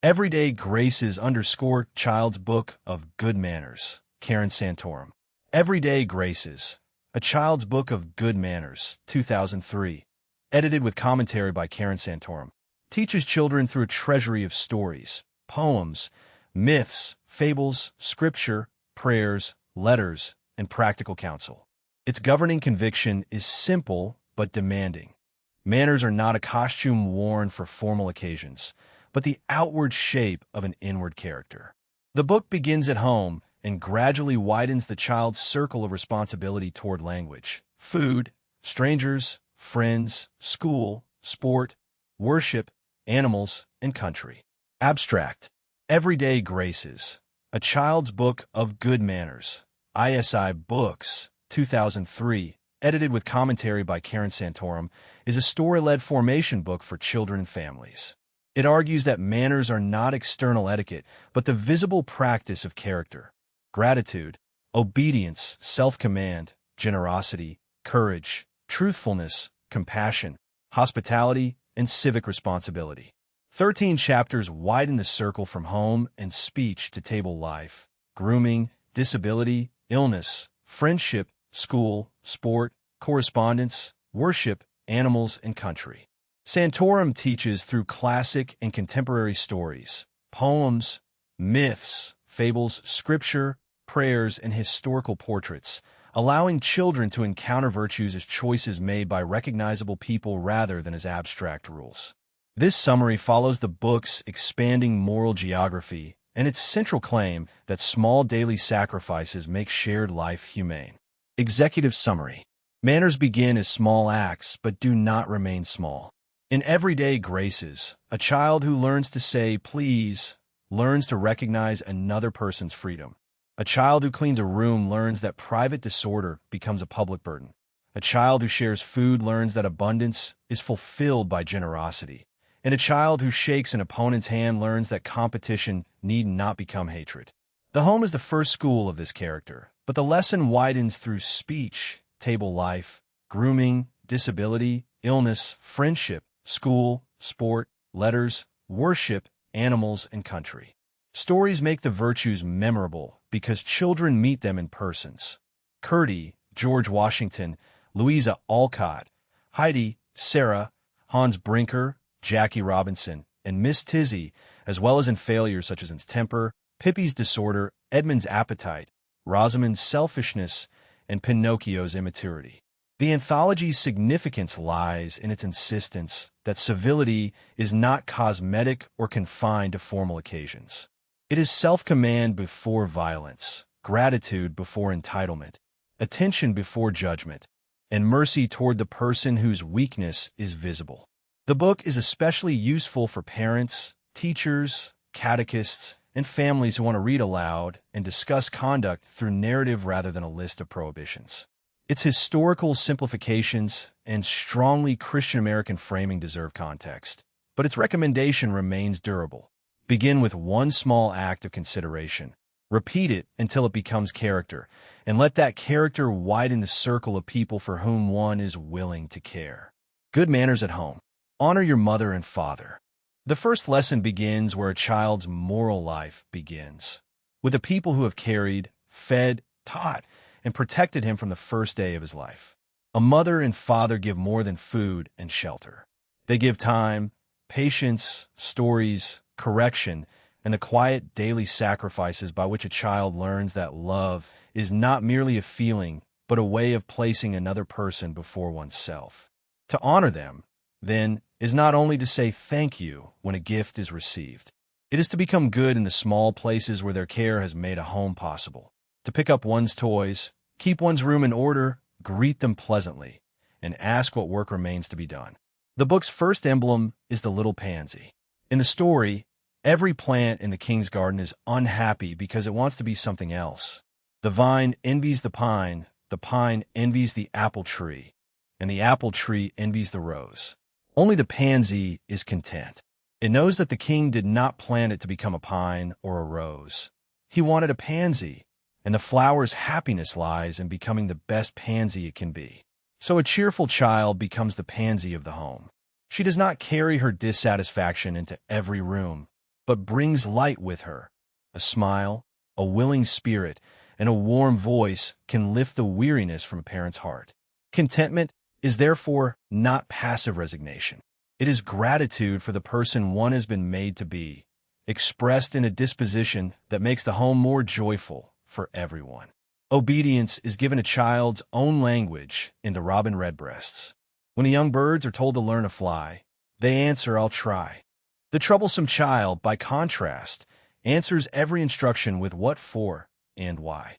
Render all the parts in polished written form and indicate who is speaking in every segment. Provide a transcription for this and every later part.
Speaker 1: Everyday Graces _ Child's Book of Good Manners, Karen Santorum. Everyday Graces, A Child's Book of Good Manners, 2003. Edited with commentary by Karen Santorum. Teaches children through a treasury of stories, poems, myths, fables, scripture, prayers, letters, and practical counsel. Its governing conviction is simple but demanding. Manners are not a costume worn for formal occasions, but the outward shape of an inward character. The book begins at home and gradually widens the child's circle of responsibility toward language, food, strangers, friends, school, sport, worship, animals, and country. Abstract. Everyday Graces, A Child's Book of Good Manners, ISI Books, 2003, edited with commentary by Karen Santorum, is a story-led formation book for children and families. It argues that manners are not external etiquette, but the visible practice of character, gratitude, obedience, self-command, generosity, courage, truthfulness, compassion, hospitality, and civic responsibility. 13 chapters widen the circle from home and speech to table life, grooming, disability, illness, friendship, school, sport, correspondence, worship, animals, and country. Santorum teaches through classic and contemporary stories, poems, myths, fables, scripture, prayers, and historical portraits, allowing children to encounter virtues as choices made by recognizable people rather than as abstract rules. This summary follows the book's expanding moral geography and its central claim that small daily sacrifices make shared life humane. Executive summary. Manners begin as small acts but do not remain small. In Everyday Graces, a child who learns to say please learns to recognize another person's freedom. A child who cleans a room learns that private disorder becomes a public burden. A child who shares food learns that abundance is fulfilled by generosity. And a child who shakes an opponent's hand learns that competition need not become hatred. The home is the first school of this character, but the lesson widens through speech, table life, grooming, disability, illness, friendship, school, sport, letters, worship, animals, and country. Stories make the virtues memorable because children meet them in persons. Curdy, George Washington, Louisa Alcott, Heidi, Sarah, Hans Brinker, Jackie Robinson, and Miss Tizzy, as well as in failures such as its temper, Pippi's disorder, Edmund's appetite, Rosamond's selfishness, and Pinocchio's immaturity. The anthology's significance lies in its insistence that civility is not cosmetic or confined to formal occasions. It is self-command before violence, gratitude before entitlement, attention before judgment, and mercy toward the person whose weakness is visible. The book is especially useful for parents, teachers, catechists, and families who want to read aloud and discuss conduct through narrative rather than a list of prohibitions. Its historical simplifications and strongly Christian-American framing deserve context, but its recommendation remains durable. Begin with one small act of consideration. Repeat it until it becomes character, and let that character widen the circle of people for whom one is willing to care. Good manners at home. Honor your mother and father. The first lesson begins where a child's moral life begins, with the people who have carried, fed, taught, and protected him from the first day of his life. A mother and father give more than food and shelter. They give time, patience, stories, correction, and the quiet daily sacrifices by which a child learns that love is not merely a feeling, but a way of placing another person before oneself. To honor them, then, is not only to say thank you when a gift is received. It is to become good in the small places where their care has made a home possible. To pick up one's toys, keep one's room in order, greet them pleasantly, and ask what work remains to be done. The book's first emblem is the little pansy. In the story, every plant in the king's garden is unhappy because it wants to be something else. The vine envies the pine envies the apple tree, and the apple tree envies the rose. Only the pansy is content. It knows that the king did not plant it to become a pine or a rose. He wanted a pansy, and the flower's happiness lies in becoming the best pansy it can be. So a cheerful child becomes the pansy of the home. She does not carry her dissatisfaction into every room, but brings light with her. A smile, a willing spirit, and a warm voice can lift the weariness from a parent's heart. Contentment is therefore not passive resignation. It is gratitude for the person one has been made to be, expressed in a disposition that makes the home more joyful for everyone. Obedience is given a child's own language in the Robin Redbreasts. When the young birds are told to learn to fly, they answer, "I'll try." The troublesome child, by contrast, answers every instruction with what for and why.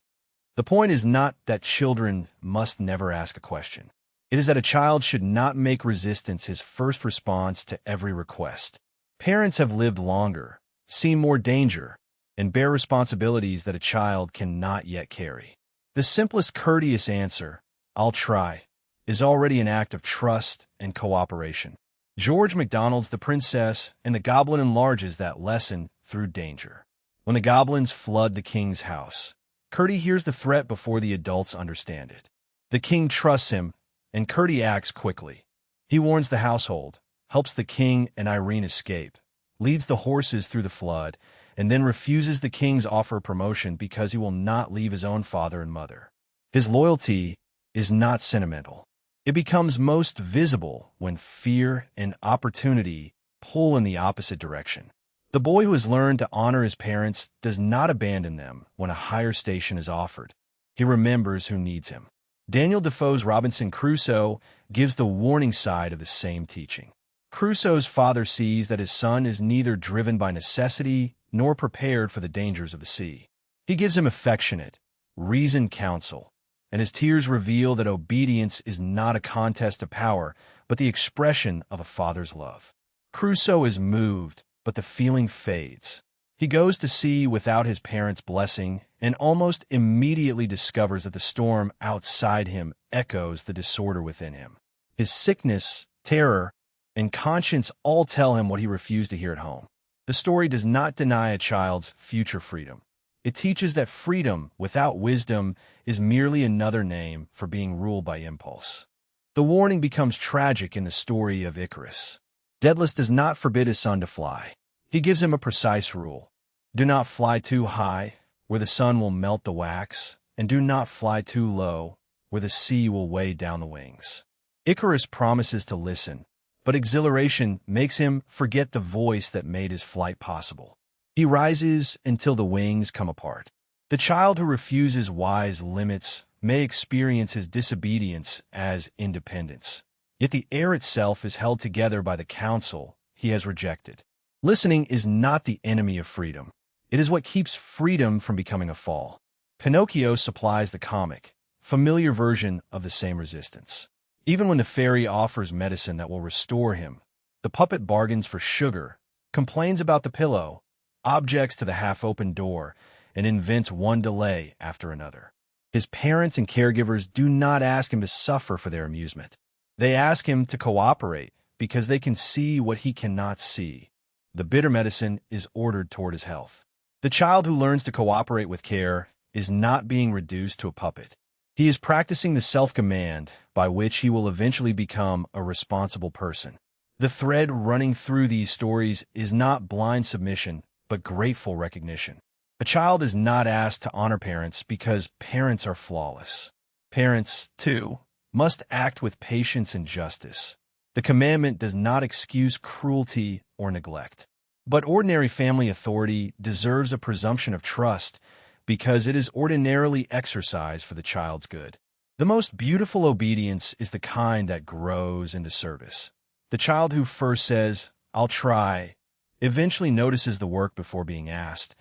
Speaker 1: The point is not that children must never ask a question. It is that a child should not make resistance his first response to every request. Parents have lived longer, seen more danger, and bear responsibilities that a child cannot yet carry. The simplest courteous answer, "I'll try," is already an act of trust and cooperation. George MacDonald's The Princess and the Goblin enlarges that lesson through danger. When the goblins flood the king's house, Curdie hears the threat before the adults understand it. The king trusts him, and Curdie acts quickly. He warns the household, helps the king and Irene escape, leads the horses through the flood, and then refuses the king's offer of promotion because he will not leave his own father and mother. His loyalty is not sentimental. It becomes most visible when fear and opportunity pull in the opposite direction. The boy who has learned to honor his parents does not abandon them when a higher station is offered. He remembers who needs him. Daniel Defoe's Robinson Crusoe gives the warning side of the same teaching. Crusoe's father sees that his son is neither driven by necessity nor prepared for the dangers of the sea. He gives him affectionate, reasoned counsel, and his tears reveal that obedience is not a contest of power, but the expression of a father's love. Crusoe is moved, but the feeling fades. He goes to sea without his parents' blessing and almost immediately discovers that the storm outside him echoes the disorder within him. His sickness, terror, and conscience all tell him what he refused to hear at home. The story does not deny a child's future freedom. It teaches that freedom without wisdom is merely another name for being ruled by impulse. The warning becomes tragic in the story of Icarus. Daedalus does not forbid his son to fly. He gives him a precise rule. Do not fly too high, where the sun will melt the wax, and do not fly too low, where the sea will weigh down the wings. Icarus promises to listen, but exhilaration makes him forget the voice that made his flight possible. He rises until the wings come apart. The child who refuses wise limits may experience his disobedience as independence. Yet the air itself is held together by the counsel he has rejected. Listening is not the enemy of freedom. It is what keeps freedom from becoming a fall. Pinocchio supplies the comic, familiar version of the same resistance. Even when the fairy offers medicine that will restore him, the puppet bargains for sugar, complains about the pillow, objects to the half-open door, and invents one delay after another. His parents and caregivers do not ask him to suffer for their amusement. They ask him to cooperate because they can see what he cannot see. The bitter medicine is ordered toward his health. The child who learns to cooperate with care is not being reduced to a puppet. He is practicing the self-command by which he will eventually become a responsible person. The thread running through these stories is not blind submission, but grateful recognition. A child is not asked to honor parents because parents are flawless. Parents, too, must act with patience and justice. The commandment does not excuse cruelty or neglect. But ordinary family authority deserves a presumption of trust because it is ordinarily exercised for the child's good. The most beautiful obedience is the kind that grows into service. The child who first says, "I'll try," eventually notices the work before being asked,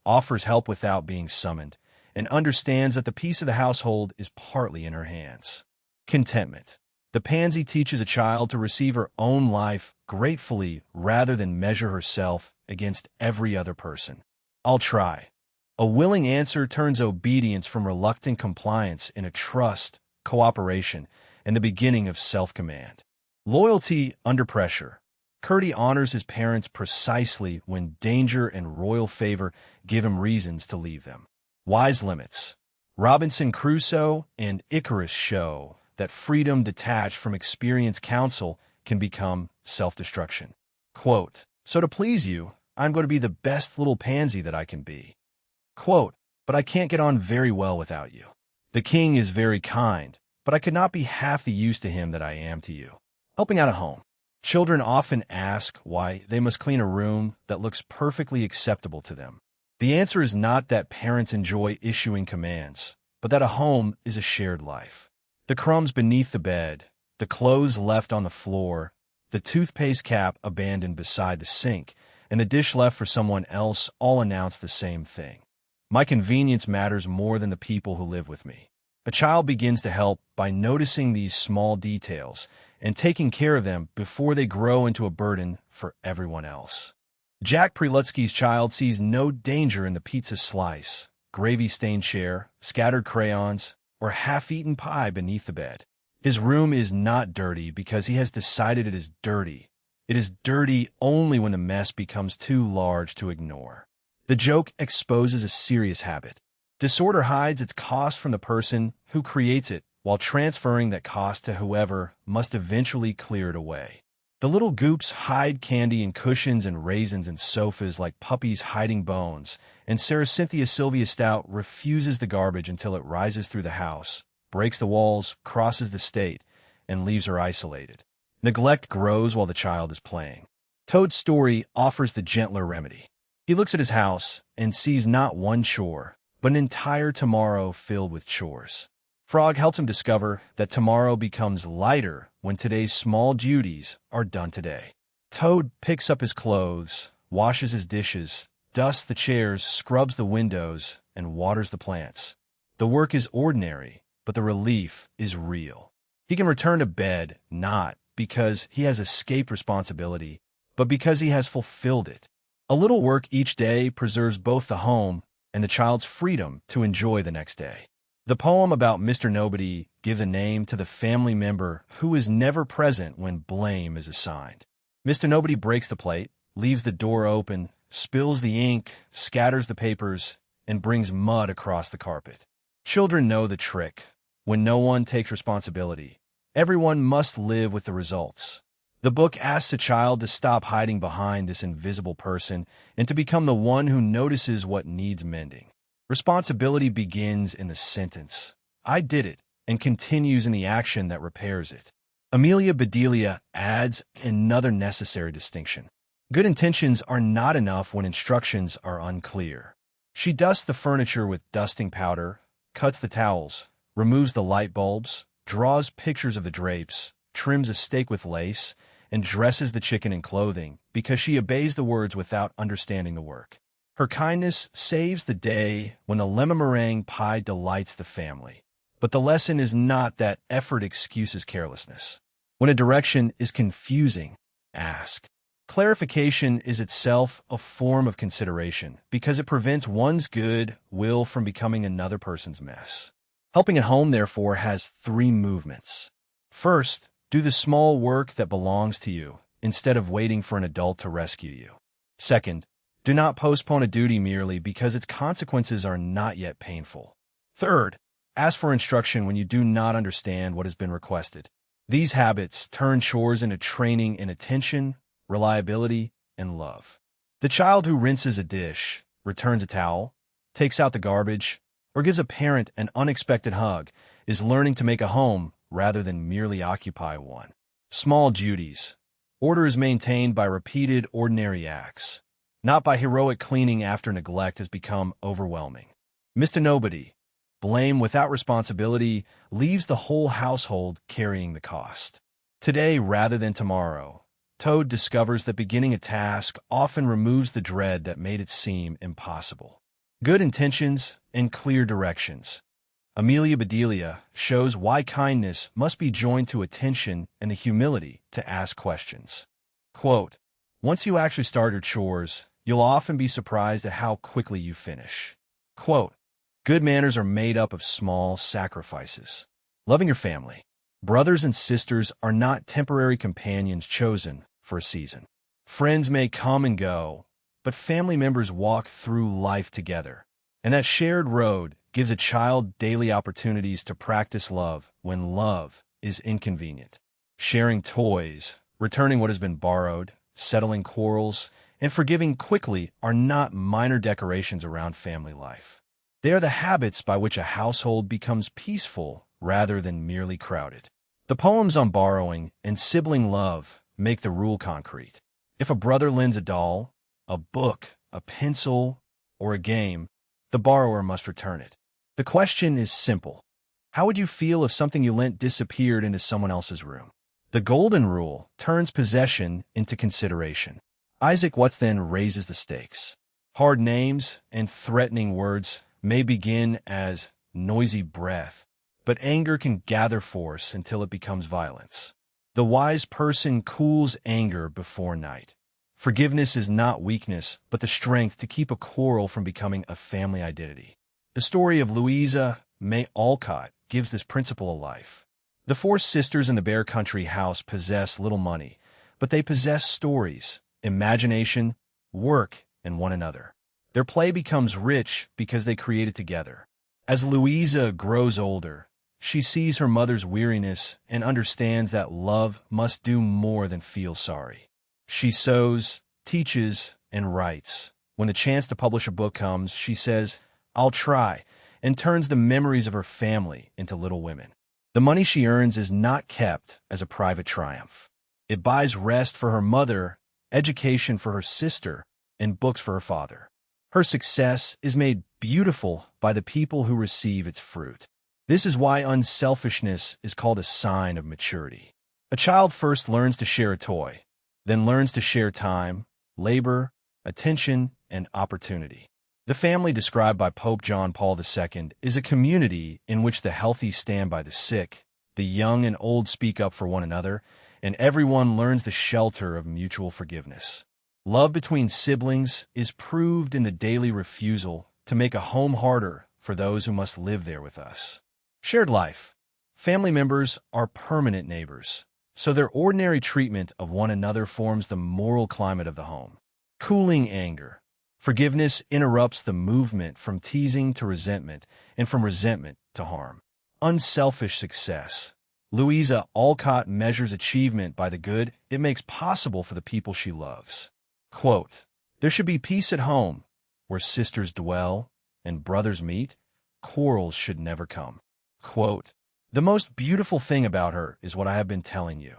Speaker 1: offers help without being summoned, and understands that the peace of the household is partly in her hands. Contentment. The pansy teaches a child to receive her own life gratefully rather than measure herself against every other person. "I'll try." A willing answer turns obedience from reluctant compliance into trust, cooperation, and the beginning of self-command. Loyalty under pressure. Curdie honors his parents precisely when danger and royal favor give him reasons to leave them. Wise limits. Robinson Crusoe and Icarus show that freedom detached from experienced counsel can become self-destruction. Quote, "So to please you, I'm going to be the best little pansy that I can be. Quote, but I can't get on very well without you. The king is very kind, but I could not be half the use to him that I am to you. Helping out at home. Children often ask why they must clean a room that looks perfectly acceptable to them. The answer is not that parents enjoy issuing commands, but that a home is a shared life. The crumbs beneath the bed, the clothes left on the floor, the toothpaste cap abandoned beside the sink, and the dish left for someone else all announce the same thing. My convenience matters more than the people who live with me. A child begins to help by noticing these small details and taking care of them before they grow into a burden for everyone else. Jack Prelutsky's child sees no danger in the pizza slice, gravy-stained chair, scattered crayons, or half-eaten pie beneath the bed. His room is not dirty because he has decided it is dirty. It is dirty only when the mess becomes too large to ignore. The joke exposes a serious habit. Disorder hides its cost from the person who creates it, while transferring that cost to whoever must eventually clear it away. The little goops hide candy in cushions and raisins in sofas like puppies hiding bones, and Sarah Cynthia Sylvia Stout refuses the garbage until it rises through the house, breaks the walls, crosses the state, and leaves her isolated. Neglect grows while the child is playing. Toad's story offers the gentler remedy. He looks at his house and sees not one chore, but an entire tomorrow filled with chores. Frog helps him discover that tomorrow becomes lighter when today's small duties are done today. Toad picks up his clothes, washes his dishes, dusts the chairs, scrubs the windows, and waters the plants. The work is ordinary, but the relief is real. He can return to bed not because he has escaped responsibility, but because he has fulfilled it. A little work each day preserves both the home and the child's freedom to enjoy the next day. The poem about Mr. Nobody gives a name to the family member who is never present when blame is assigned. Mr. Nobody breaks the plate, leaves the door open, spills the ink, scatters the papers, and brings mud across the carpet. Children know the trick. When no one takes responsibility, everyone must live with the results. The book asks a child to stop hiding behind this invisible person and to become the one who notices what needs mending. Responsibility begins in the sentence, "I did it," and continues in the action that repairs it. Amelia Bedelia adds another necessary distinction. Good intentions are not enough when instructions are unclear. She dusts the furniture with dusting powder, cuts the towels, removes the light bulbs, draws pictures of the drapes, trims a steak with lace, and dresses the chicken in clothing because she obeys the words without understanding the work. Her kindness saves the day when the lemon meringue pie delights the family. But the lesson is not that effort excuses carelessness. When a direction is confusing, ask. Clarification is itself a form of consideration because it prevents one's good will from becoming another person's mess. Helping at home, therefore, has 3 movements. First, do the small work that belongs to you instead of waiting for an adult to rescue you. Second, do not postpone a duty merely because its consequences are not yet painful. Third, ask for instruction when you do not understand what has been requested. These habits turn chores into training in attention, reliability, and love. The child who rinses a dish, returns a towel, takes out the garbage, or gives a parent an unexpected hug is learning to make a home rather than merely occupy one. Small duties. Order is maintained by repeated ordinary acts, not by heroic cleaning after neglect has become overwhelming. Mr. Nobody, blame without responsibility, leaves the whole household carrying the cost. Today rather than tomorrow, Toad discovers that beginning a task often removes the dread that made it seem impossible. Good intentions and clear directions. Amelia Bedelia shows why kindness must be joined to attention and the humility to ask questions. Quote, once you actually start your chores, you'll often be surprised at how quickly you finish. Quote, good manners are made up of small sacrifices. Loving your family. Brothers and sisters are not temporary companions chosen for a season. Friends may come and go, but family members walk through life together. And that shared road gives a child daily opportunities to practice love when love is inconvenient. Sharing toys, returning what has been borrowed, settling quarrels, and forgiving quickly are not minor decorations around family life. They are the habits by which a household becomes peaceful rather than merely crowded. The poems on borrowing and sibling love make the rule concrete. If a brother lends a doll, a book, a pencil, or a game, the borrower must return it. The question is simple. How would you feel if something you lent disappeared into someone else's room? The golden rule turns possession into consideration. Isaac Watts then raises the stakes. Hard names and threatening words may begin as noisy breath, but anger can gather force until it becomes violence. The wise person cools anger before night. Forgiveness is not weakness, but the strength to keep a quarrel from becoming a family identity. The story of Louisa May Alcott gives this principle a life. The four sisters in the Bear Country house possess little money, but they possess stories, imagination, work, and one another. Their play becomes rich because they create it together. As Louisa grows older, she sees her mother's weariness and understands that love must do more than feel sorry. She sews, teaches, and writes. When the chance to publish a book comes, she says, "I'll try," and turns the memories of her family into Little Women. The money she earns is not kept as a private triumph. It buys rest for her mother, education for her sister, and books for her father. Her success is made beautiful by the people who receive its fruit. This is why unselfishness is called a sign of maturity. A child first learns to share a toy, then learns to share time, labor, attention, and opportunity. The family described by Pope John Paul II is a community in which the healthy stand by the sick, the young and old speak up for one another, and everyone learns the shelter of mutual forgiveness. Love between siblings is proved in the daily refusal to make a home harder for those who must live there with us. Shared life. Family members are permanent neighbors, so their ordinary treatment of one another forms the moral climate of the home. Cooling anger. Forgiveness interrupts the movement from teasing to resentment and from resentment to harm. Unselfish success. Louisa Alcott measures achievement by the good it makes possible for the people she loves. Quote, "There should be peace at home, where sisters dwell and brothers meet. Quarrels should never come." Quote, "The most beautiful thing about her is what I have been telling you,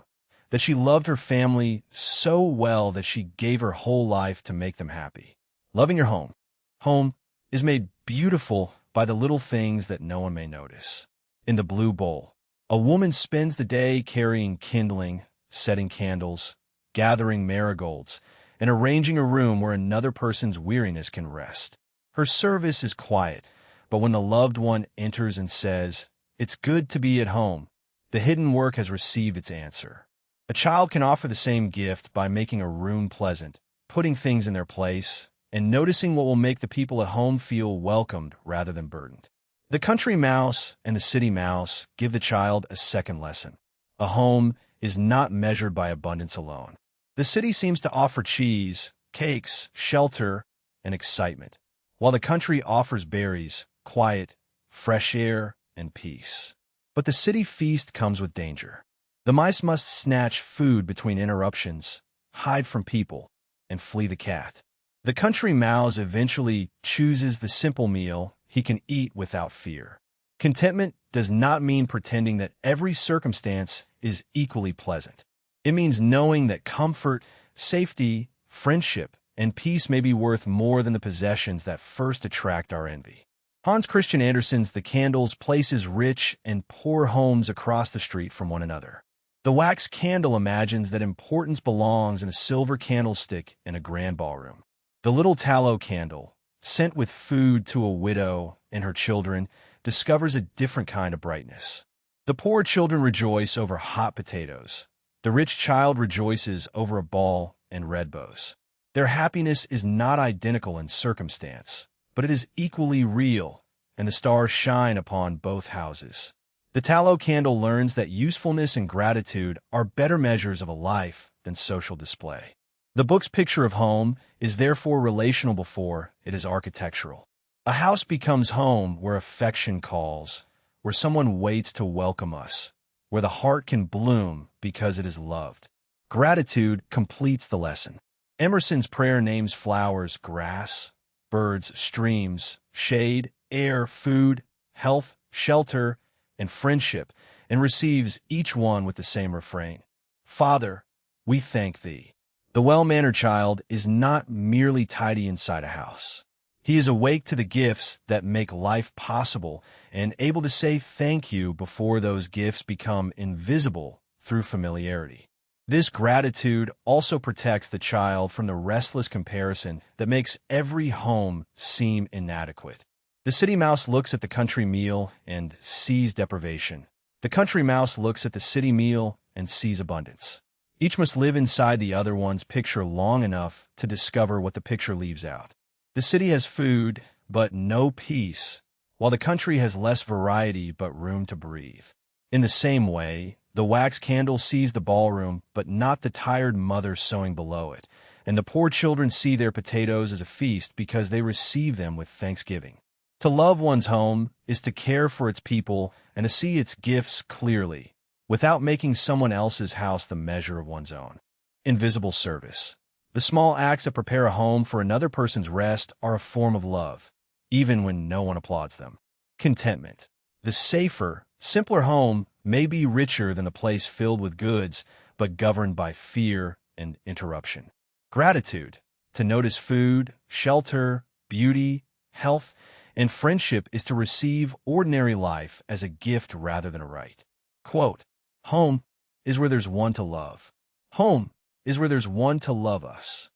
Speaker 1: that she loved her family so well that she gave her whole life to make them happy." Loving your home. Home is made beautiful by the little things that no one may notice. In the blue bowl, a woman spends the day carrying kindling, setting candles, gathering marigolds, and arranging a room where another person's weariness can rest. Her service is quiet, but when the loved one enters and says, "It's good to be at home," the hidden work has received its answer. A child can offer the same gift by making a room pleasant, putting things in their place, and noticing what will make the people at home feel welcomed rather than burdened. The country mouse and the city mouse give the child a second lesson. A home is not measured by abundance alone. The city seems to offer cheese, cakes, shelter, and excitement, while the country offers berries, quiet, fresh air, and peace. But the city feast comes with danger. The mice must snatch food between interruptions, hide from people, and flee the cat. The country mouse eventually chooses the simple meal he can eat without fear. Contentment does not mean pretending that every circumstance is equally pleasant. It means knowing that comfort, safety, friendship, and peace may be worth more than the possessions that first attract our envy. Hans Christian Andersen's The Candles places rich and poor homes across the street from one another. The wax candle imagines that importance belongs in a silver candlestick in a grand ballroom. The little tallow candle, sent with food to a widow and her children, discovers a different kind of brightness. The poor children rejoice over hot potatoes. The rich child rejoices over a ball and red bows. Their happiness is not identical in circumstance, but it is equally real, and the stars shine upon both houses. The tallow candle learns that usefulness and gratitude are better measures of a life than social display. The book's picture of home is therefore relational before it is architectural. A house becomes home where affection calls, where someone waits to welcome us, where the heart can bloom because it is loved. Gratitude completes the lesson. Emerson's prayer names flowers, grass, birds, streams, shade, air, food, health, shelter, and friendship, and receives each one with the same refrain. Father, we thank thee. The well-mannered child is not merely tidy inside a house. He is awake to the gifts that make life possible and able to say thank you before those gifts become invisible through familiarity. This gratitude also protects the child from the restless comparison that makes every home seem inadequate. The city mouse looks at the country meal and sees deprivation. The country mouse looks at the city meal and sees abundance. Each must live inside the other one's picture long enough to discover what the picture leaves out. The city has food, but no peace, while the country has less variety but room to breathe. In the same way, the wax candle sees the ballroom, but not the tired mother sewing below it, and the poor children see their potatoes as a feast because they receive them with thanksgiving. To love one's home is to care for its people and to see its gifts clearly, without making someone else's house the measure of one's own. Invisible service. The small acts that prepare a home for another person's rest are a form of love, even when no one applauds them. Contentment. The safer, simpler home may be richer than the place filled with goods, but governed by fear and interruption. Gratitude. To notice food, shelter, beauty, health, and friendship is to receive ordinary life as a gift rather than a right. Quote, home is where there's one to love. Home is where there's one to love us.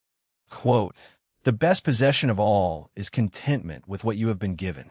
Speaker 1: Quote, the best possession of all is contentment with what you have been given.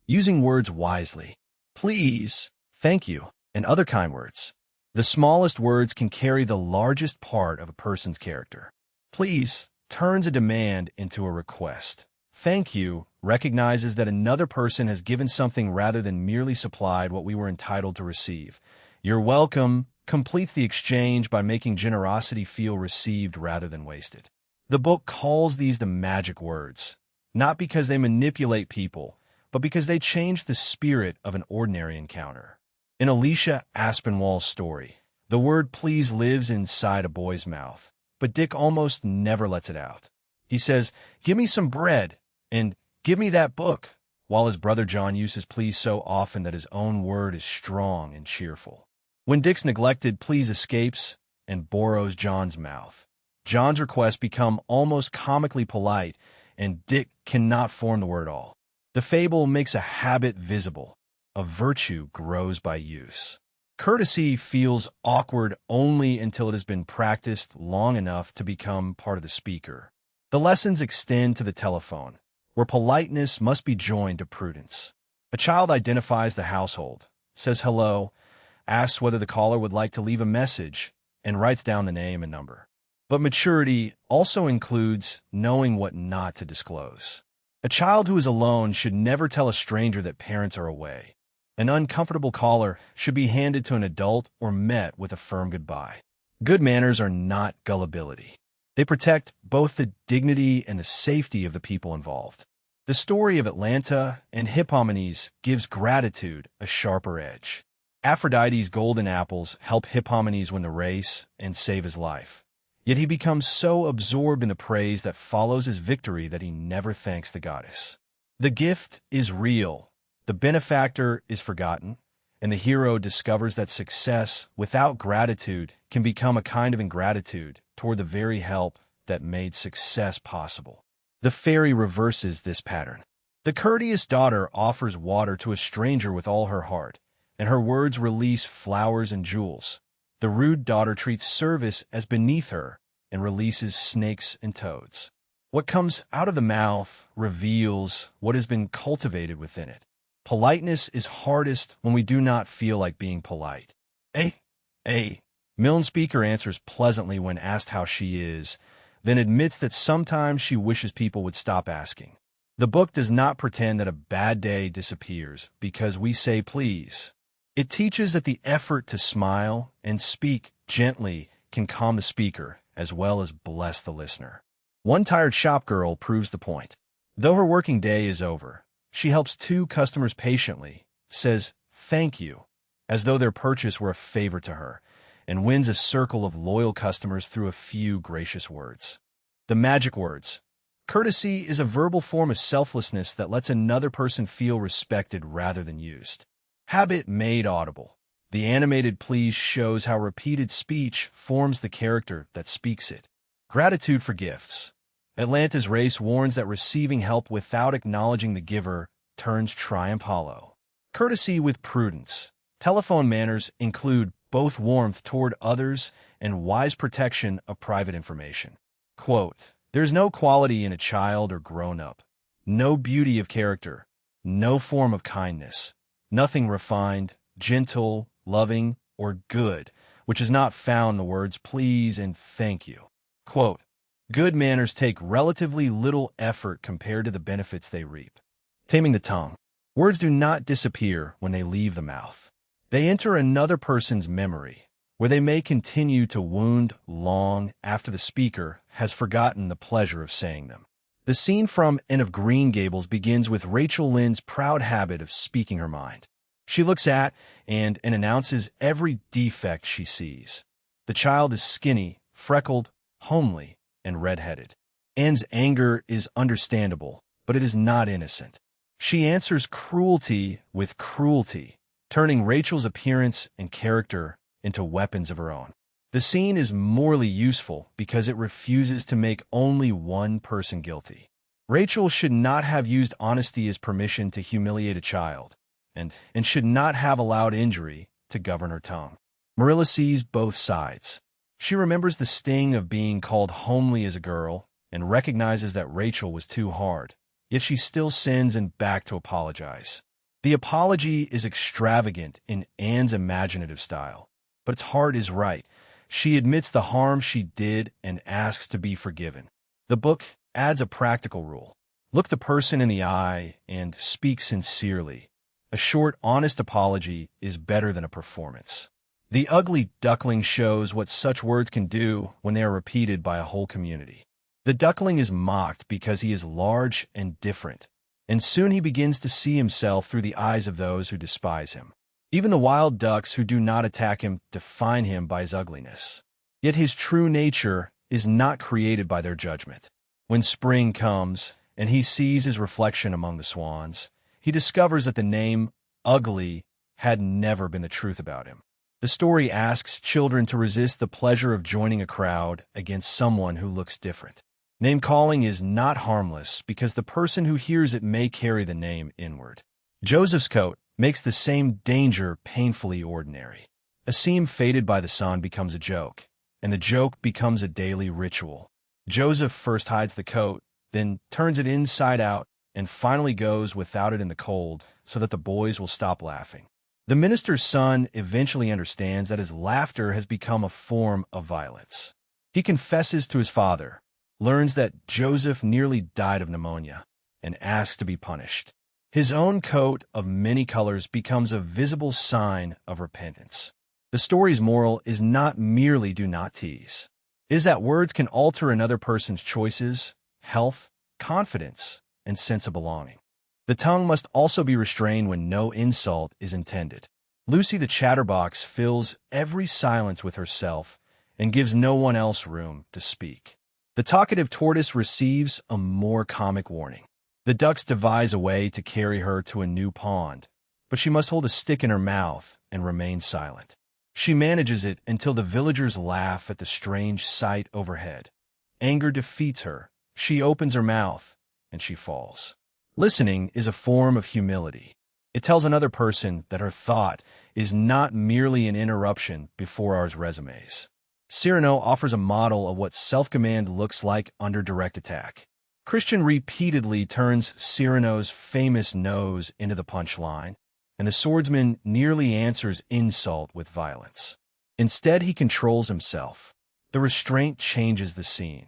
Speaker 1: Using words wisely. Please, thank you, and other kind words. The smallest words can carry the largest part of a person's character. Please turns a demand into a request. Thank you recognizes that another person has given something rather than merely supplied what we were entitled to receive. You're welcome completes the exchange by making generosity feel received rather than wasted. The book calls these the magic words, not because they manipulate people, but because they change the spirit of an ordinary encounter. In Alicia Aspinwall's story, the word please lives inside a boy's mouth, but Dick almost never lets it out. He says, give me some bread, and give me that book, while his brother John uses please so often that his own word is strong and cheerful. When Dick's neglected please escapes and borrows John's mouth, John's requests become almost comically polite, and Dick cannot form the word all. The fable makes a habit visible. A virtue grows by use. Courtesy feels awkward only until it has been practiced long enough to become part of the speaker. The lessons extend to the telephone, where politeness must be joined to prudence. A child identifies the household, says hello, asks whether the caller would like to leave a message, and writes down the name and number. But maturity also includes knowing what not to disclose. A child who is alone should never tell a stranger that parents are away. An uncomfortable caller should be handed to an adult or met with a firm goodbye. Good manners are not gullibility. They protect both the dignity and the safety of the people involved. The story of Atlanta and Hippomenes gives gratitude a sharper edge. Aphrodite's golden apples help Hippomenes win the race and save his life. Yet he becomes so absorbed in the praise that follows his victory that he never thanks the goddess. The gift is real, the benefactor is forgotten, and the hero discovers that success without gratitude can become a kind of ingratitude toward the very help that made success possible. The fairy reverses this pattern. The courteous daughter offers water to a stranger with all her heart, and her words release flowers and jewels. The rude daughter treats service as beneath her and releases snakes and toads. What comes out of the mouth reveals what has been cultivated within it. Politeness is hardest when we do not feel like being polite. Milne Speaker answers pleasantly when asked how she is, then admits that sometimes she wishes people would stop asking. The book does not pretend that a bad day disappears because we say please. It teaches that the effort to smile and speak gently can calm the speaker as well as bless the listener. One tired shop girl proves the point. Though her working day is over, she helps two customers patiently, says thank you, as though their purchase were a favor to her, and wins a circle of loyal customers through a few gracious words. The magic words. Courtesy is a verbal form of selflessness that lets another person feel respected rather than used. Habit made audible. The animated please shows how repeated speech forms the character that speaks it. Gratitude for gifts. Atlanta's race warns that receiving help without acknowledging the giver turns triumph hollow. Courtesy with prudence. Telephone manners include both warmth toward others and wise protection of private information. Quote, "There's no quality in a child or grown-up, no beauty of character, no form of kindness, nothing refined, gentle, loving, or good, which is not found in the words please and thank you." Quote, "Good manners take relatively little effort compared to the benefits they reap." Taming the tongue. Words do not disappear when they leave the mouth. They enter another person's memory, where they may continue to wound long after the speaker has forgotten the pleasure of saying them. The scene from Anne of Green Gables begins with Rachel Lynde's proud habit of speaking her mind. She looks at and announces every defect she sees. The child is skinny, freckled, homely, and red-headed. Anne's anger is understandable, but it is not innocent. She answers cruelty with cruelty, turning Rachel's appearance and character into weapons of her own. The scene is morally useful because it refuses to make only one person guilty. Rachel should not have used honesty as permission to humiliate a child, and should not have allowed injury to govern her tongue. Marilla sees both sides. She remembers the sting of being called homely as a girl and recognizes that Rachel was too hard, yet she still sends Anne back to apologize. The apology is extravagant in Anne's imaginative style, but its heart is right. She admits the harm she did and asks to be forgiven. The book adds a practical rule. Look the person in the eye and speak sincerely. A short, honest apology is better than a performance. The Ugly Duckling shows what such words can do when they are repeated by a whole community. The duckling is mocked because he is large and different, and soon he begins to see himself through the eyes of those who despise him. Even the wild ducks who do not attack him define him by his ugliness. Yet his true nature is not created by their judgment. When spring comes and he sees his reflection among the swans, he discovers that the name ugly had never been the truth about him. The story asks children to resist the pleasure of joining a crowd against someone who looks different. Name-calling is not harmless because the person who hears it may carry the name inward. Joseph's coat makes the same danger painfully ordinary. A seam faded by the sun becomes a joke, and the joke becomes a daily ritual. Joseph first hides the coat, then turns it inside out, and finally goes without it in the cold so that the boys will stop laughing. The minister's son eventually understands that his laughter has become a form of violence. He confesses to his father, learns that Joseph nearly died of pneumonia, and asks to be punished. His own coat of many colors becomes a visible sign of repentance. The story's moral is not merely do not tease. It is that words can alter another person's choices, health, confidence, and sense of belonging. The tongue must also be restrained when no insult is intended. Lucy the chatterbox fills every silence with herself and gives no one else room to speak. The talkative tortoise receives a more comic warning. The ducks devise a way to carry her to a new pond, but she must hold a stick in her mouth and remain silent. She manages it until the villagers laugh at the strange sight overhead. Anger defeats her. She opens her mouth, and she falls. Listening is a form of humility. It tells another person that her thought is not merely an interruption before our resumes. Cyrano offers a model of what self-command looks like under direct attack. Christian repeatedly turns Cyrano's famous nose into the punchline, and the swordsman nearly answers insult with violence. Instead, he controls himself. The restraint changes the scene.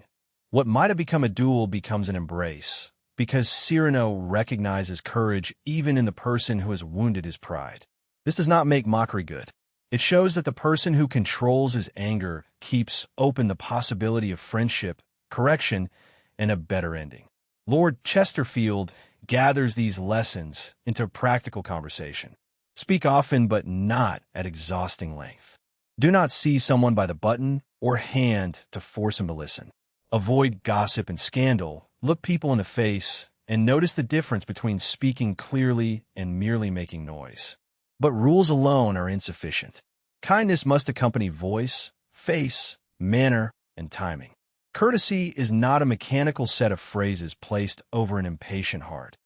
Speaker 1: What might have become a duel becomes an embrace, because Cyrano recognizes courage even in the person who has wounded his pride. This does not make mockery good. It shows that the person who controls his anger keeps open the possibility of friendship, correction, and a better ending. Lord Chesterfield gathers these lessons into practical conversation. Speak often, but not at exhausting length. Do not seize someone by the button or hand to force him to listen. Avoid gossip and scandal, look people in the face, and notice the difference between speaking clearly and merely making noise. But rules alone are insufficient. Kindness must accompany voice, face, manner, and timing. Courtesy is not a mechanical set of phrases placed over an impatient heart.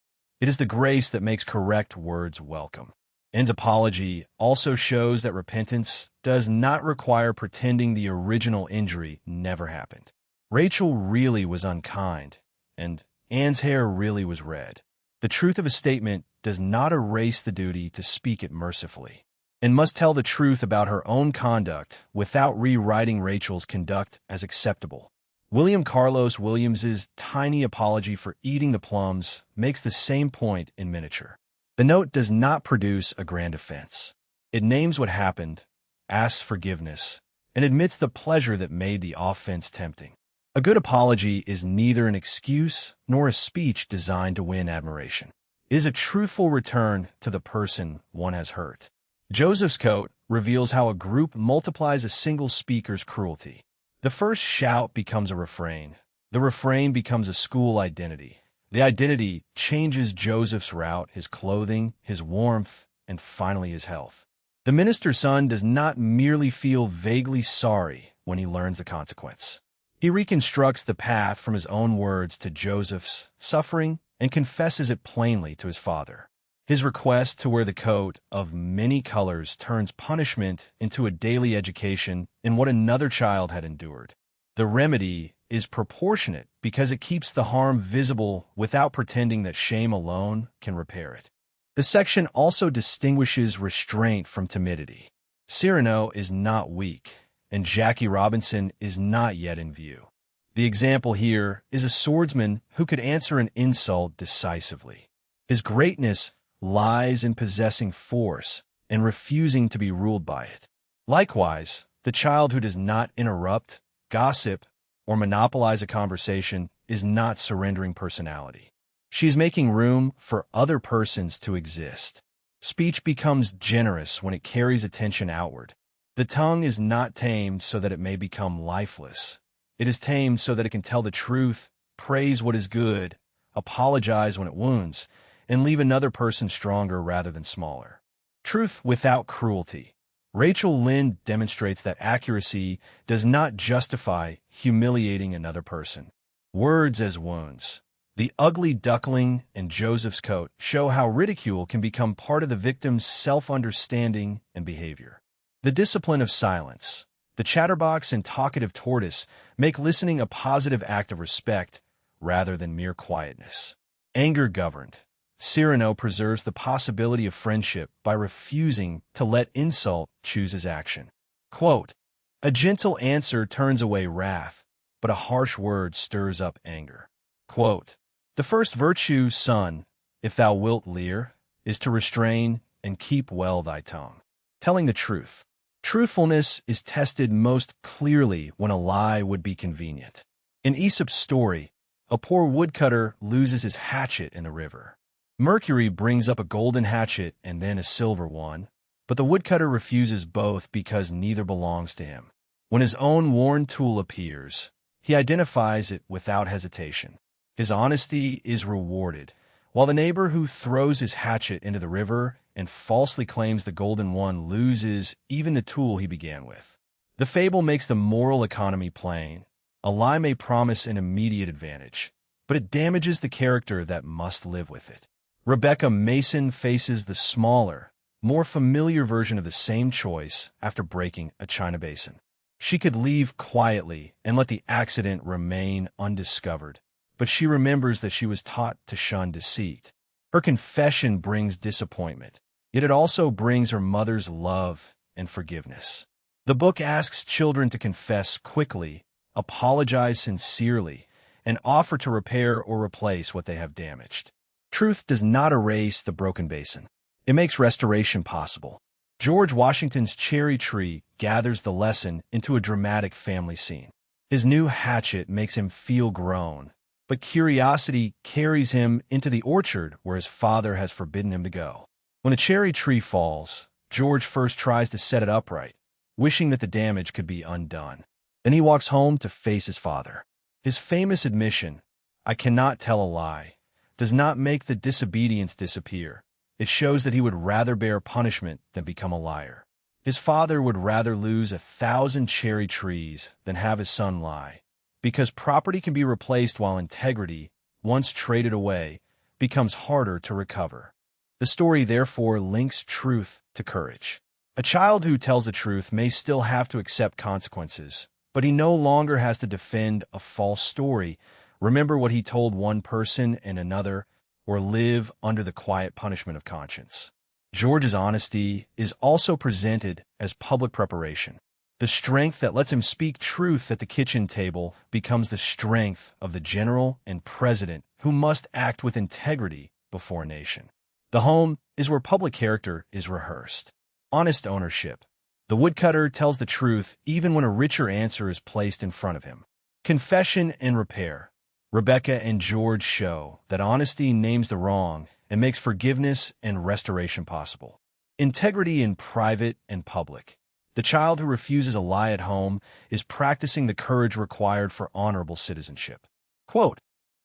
Speaker 1: It is the grace that makes correct words welcome. And apology also shows that repentance does not require pretending the original injury never happened. Rachel really was unkind, and Anne's hair really was red. The truth of a statement does not erase the duty to speak it mercifully, and must tell the truth about her own conduct without rewriting Rachel's conduct as acceptable. William Carlos Williams's tiny apology for eating the plums makes the same point in miniature. The note does not produce a grand offense. It names what happened, asks forgiveness, and admits the pleasure that made the offense tempting. A good apology is neither an excuse nor a speech designed to win admiration. It is a truthful return to the person one has hurt. Joseph's coat reveals how a group multiplies a single speaker's cruelty. The first shout becomes a refrain. The refrain becomes a school identity. The identity changes Joseph's route, his clothing, his warmth, and finally his health. The minister's son does not merely feel vaguely sorry when he learns the consequence. He reconstructs the path from his own words to Joseph's suffering and confesses it plainly to his father. His request to wear the coat of many colors turns punishment into a daily education in what another child had endured. The remedy is proportionate because it keeps the harm visible without pretending that shame alone can repair it. The section also distinguishes restraint from timidity. Cyrano is not weak, and Jackie Robinson is not yet in view. The example here is a swordsman who could answer an insult decisively. His greatness lies in possessing force and refusing to be ruled by it. Likewise, the child who does not interrupt, gossip, or monopolize a conversation is not surrendering personality. She is making room for other persons to exist. Speech becomes generous when it carries attention outward. The tongue is not tamed so that it may become lifeless. It is tamed so that it can tell the truth, praise what is good, apologize when it wounds, and leave another person stronger rather than smaller. Truth without cruelty. Rachel Lynde demonstrates that accuracy does not justify humiliating another person. Words as wounds. The ugly duckling and Joseph's coat show how ridicule can become part of the victim's self-understanding and behavior. The discipline of silence. The chatterbox and talkative tortoise make listening a positive act of respect rather than mere quietness. Anger governed. Cyrano preserves the possibility of friendship by refusing to let insult choose his action. Quote, "A gentle answer turns away wrath, but a harsh word stirs up anger." Quote, "The first virtue, son, if thou wilt leer, is to restrain and keep well thy tongue." Telling the truth. Truthfulness is tested most clearly when a lie would be convenient. In Aesop's story, a poor woodcutter loses his hatchet in the river. Mercury brings up a golden hatchet and then a silver one, but the woodcutter refuses both because neither belongs to him. When his own worn tool appears, he identifies it without hesitation. His honesty is rewarded, while the neighbor who throws his hatchet into the river and falsely claims the golden one loses even the tool he began with. The fable makes the moral economy plain. A lie may promise an immediate advantage, but it damages the character that must live with it. Rebecca Mason faces the smaller, more familiar version of the same choice after breaking a china basin. She could leave quietly and let the accident remain undiscovered, but she remembers that she was taught to shun deceit. Her confession brings disappointment, yet it also brings her mother's love and forgiveness. The book asks children to confess quickly, apologize sincerely, and offer to repair or replace what they have damaged. Truth does not erase the broken basin. It makes restoration possible. George Washington's cherry tree gathers the lesson into a dramatic family scene. His new hatchet makes him feel grown, but curiosity carries him into the orchard where his father has forbidden him to go. When a cherry tree falls, George first tries to set it upright, wishing that the damage could be undone. Then he walks home to face his father. His famous admission, "I cannot tell a lie," does not make the disobedience disappear. It shows that he would rather bear punishment than become a liar. His father would rather lose 1,000 cherry trees than have his son lie, because property can be replaced while integrity, once traded away, becomes harder to recover. The story therefore links truth to courage. A child who tells the truth may still have to accept consequences, but he no longer has to defend a false story, remember what he told one person and another, or live under the quiet punishment of conscience. George's honesty is also presented as public preparation. The strength that lets him speak truth at the kitchen table becomes the strength of the general and president who must act with integrity before a nation. The home is where public character is rehearsed. Honest ownership. The woodcutter tells the truth even when a richer answer is placed in front of him. Confession and repair. Rebecca and George show that honesty names the wrong and makes forgiveness and restoration possible. Integrity in private and public. The child who refuses a lie at home is practicing the courage required for honorable citizenship. Quote,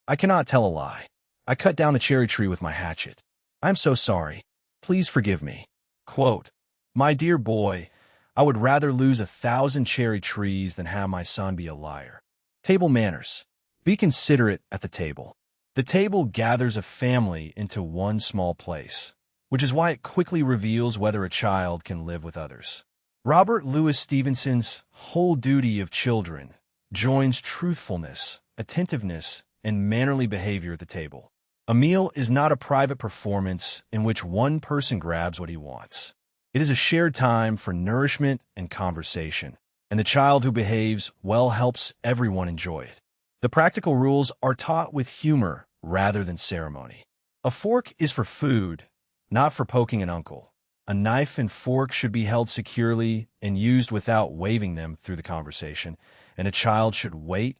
Speaker 1: "I cannot tell a lie. I cut down a cherry tree with my hatchet. I'm so sorry. Please forgive me." Quote, "My dear boy, I would rather lose 1,000 cherry trees than have my son be a liar." Table manners. Be considerate at the table. The table gathers a family into one small place, which is why it quickly reveals whether a child can live with others. Robert Louis Stevenson's Whole Duty of Children joins truthfulness, attentiveness, and mannerly behavior at the table. A meal is not a private performance in which one person grabs what he wants. It is a shared time for nourishment and conversation, and the child who behaves well helps everyone enjoy it. The practical rules are taught with humor rather than ceremony. A fork is for food, not for poking an uncle. A knife and fork should be held securely and used without waving them through the conversation, and a child should wait,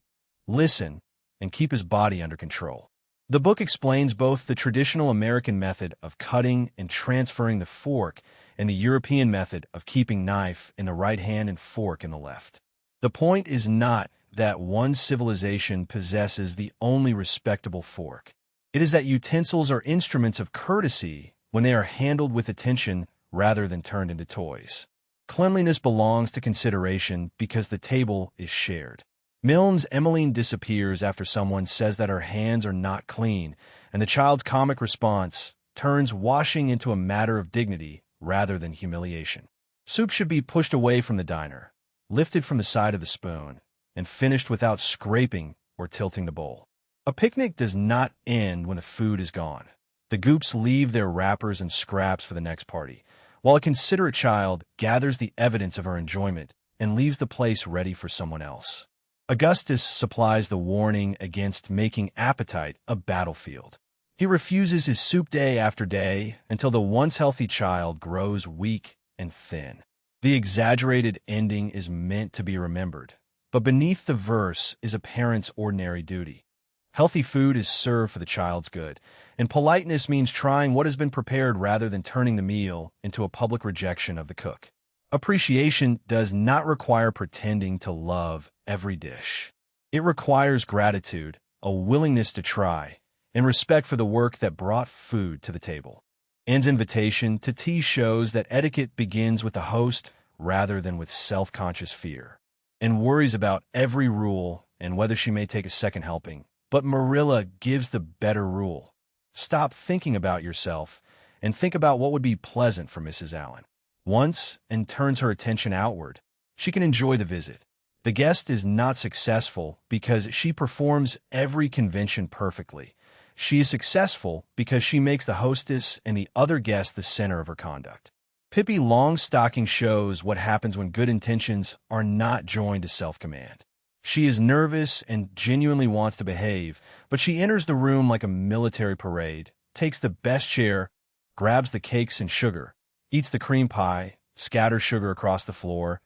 Speaker 1: listen, and keep his body under control. The book explains both the traditional American method of cutting and transferring the fork and the European method of keeping knife in the right hand and fork in the left. The point is not that one civilization possesses the only respectable fork. It is that utensils are instruments of courtesy when they are handled with attention rather than turned into toys. Cleanliness belongs to consideration because the table is shared. Milne's Emmeline disappears after someone says that her hands are not clean, and the child's comic response turns washing into a matter of dignity rather than humiliation. Soup should be pushed away from the diner, lifted from the side of the spoon, and finished without scraping or tilting the bowl. A picnic does not end when the food is gone. The goops leave their wrappers and scraps for the next party, while a considerate child gathers the evidence of her enjoyment and leaves the place ready for someone else. Augustus supplies the warning against making appetite a battlefield. He refuses his soup day after day until the once healthy child grows weak and thin. The exaggerated ending is meant to be remembered, but beneath the verse is a parent's ordinary duty. Healthy food is served for the child's good, and politeness means trying what has been prepared rather than turning the meal into a public rejection of the cook. Appreciation does not require pretending to love every dish. It requires gratitude, a willingness to try, and respect for the work that brought food to the table. Anne's invitation to tea shows that etiquette begins with the host rather than with self-conscious fear, and worries about every rule and whether she may take a second helping. But Marilla gives the better rule. Stop thinking about yourself and think about what would be pleasant for Mrs. Allen. Once, and turns her attention outward, she can enjoy the visit. The guest is not successful because she performs every convention perfectly. She is successful because she makes the hostess and the other guests the center of her conduct. Pippi Longstocking shows what happens when good intentions are not joined to self-command. She is nervous and genuinely wants to behave, but she enters the room like a military parade, takes the best chair, grabs the cakes and sugar, eats the cream pie, scatters sugar across the floor,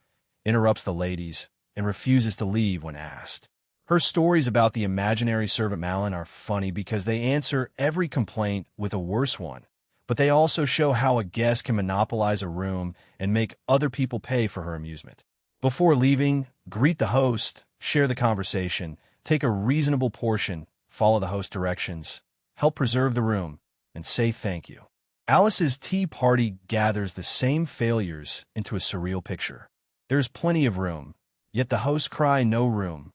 Speaker 1: interrupts the ladies, and refuses to leave when asked. Her stories about the imaginary servant Malin are funny because they answer every complaint with a worse one, but they also show how a guest can monopolize a room and make other people pay for her amusement. Before leaving, greet the host, share the conversation, take a reasonable portion, follow the host directions, help preserve the room, and say thank you. Alice's tea party gathers the same failures into a surreal picture. There's plenty of room, yet the hosts cry no room.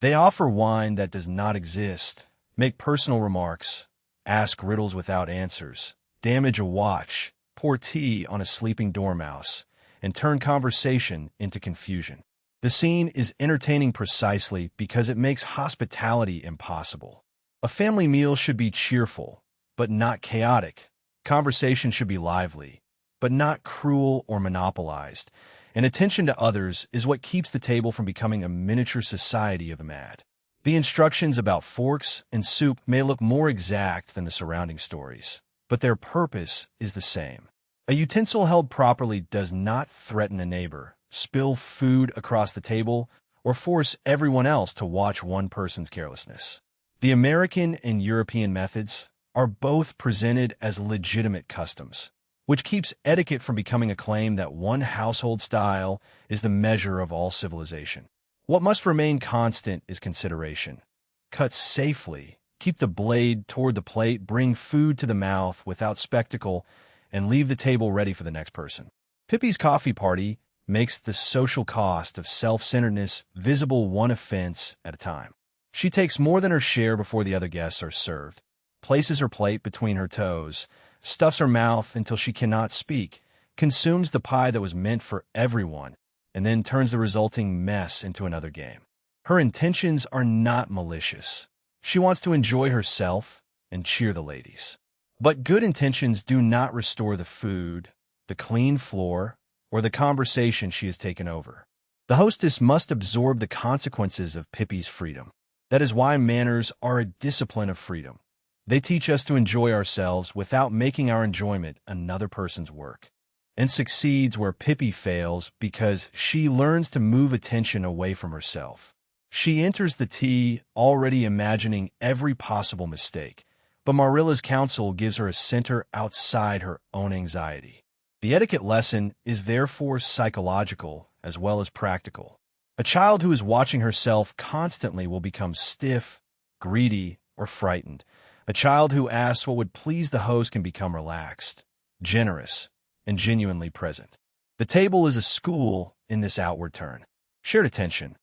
Speaker 1: They offer wine that does not exist, make personal remarks, ask riddles without answers, damage a watch, pour tea on a sleeping dormouse, and turn conversation into confusion. The scene is entertaining precisely because it makes hospitality impossible. A family meal should be cheerful, but not chaotic. Conversation should be lively, but not cruel or monopolized. And attention to others is what keeps the table from becoming a miniature society of the mad. The instructions about forks and soup may look more exact than the surrounding stories, but their purpose is the same. A utensil held properly does not threaten a neighbor, spill food across the table, or force everyone else to watch one person's carelessness. The American and European methods are both presented as legitimate customs, which keeps etiquette from becoming a claim that one household style is the measure of all civilization. What must remain constant is consideration. Cut safely, keep the blade toward the plate, bring food to the mouth without spectacle, and leave the table ready for the next person. Pippi's coffee party makes the social cost of self-centeredness visible one offense at a time. She takes more than her share before the other guests are served, places her plate between her toes, stuffs her mouth until she cannot speak, consumes the pie that was meant for everyone, and then turns the resulting mess into another game. Her intentions are not malicious. She wants to enjoy herself and cheer the ladies. But good intentions do not restore the food, the clean floor, or the conversation she has taken over. The hostess must absorb the consequences of Pippi's freedom. That is why manners are a discipline of freedom. They teach us to enjoy ourselves without making our enjoyment another person's work, and succeeds where Pippi fails because she learns to move attention away from herself. She enters the tea already imagining every possible mistake, but Marilla's counsel gives her a center outside her own anxiety. The etiquette lesson is therefore psychological as well as practical. A child who is watching herself constantly will become stiff, greedy, or frightened. A child who asks what would please the host can become relaxed, generous, and genuinely present. The table is a school in this outward turn. Shared attention.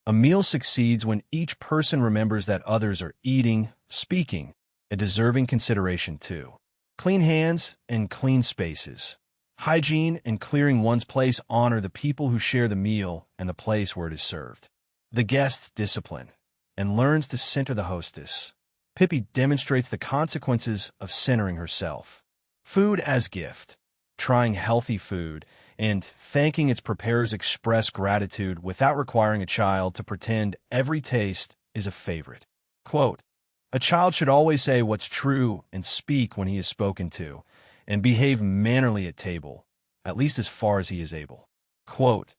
Speaker 1: A meal succeeds when each person remembers that others are eating, speaking, and deserving consideration too. Clean hands and clean spaces. Hygiene and clearing one's place honor the people who share the meal and the place where it is served. The guest's discipline and learns to center the hostess. Pippi demonstrates the consequences of centering herself. Food as gift. Trying healthy food and thanking its preparers express gratitude without requiring a child to pretend every taste is a favorite. Quote, "A child should always say what's true and speak when he is spoken to, and behave mannerly at table, at least as far as he is able." Quote,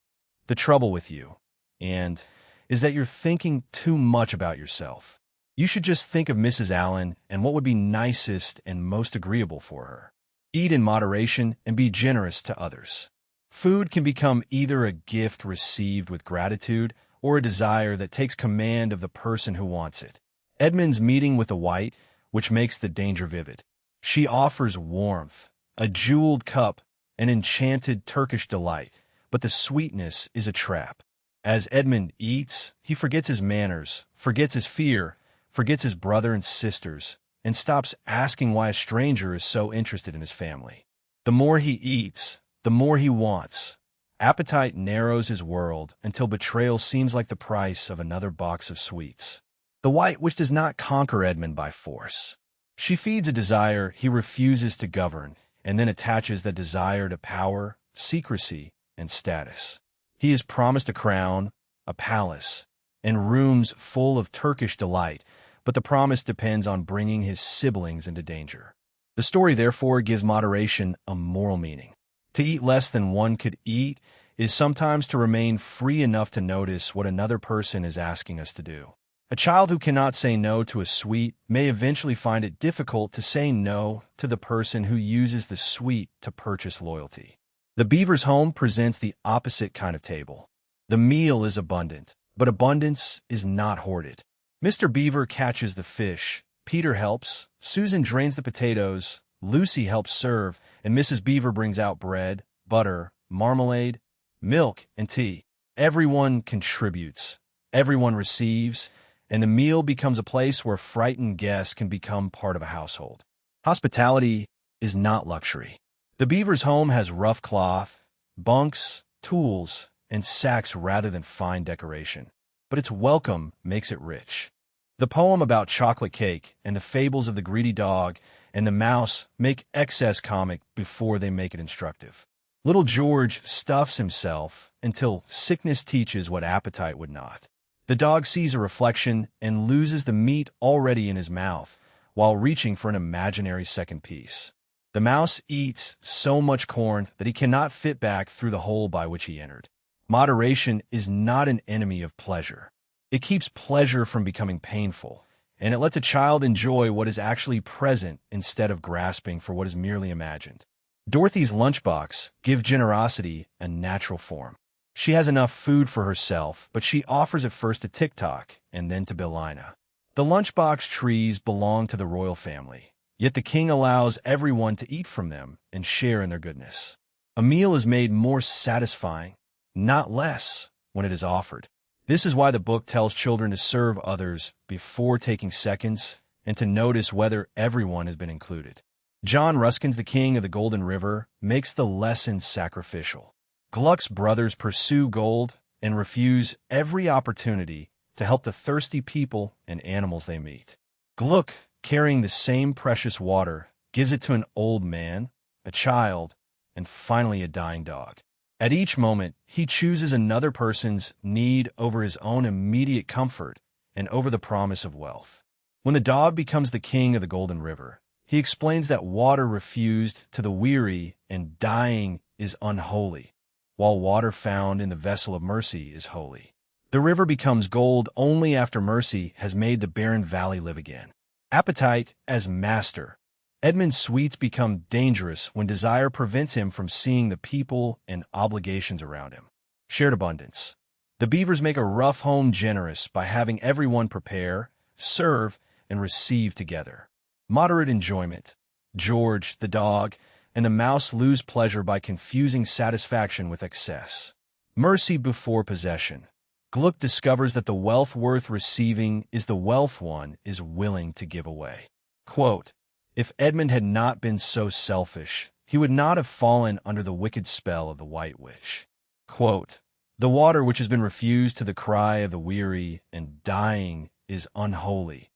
Speaker 1: "The trouble with you, is that you're thinking too much about yourself. You should just think of Mrs. Allen and what would be nicest and most agreeable for her. Eat in moderation and be generous to others." Food can become either a gift received with gratitude or a desire that takes command of the person who wants it. Edmund's meeting with the white, which makes the danger vivid. She offers warmth, a jeweled cup, an enchanted Turkish delight, but the sweetness is a trap. As Edmund eats, he forgets his manners, forgets his fear, forgets his brother and sisters, and stops asking why a stranger is so interested in his family. The more he eats, the more he wants. Appetite narrows his world until betrayal seems like the price of another box of sweets. The white which does not conquer Edmund by force. She feeds a desire he refuses to govern, and then attaches that desire to power, secrecy, and status. He is promised a crown, a palace, and rooms full of Turkish delight, but the promise depends on bringing his siblings into danger. The story, therefore, gives moderation a moral meaning. To eat less than one could eat is sometimes to remain free enough to notice what another person is asking us to do. A child who cannot say no to a sweet may eventually find it difficult to say no to the person who uses the sweet to purchase loyalty. The beaver's home presents the opposite kind of table. The meal is abundant, but abundance is not hoarded. Mr. Beaver catches the fish, Peter helps, Susan drains the potatoes, Lucy helps serve, and Mrs. Beaver brings out bread, butter, marmalade, milk, and tea. Everyone contributes, everyone receives, and the meal becomes a place where frightened guests can become part of a household. Hospitality is not luxury. The Beaver's home has rough cloth, bunks, tools, and sacks rather than fine decoration. But its welcome makes it rich. The poem about chocolate cake and the fables of the greedy dog and the mouse make excess comic before they make it instructive. Little George stuffs himself until sickness teaches what appetite would not. The dog sees a reflection and loses the meat already in his mouth while reaching for an imaginary second piece. The mouse eats so much corn that he cannot fit back through the hole by which he entered. Moderation is not an enemy of pleasure. It keeps pleasure from becoming painful, and it lets a child enjoy what is actually present instead of grasping for what is merely imagined. Dorothy's lunchbox gives generosity a natural form. She has enough food for herself, but she offers it first to Tick-Tock and then to Billina. The lunchbox trees belong to the royal family, yet the king allows everyone to eat from them and share in their goodness. A meal is made more satisfying, not less, when it is offered. This is why the book tells children to serve others before taking seconds and to notice whether everyone has been included. John Ruskin's The King of the Golden River makes the lesson sacrificial. Gluck's brothers pursue gold and refuse every opportunity to help the thirsty people and animals they meet. Gluck, carrying the same precious water, gives it to an old man, a child, and finally a dying dog. At each moment, he chooses another person's need over his own immediate comfort and over the promise of wealth. When the dog becomes the king of the Golden River, he explains that water refused to the weary and dying is unholy, while water found in the vessel of mercy is holy. The river becomes gold only after mercy has made the barren valley live again. Appetite as master. Edmund's sweets become dangerous when desire prevents him from seeing the people and obligations around him. Shared abundance. The Beavers make a rough home generous by having everyone prepare, serve, and receive together. Moderate enjoyment. George, the dog, and the mouse lose pleasure by confusing satisfaction with excess. Mercy before possession. Gluck discovers that the wealth worth receiving is the wealth one is willing to give away. Quote, "If Edmund had not been so selfish, he would not have fallen under the wicked spell of the White Witch." Quote, "The water which has been refused to the cry of the weary and dying is unholy,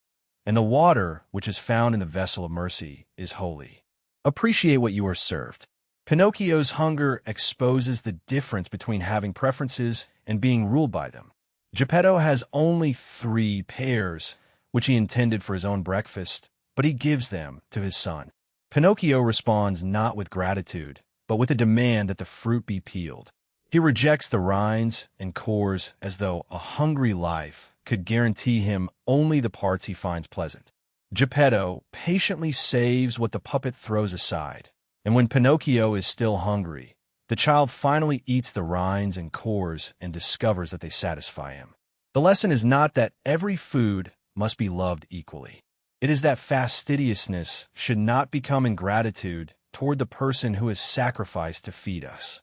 Speaker 1: and the water which is found in the vessel of mercy is holy." Appreciate what you are served. Pinocchio's hunger exposes the difference between having preferences and being ruled by them. Geppetto has only 3 pears, which he intended for his own breakfast, but he gives them to his son. Pinocchio responds not with gratitude, but with a demand that the fruit be peeled. He rejects the rinds and cores as though a hungry life could guarantee him only the parts he finds pleasant. Geppetto patiently saves what the puppet throws aside, and when Pinocchio is still hungry, the child finally eats the rinds and cores and discovers that they satisfy him. The lesson is not that every food must be loved equally. It is that fastidiousness should not become ingratitude toward the person who has sacrificed to feed us.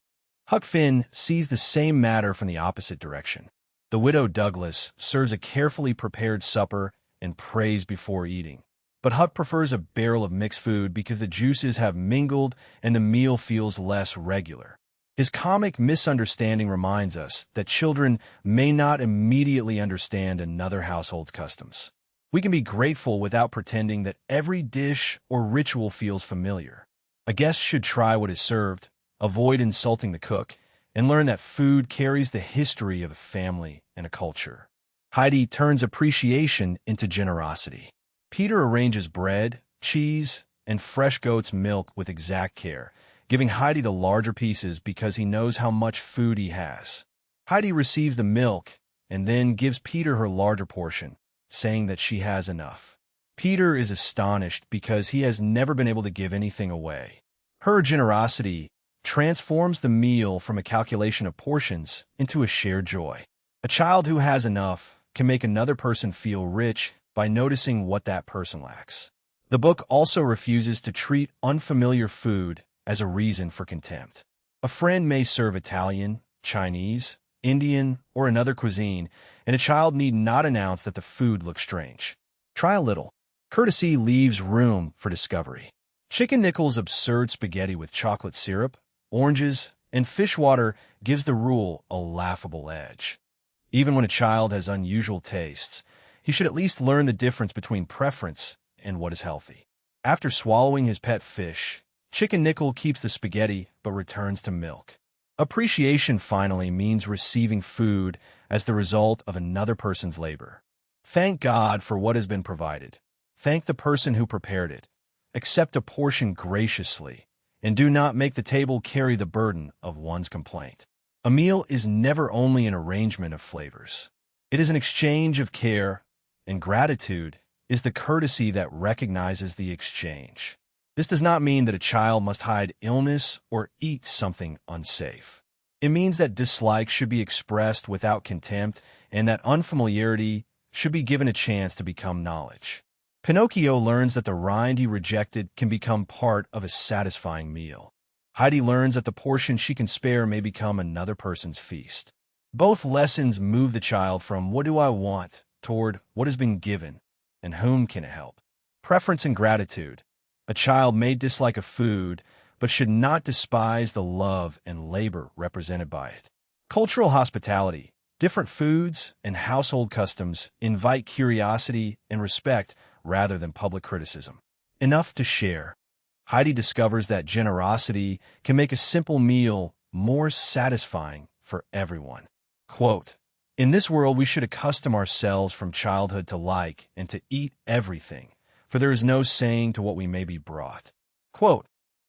Speaker 1: Huck Finn sees the same matter from the opposite direction. The widow Douglas serves a carefully prepared supper and prays before eating, but Huck prefers a barrel of mixed food because the juices have mingled and the meal feels less regular. His comic misunderstanding reminds us that children may not immediately understand another household's customs. We can be grateful without pretending that every dish or ritual feels familiar. A guest should try what is served, avoid insulting the cook, and learn that food carries the history of a family and a culture. Heidi turns appreciation into generosity. Peter arranges bread, cheese, and fresh goat's milk with exact care, giving Heidi the larger pieces because he knows how much food he has. Heidi receives the milk and then gives Peter her larger portion, saying that she has enough. Peter is astonished because he has never been able to give anything away. Her generosity transforms the meal from a calculation of portions into a shared joy. A child who has enough can make another person feel rich by noticing what that person lacks. The book also refuses to treat unfamiliar food as a reason for contempt. A friend may serve Italian, Chinese, Indian, or another cuisine, and a child need not announce that the food looks strange. Try a little. Courtesy leaves room for discovery. Chicken Nickel's absurd spaghetti with chocolate syrup, oranges, and fish water gives the rule a laughable edge. Even when a child has unusual tastes, he should at least learn the difference between preference and what is healthy. After swallowing his pet fish, Chicken Nickel keeps the spaghetti but returns to milk. Appreciation finally means receiving food as the result of another person's labor. Thank God for what has been provided. Thank the person who prepared it. Accept a portion graciously, and do not make the table carry the burden of one's complaint. A meal is never only an arrangement of flavors. It is an exchange of care, and gratitude is the courtesy that recognizes the exchange. This does not mean that a child must hide illness or eat something unsafe. It means that dislike should be expressed without contempt and that unfamiliarity should be given a chance to become knowledge. Pinocchio learns that the rind he rejected can become part of a satisfying meal. Heidi learns that the portion she can spare may become another person's feast. Both lessons move the child from "what do I want" toward "what has been given" and "whom can it help?" Preference and gratitude. A child may dislike a food, but should not despise the love and labor represented by it. Cultural hospitality. Different foods and household customs invite curiosity and respect rather than public criticism. Enough to share. Heidi discovers that generosity can make a simple meal more satisfying for everyone. Quote, "In this world we should accustom ourselves from childhood to like and to eat everything, for there is no saying to what we may be brought." Quote,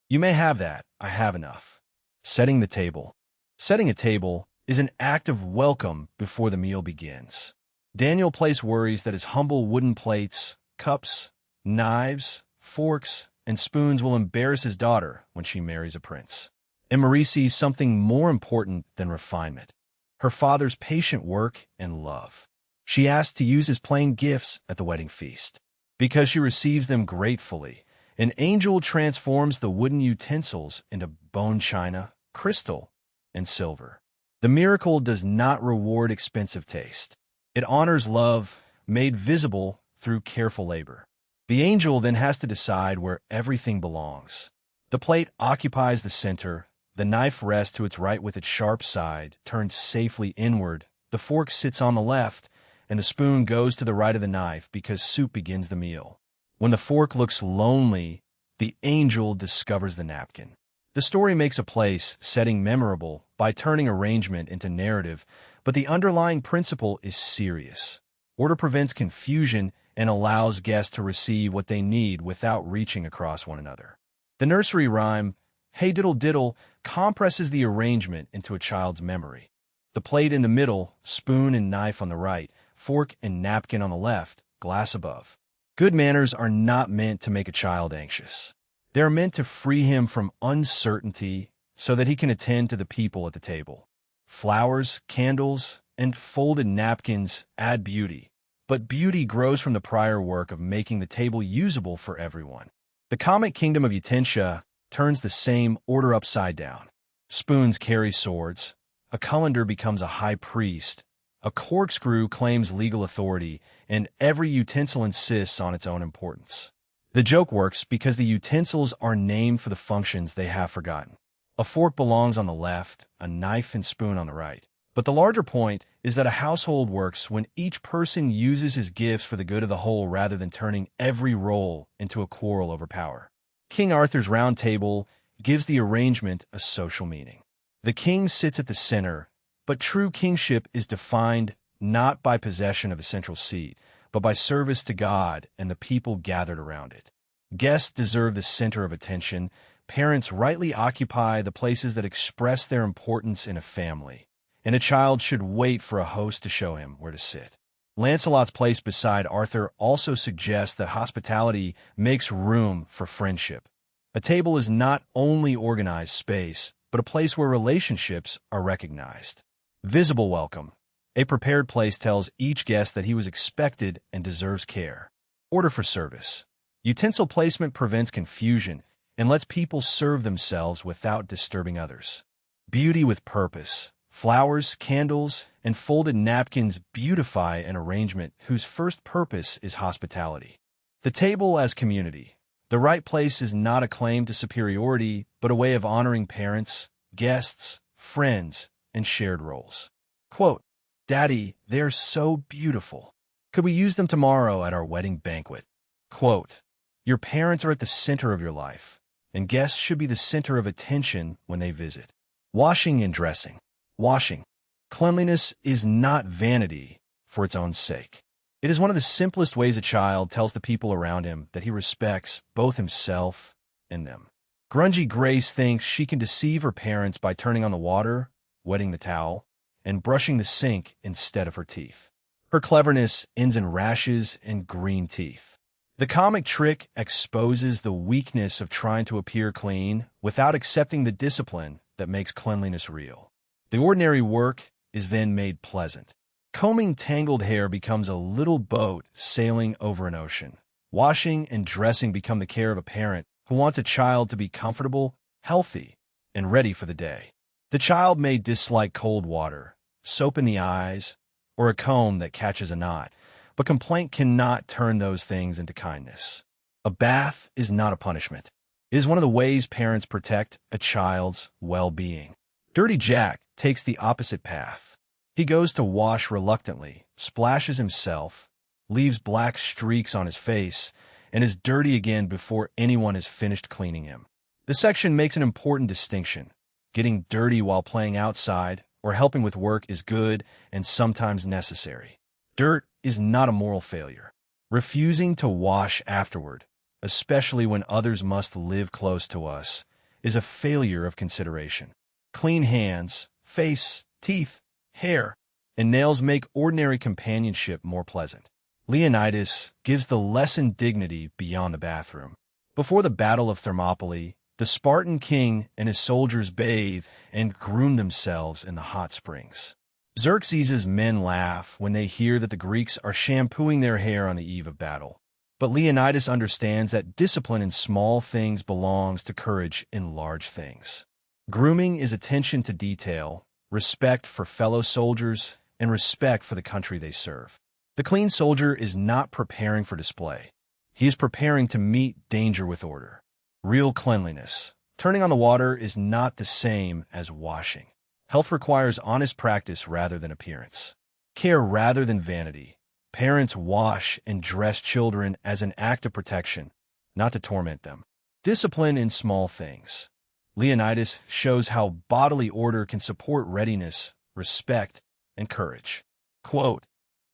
Speaker 1: "You may have that, I have enough." Setting the table. Setting a table is an act of welcome before the meal begins. Daniel Place worries that his humble wooden plates, cups, knives, forks, and spoons will embarrass his daughter when she marries a prince. And Marie sees something more important than refinement: her father's patient work and love. She asks to use his plain gifts at the wedding feast. Because she receives them gratefully, an angel transforms the wooden utensils into bone china, crystal, and silver. The miracle does not reward expensive taste. It honors love made visible through careful labor. The angel then has to decide where everything belongs. The plate occupies the center, the knife rests to its right with its sharp side turned safely inward, the fork sits on the left, and the spoon goes to the right of the knife because soup begins the meal. When the fork looks lonely, the angel discovers the napkin. The story makes a place setting memorable by turning arrangement into narrative, but the underlying principle is serious. Order prevents confusion and allows guests to receive what they need without reaching across one another. The nursery rhyme, "Hey Diddle Diddle," compresses the arrangement into a child's memory. The plate in the middle, spoon and knife on the right, fork and napkin on the left, glass above. Good manners are not meant to make a child anxious. They are meant to free him from uncertainty so that he can attend to the people at the table. Flowers, candles, and folded napkins add beauty, but beauty grows from the prior work of making the table usable for everyone. The comic kingdom of Utensia turns the same order upside down. Spoons carry swords, a colander becomes a high priest, a corkscrew claims legal authority, and every utensil insists on its own importance. The joke works because the utensils are named for the functions they have forgotten. A fork belongs on the left, a knife and spoon on the right. But the larger point is that a household works when each person uses his gifts for the good of the whole rather than turning every role into a quarrel over power. King Arthur's Round Table gives the arrangement a social meaning. The king sits at the center, but true kingship is defined not by possession of a central seat, but by service to God and the people gathered around it. Guests deserve the center of attention. Parents rightly occupy the places that express their importance in a family, and a child should wait for a host to show him where to sit. Lancelot's place beside Arthur also suggests that hospitality makes room for friendship. A table is not only organized space, but a place where relationships are recognized. Visible welcome. A prepared place tells each guest that he was expected and deserves care. Order for service. Utensil placement prevents confusion and lets people serve themselves without disturbing others. Beauty with purpose. Flowers, candles, and folded napkins beautify an arrangement whose first purpose is hospitality. The table as community. The right place is not a claim to superiority, but a way of honoring parents, guests, friends, and shared roles. Quote, "Daddy, they're so beautiful. Could we use them tomorrow at our wedding banquet?" Quote, "Your parents are at the center of your life, and guests should be the center of attention when they visit." Washing and dressing. Washing. Cleanliness is not vanity for its own sake. It is one of the simplest ways a child tells the people around him that he respects both himself and them. Grungy Grace thinks she can deceive her parents by turning on the water, wetting the towel, and brushing the sink instead of her teeth. Her cleverness ends in rashes and green teeth. The comic trick exposes the weakness of trying to appear clean without accepting the discipline that makes cleanliness real. The ordinary work is then made pleasant. Combing tangled hair becomes a little boat sailing over an ocean. Washing and dressing become the care of a parent who wants a child to be comfortable, healthy, and ready for the day. The child may dislike cold water, soap in the eyes, or a comb that catches a knot, but complaint cannot turn those things into kindness. A bath is not a punishment. It is one of the ways parents protect a child's well-being. Dirty Jack takes the opposite path. He goes to wash reluctantly, splashes himself, leaves black streaks on his face, and is dirty again before anyone has finished cleaning him. The section makes an important distinction. Getting dirty while playing outside or helping with work is good and sometimes necessary. Dirt is not a moral failure. Refusing to wash afterward, especially when others must live close to us, is a failure of consideration. Clean hands, face, teeth, hair, and nails make ordinary companionship more pleasant. Leonidas gives the lesson dignity beyond the bathroom. Before the Battle of Thermopylae, the Spartan king and his soldiers bathe and groom themselves in the hot springs. Xerxes' men laugh when they hear that the Greeks are shampooing their hair on the eve of battle. But Leonidas understands that discipline in small things belongs to courage in large things. Grooming is attention to detail, respect for fellow soldiers, and respect for the country they serve. The clean soldier is not preparing for display. He is preparing to meet danger with order. Real cleanliness. Turning on the water is not the same as washing. Health requires honest practice rather than appearance. Care rather than vanity. Parents wash and dress children as an act of protection, not to torment them. Discipline in small things. Leonidas shows how bodily order can support readiness, respect, and courage. Quote,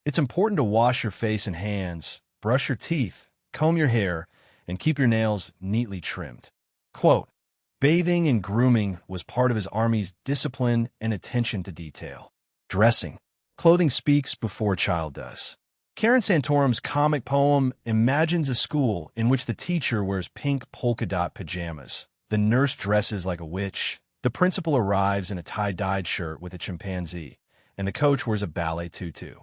Speaker 1: "It's important to wash your face and hands, brush your teeth, comb your hair, and keep your nails neatly trimmed." Quote, bathing and grooming was part of his army's discipline and attention to detail. Dressing. Clothing speaks before a child does. Karen Santorum's comic poem imagines a school in which the teacher wears pink polka dot pajamas, the nurse dresses like a witch, the principal arrives in a tie-dyed shirt with a chimpanzee, and the coach wears a ballet tutu.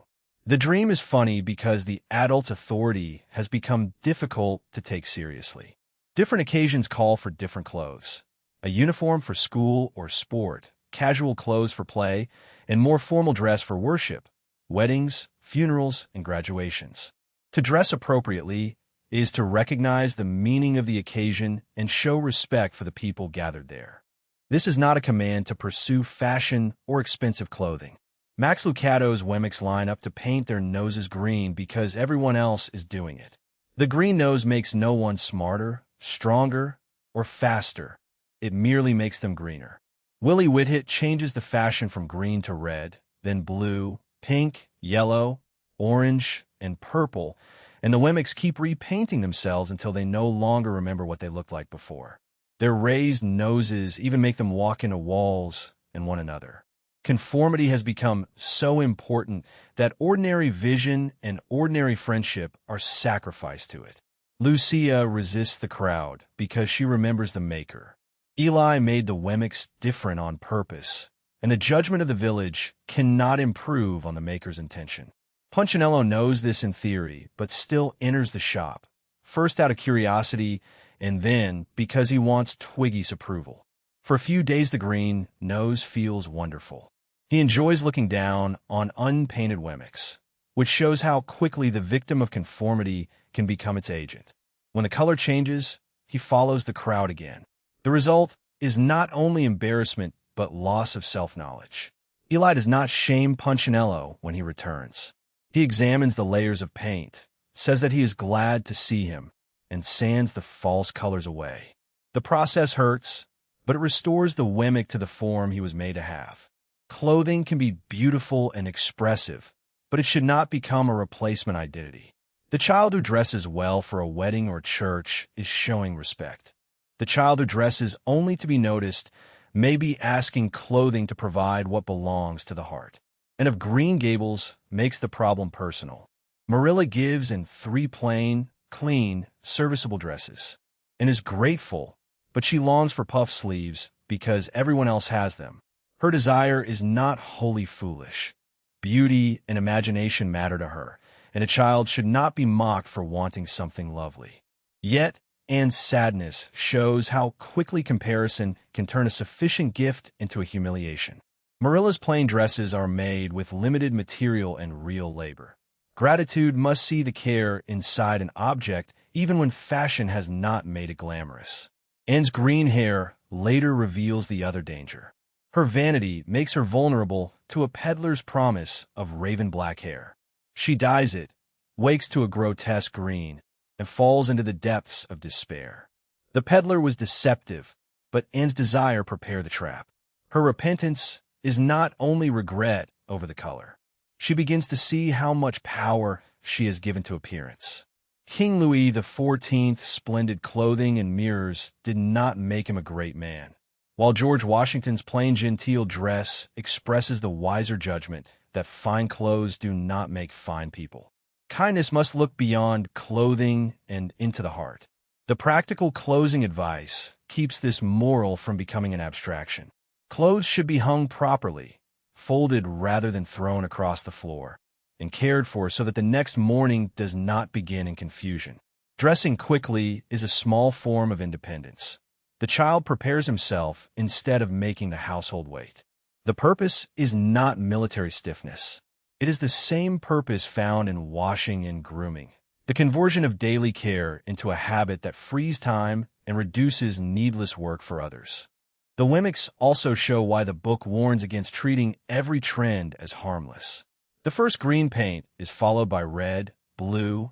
Speaker 1: The dream is funny because the adult's authority has become difficult to take seriously. Different occasions call for different clothes. A uniform for school or sport, casual clothes for play, and more formal dress for worship, weddings, funerals, and graduations. To dress appropriately is to recognize the meaning of the occasion and show respect for the people gathered there. This is not a command to pursue fashion or expensive clothing. Max Lucado's Wemmicks line up to paint their noses green because everyone else is doing it. The green nose makes no one smarter, stronger, or faster. It merely makes them greener. Willie Whithit changes the fashion from green to red, then blue, pink, yellow, orange, and purple, and the Wemmicks keep repainting themselves until they no longer remember what they looked like before. Their raised noses even make them walk into walls and one another. Conformity has become so important that ordinary vision and ordinary friendship are sacrificed to it. Lucia resists the crowd because she remembers the maker. Eli made the Wemmicks different on purpose, and the judgment of the village cannot improve on the maker's intention. Punchinello knows this in theory, but still enters the shop, first out of curiosity, and then because he wants Twiggy's approval. For a few days the green nose feels wonderful. He enjoys looking down on unpainted Wemmicks, which shows how quickly the victim of conformity can become its agent. When the color changes, he follows the crowd again. The result is not only embarrassment, but loss of self-knowledge. Eli does not shame Punchinello when he returns. He examines the layers of paint, says that he is glad to see him, and sands the false colors away. The process hurts, but it restores the Wemmick to the form he was made to have. Clothing can be beautiful and expressive, but it should not become a replacement identity. The child who dresses well for a wedding or church is showing respect. The child who dresses only to be noticed may be asking clothing to provide what belongs to the heart. And if Green Gables makes the problem personal, Marilla gives in 3 plain, clean, serviceable dresses, and is grateful, but she longs for puff sleeves because everyone else has them. Her desire is not wholly foolish. Beauty and imagination matter to her, and a child should not be mocked for wanting something lovely. Yet, Anne's sadness shows how quickly comparison can turn a sufficient gift into a humiliation. Marilla's plain dresses are made with limited material and real labor. Gratitude must see the care inside an object even when fashion has not made it glamorous. Anne's green hair later reveals the other danger. Her vanity makes her vulnerable to a peddler's promise of raven black hair. She dyes it, wakes to a grotesque green, and falls into the depths of despair. The peddler was deceptive, but Anne's desire prepared the trap. Her repentance is not only regret over the color. She begins to see how much power she has given to appearance. King Louis XIV's splendid clothing and mirrors did not make him a great man, while George Washington's plain genteel dress expresses the wiser judgment that fine clothes do not make fine people. Kindness must look beyond clothing and into the heart. The practical closing advice keeps this moral from becoming an abstraction. Clothes should be hung properly, folded rather than thrown across the floor, and cared for so that the next morning does not begin in confusion. Dressing quickly is a small form of independence. The child prepares himself instead of making the household wait. The purpose is not military stiffness. It is the same purpose found in washing and grooming. The conversion of daily care into a habit that frees time and reduces needless work for others. The Wemmicks also show why the book warns against treating every trend as harmless. The first green paint is followed by red, blue,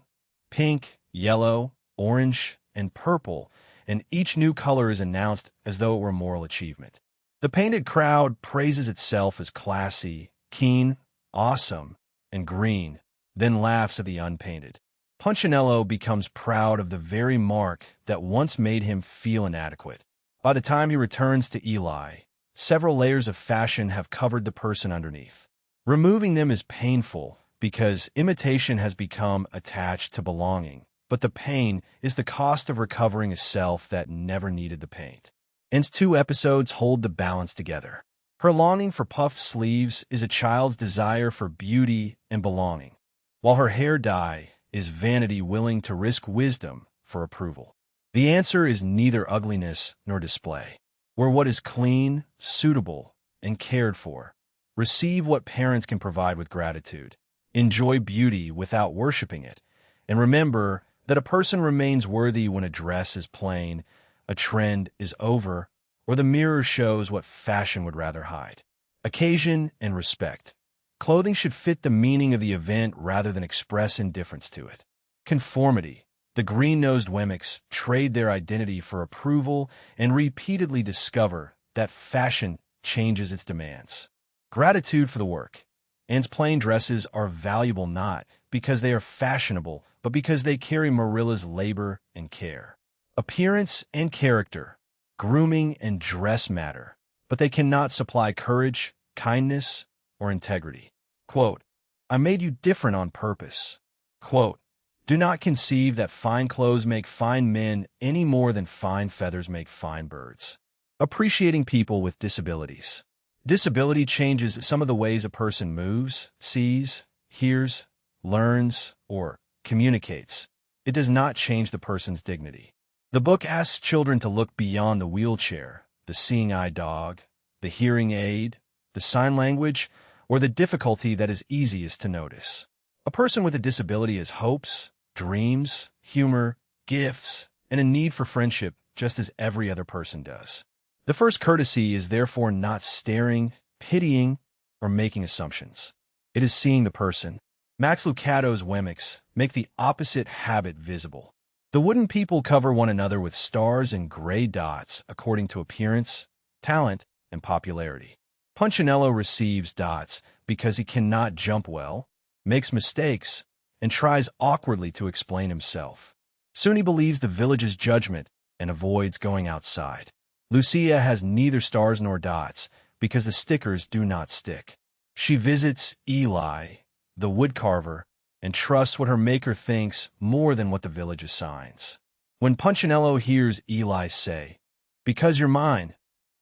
Speaker 1: pink, yellow, orange, and purple, and each new color is announced as though it were a moral achievement. The painted crowd praises itself as classy, keen, awesome, and green, then laughs at the unpainted. Punchinello becomes proud of the very mark that once made him feel inadequate. By the time he returns to Eli, several layers of fashion have covered the person underneath. Removing them is painful because imitation has become attached to belonging, but the pain is the cost of recovering a self that never needed the paint. Anne's 2 episodes hold the balance together. Her longing for puffed sleeves is a child's desire for beauty and belonging, while her hair dye is vanity willing to risk wisdom for approval. The answer is neither ugliness nor display. Where what is clean, suitable, and cared for, receive what parents can provide with gratitude. Enjoy beauty without worshiping it, and remember that a person remains worthy when a dress is plain, a trend is over, or the mirror shows what fashion would rather hide. Occasion and respect. Clothing should fit the meaning of the event rather than express indifference to it. Conformity. The green-nosed Wemmicks trade their identity for approval and repeatedly discover that fashion changes its demands. Gratitude for the work. Anne's plain dresses are valuable not because they are fashionable, but because they carry Marilla's labor and care. Appearance and character, grooming and dress matter, but they cannot supply courage, kindness, or integrity. Quote, I made you different on purpose. Quote, do not conceive that fine clothes make fine men any more than fine feathers make fine birds. Appreciating people with disabilities. Disability changes some of the ways a person moves, sees, hears, learns, or communicates. It does not change the person's dignity. The book asks children to look beyond the wheelchair, the seeing eye dog, the hearing aid, the sign language, or the difficulty that is easiest to notice. A person with a disability has hopes, dreams, humor, gifts, and a need for friendship just as every other person does. The first courtesy is therefore not staring, pitying, or making assumptions. It is seeing the person. Max Lucado's Wemmicks make the opposite habit visible. The wooden people cover one another with stars and gray dots according to appearance, talent, and popularity. Punchinello receives dots because he cannot jump well, makes mistakes, and tries awkwardly to explain himself. Soon he believes the village's judgment and avoids going outside. Lucia has neither stars nor dots because the stickers do not stick. She visits Eli, the woodcarver, and trusts what her maker thinks more than what the village assigns. When Punchinello hears Eli say, "Because you're mine,"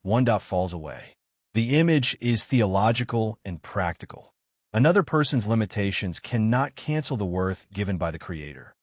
Speaker 1: one dot falls away. The image is theological and practical. Another person's limitations cannot cancel the worth given by the Creator.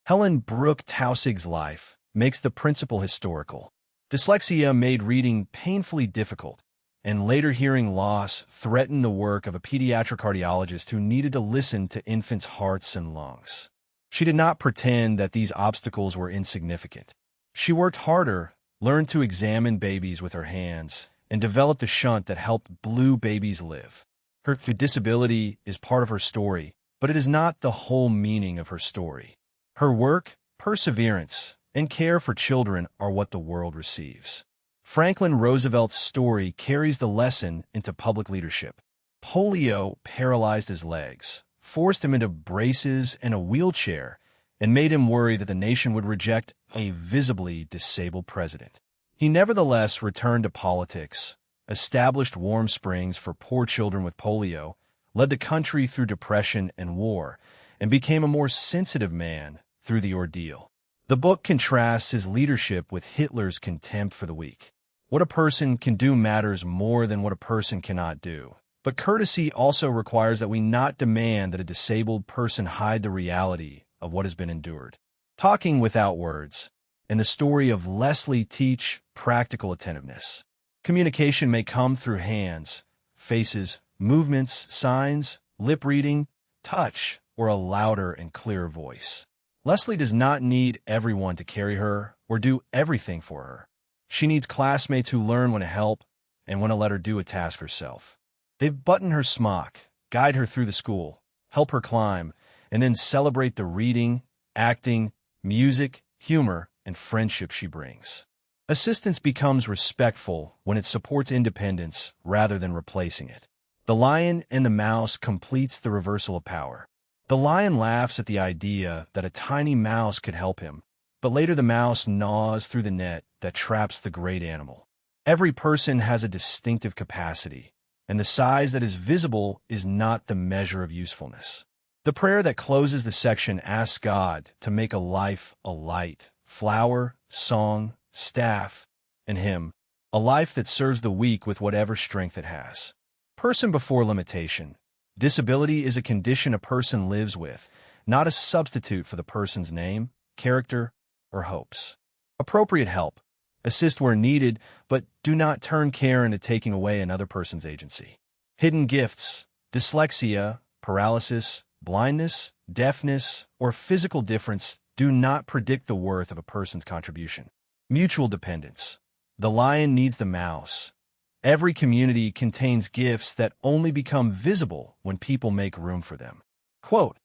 Speaker 1: Helen Brooke Tausig's life makes the principle historical. Dyslexia made reading painfully difficult, and later hearing loss threatened the work of a pediatric cardiologist who needed to listen to infants' hearts and lungs. She did not pretend that these obstacles were insignificant. She worked harder, learned to examine babies with her hands, and developed a shunt that helped blue babies live. Her disability is part of her story, but it is not the whole meaning of her story. Her work, perseverance, and care for children are what the world receives. Franklin Roosevelt's story carries the lesson into public leadership. Polio paralyzed his legs, forced him into braces and a wheelchair, and made him worry that the nation would reject a visibly disabled president. He nevertheless returned to politics, established warm springs for poor children with polio, led the country through depression and war, and became a more sensitive man through the ordeal. The book contrasts his leadership with Hitler's contempt for the weak. What a person can do matters more than what a person cannot do. But courtesy also requires that we not demand that a disabled person hide the reality of what has been endured. Talking without words, and the story of Leslie teach practical attentiveness. Communication may come through hands, faces, movements, signs, lip reading, touch, or a louder and clearer voice. Leslie does not need everyone to carry her or do everything for her. She needs classmates who learn when to help and when to let her do a task herself. They button her smock, guide her through the school, help her climb, and then celebrate the reading, acting, music, humor, and friendship she brings. Assistance becomes respectful when it supports independence rather than replacing it. The lion and the mouse completes the reversal of power. The lion laughs at the idea that a tiny mouse could help him, but later the mouse gnaws through the net that traps the great animal. Every person has a distinctive capacity, and the size that is visible is not the measure of usefulness. The prayer that closes the section asks God to make a life a light, flower, song, staff, and hymn, a life that serves the weak with whatever strength it has. Person before limitation. Disability is a condition a person lives with, not a substitute for the person's name, character, or hopes. Appropriate help. Assist where needed, but do not turn care into taking away another person's agency. Hidden gifts. Dyslexia, paralysis, blindness, deafness, or physical difference do not predict the worth of a person's contribution. Mutual dependence. The lion needs the mouse. Every community contains gifts that only become visible when people make room for them. Quote,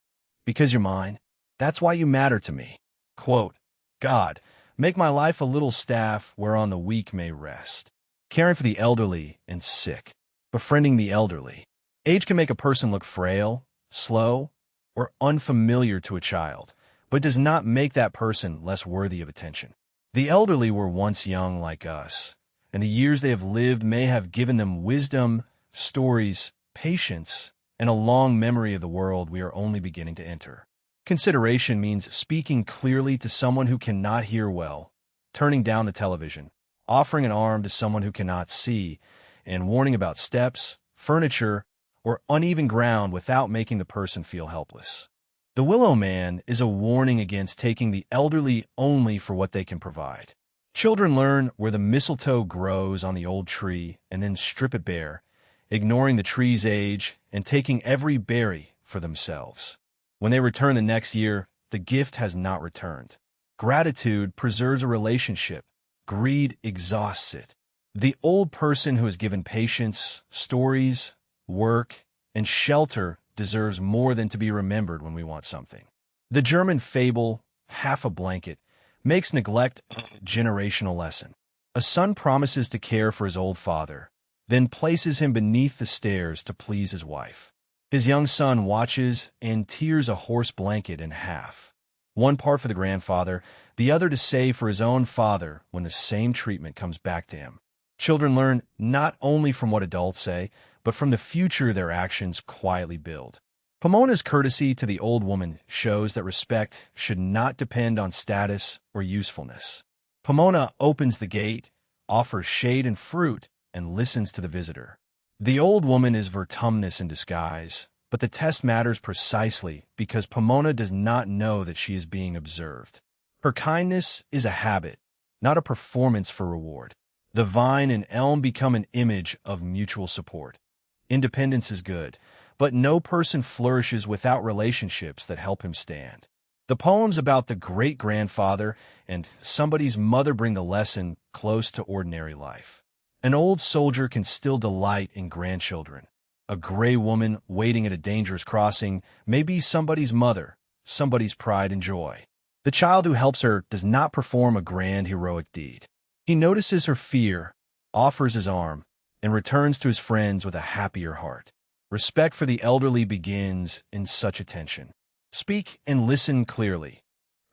Speaker 1: "Because you're mine, that's why you matter to me." Quote, "God, make my life a little staff whereon the weak may rest." Caring for the elderly and sick. Befriending the elderly. Age can make a person look frail, slow, or unfamiliar to a child, but does not make that person less worthy of attention. The elderly were once young like us, and the years they have lived may have given them wisdom, stories, patience, and a long memory of the world we are only beginning to enter. Consideration means speaking clearly to someone who cannot hear well, turning down the television, offering an arm to someone who cannot see, and warning about steps, furniture, or uneven ground without making the person feel helpless. The Willow Man is a warning against taking the elderly only for what they can provide. Children learn where the mistletoe grows on the old tree and then strip it bare, ignoring the tree's age and taking every berry for themselves. When they return the next year, the gift has not returned. Gratitude preserves a relationship. Greed exhausts it. The old person who has given patience, stories, work, and shelter deserves more than to be remembered when we want something. The German fable, Half a Blanket, makes neglect a generational lesson. A son promises to care for his old father, then places him beneath the stairs to please his wife. His young son watches and tears a horse blanket in half. One part for the grandfather, the other to save for his own father when the same treatment comes back to him. Children learn not only from what adults say, but from the future their actions quietly build. Pomona's courtesy to the old woman shows that respect should not depend on status or usefulness. Pomona opens the gate, offers shade and fruit, and listens to the visitor. The old woman is Vertumnus in disguise, but the test matters precisely because Pomona does not know that she is being observed. Her kindness is a habit, not a performance for reward. The vine and elm become an image of mutual support. Independence is good, but no person flourishes without relationships that help him stand. The poems about the great-grandfather and somebody's mother bring the lesson close to ordinary life. An old soldier can still delight in grandchildren. A gray woman waiting at a dangerous crossing may be somebody's mother, somebody's pride and joy. The child who helps her does not perform a grand heroic deed. He notices her fear, offers his arm, and returns to his friends with a happier heart. Respect for the elderly begins in such attention. Speak and listen clearly.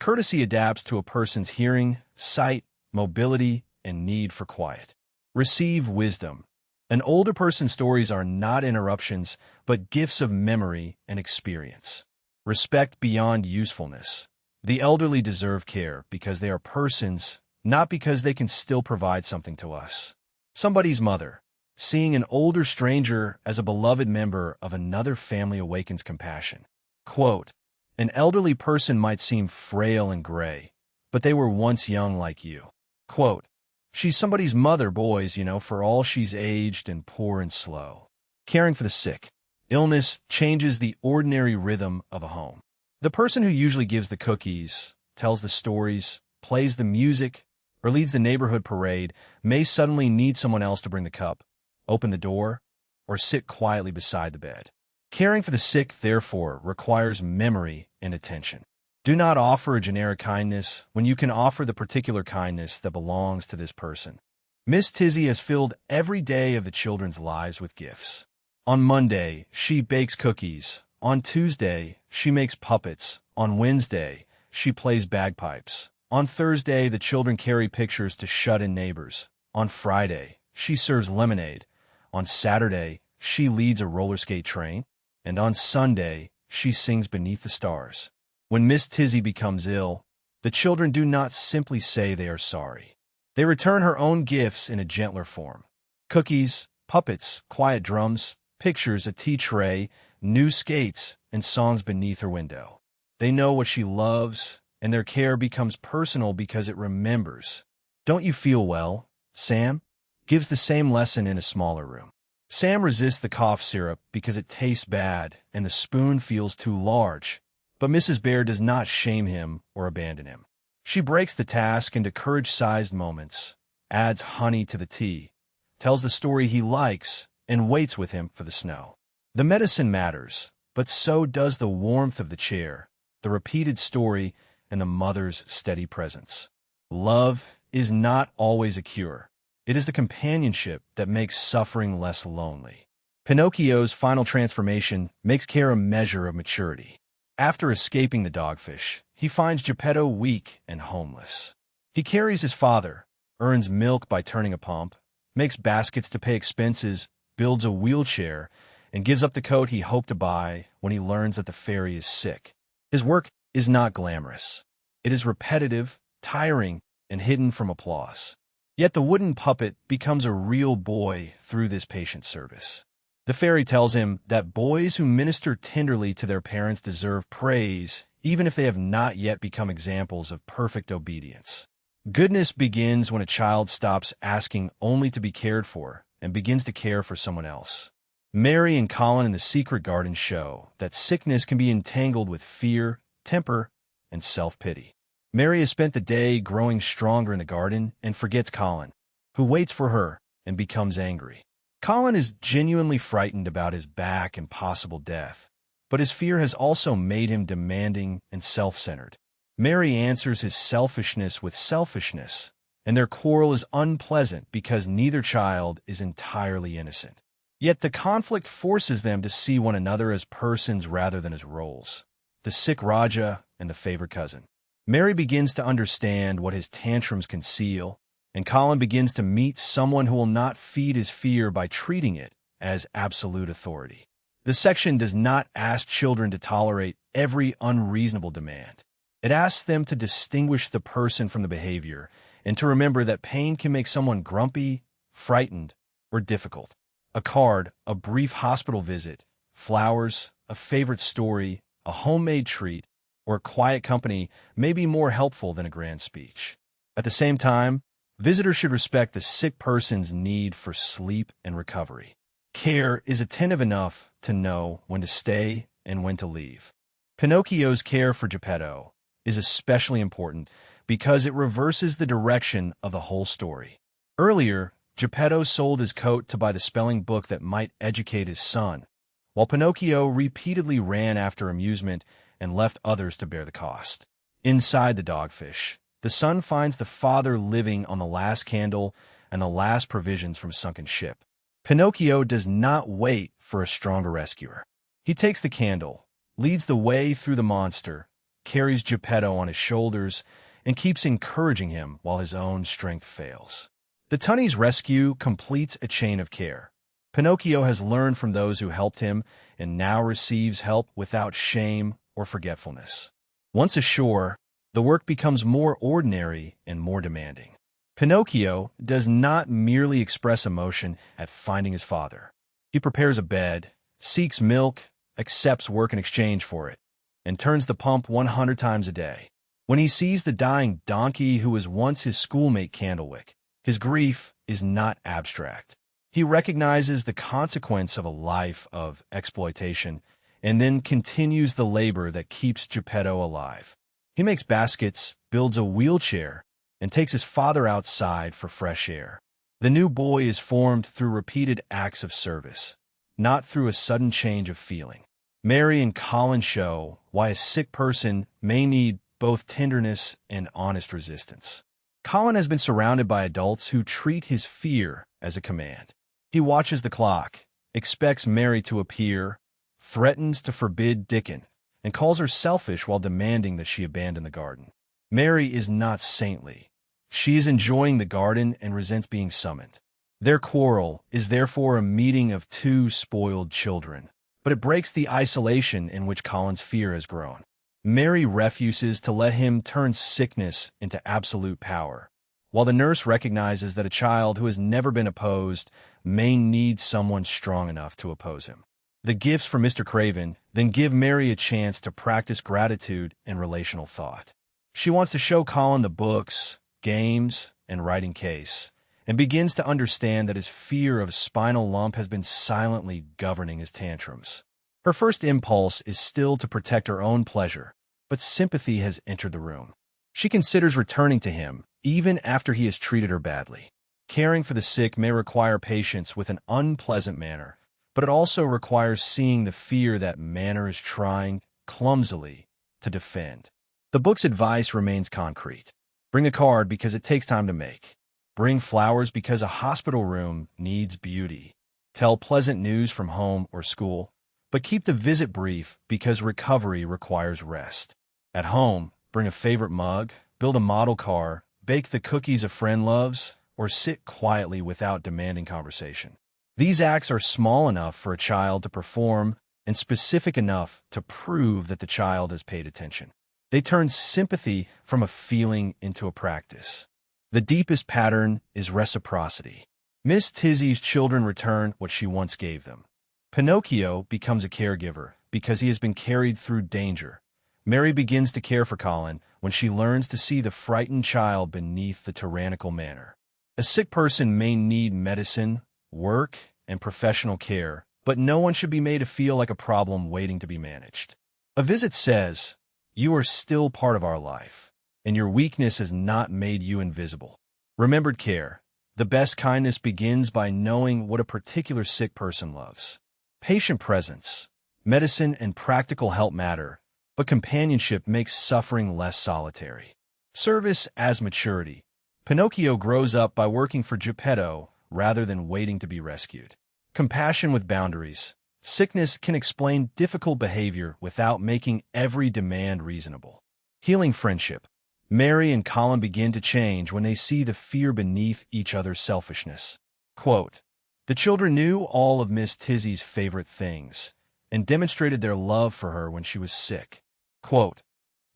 Speaker 1: Courtesy adapts to a person's hearing, sight, mobility, and need for quiet. Receive wisdom. An older person's stories are not interruptions, but gifts of memory and experience. Respect beyond usefulness. The elderly deserve care because they are persons, not because they can still provide something to us. Somebody's mother. Seeing an older stranger as a beloved member of another family awakens compassion. Quote, an elderly person might seem frail and gray, but they were once young like you. Quote, she's somebody's mother, boys, for all she's aged and poor and slow. Caring for the sick. Illness changes the ordinary rhythm of a home. The person who usually gives the cookies, tells the stories, plays the music, or leads the neighborhood parade may suddenly need someone else to bring the cup, open the door, or sit quietly beside the bed. Caring for the sick, therefore, requires memory and attention. Do not offer a generic kindness when you can offer the particular kindness that belongs to this person. Miss Tizzy has filled every day of the children's lives with gifts. On Monday, she bakes cookies. On Tuesday, she makes puppets. On Wednesday, she plays bagpipes. On Thursday, the children carry pictures to shut-in neighbors. On Friday, she serves lemonade. On Saturday, she leads a roller skate train. And on Sunday, she sings beneath the stars. When Miss Tizzy becomes ill, the children do not simply say they are sorry. They return her own gifts in a gentler form. Cookies, puppets, quiet drums, pictures, a tea tray, new skates, and songs beneath her window. They know what she loves, and their care becomes personal because it remembers. Don't you feel well, Sam? Gives the same lesson in a smaller room. Sam resists the cough syrup because it tastes bad and the spoon feels too large, but Mrs. Bear does not shame him or abandon him. She breaks the task into courage-sized moments, adds honey to the tea, tells the story he likes, and waits with him for the snow. The medicine matters, but so does the warmth of the chair, the repeated story, and the mother's steady presence. Love is not always a cure. It is the companionship that makes suffering less lonely. Pinocchio's final transformation makes care a measure of maturity. After escaping the dogfish, he finds Geppetto weak and homeless. He carries his father, earns milk by turning a pump, makes baskets to pay expenses, builds a wheelchair, and gives up the coat he hoped to buy when he learns that the fairy is sick. His work is not glamorous. It is repetitive, tiring, and hidden from applause. Yet the wooden puppet becomes a real boy through this patient service. The fairy tells him that boys who minister tenderly to their parents deserve praise, even if they have not yet become examples of perfect obedience. Goodness begins when a child stops asking only to be cared for and begins to care for someone else. Mary and Colin in the Secret Garden show that sickness can be entangled with fear, temper, and self-pity. Mary has spent the day growing stronger in the garden and forgets Colin, who waits for her and becomes angry. Colin is genuinely frightened about his back and possible death, but his fear has also made him demanding and self-centered. Mary answers his selfishness with selfishness, and their quarrel is unpleasant because neither child is entirely innocent. Yet the conflict forces them to see one another as persons rather than as roles, the sick Raja and the favored cousin. Mary begins to understand what his tantrums conceal, and Colin begins to meet someone who will not feed his fear by treating it as absolute authority. The section does not ask children to tolerate every unreasonable demand. It asks them to distinguish the person from the behavior and to remember that pain can make someone grumpy, frightened, or difficult. A card, a brief hospital visit, flowers, a favorite story, a homemade treat, or quiet company may be more helpful than a grand speech. At the same time, visitors should respect the sick person's need for sleep and recovery. Care is attentive enough to know when to stay and when to leave. Pinocchio's care for Geppetto is especially important because it reverses the direction of the whole story. Earlier, Geppetto sold his coat to buy the spelling book that might educate his son, while Pinocchio repeatedly ran after amusement and left others to bear the cost. Inside the dogfish, the son finds the father living on the last candle and the last provisions from a sunken ship. Pinocchio does not wait for a stronger rescuer. He takes the candle, leads the way through the monster, carries Geppetto on his shoulders, and keeps encouraging him while his own strength fails. The tunny's rescue completes a chain of care. Pinocchio has learned from those who helped him and now receives help without shame or forgetfulness. Once ashore, the work becomes more ordinary and more demanding. Pinocchio does not merely express emotion at finding his father. He prepares a bed, seeks milk, accepts work in exchange for it, and turns the pump 100 times a day. When he sees the dying donkey who was once his schoolmate Candlewick, his grief is not abstract. He recognizes the consequence of a life of exploitation and then continues the labor that keeps Geppetto alive. He makes baskets, builds a wheelchair, and takes his father outside for fresh air. The new boy is formed through repeated acts of service, not through a sudden change of feeling. Mary and Colin show why a sick person may need both tenderness and honest resistance. Colin has been surrounded by adults who treat his fear as a command. He watches the clock, expects Mary to appear, threatens to forbid Dickon, and calls her selfish while demanding that she abandon the garden. Mary is not saintly. She is enjoying the garden and resents being summoned. Their quarrel is therefore a meeting of two spoiled children, but it breaks the isolation in which Colin's fear has grown. Mary refuses to let him turn sickness into absolute power, while the nurse recognizes that a child who has never been opposed may need someone strong enough to oppose him. The gifts from Mr. Craven then give Mary a chance to practice gratitude and relational thought. She wants to show Colin the books, games, and writing case, and begins to understand that his fear of a spinal lump has been silently governing his tantrums. Her first impulse is still to protect her own pleasure, but sympathy has entered the room. She considers returning to him, even after he has treated her badly. Caring for the sick may require patience with an unpleasant manner, but it also requires seeing the fear that manner is trying, clumsily, to defend. The book's advice remains concrete. Bring a card because it takes time to make. Bring flowers because a hospital room needs beauty. Tell pleasant news from home or school, but keep the visit brief because recovery requires rest. At home, bring a favorite mug, build a model car, bake the cookies a friend loves, or sit quietly without demanding conversation. These acts are small enough for a child to perform and specific enough to prove that the child has paid attention. They turn sympathy from a feeling into a practice. The deepest pattern is reciprocity. Miss Tizzy's children return what she once gave them. Pinocchio becomes a caregiver because he has been carried through danger. Mary begins to care for Colin when she learns to see the frightened child beneath the tyrannical manner. A sick person may need medicine, work, and professional care, but no one should be made to feel like a problem waiting to be managed. A visit says, "You are still part of our life, and your weakness has not made you invisible." Remembered care. The best kindness begins by knowing what a particular sick person loves. Patient presence. Medicine and practical help matter, but companionship makes suffering less solitary. Service as maturity. Pinocchio grows up by working for Geppetto rather than waiting to be rescued. Compassion with boundaries. Sickness can explain difficult behavior without making every demand reasonable. Healing friendship. Mary and Colin begin to change when they see the fear beneath each other's selfishness. Quote, "The children knew all of Miss Tizzy's favorite things and demonstrated their love for her when she was sick." Quote,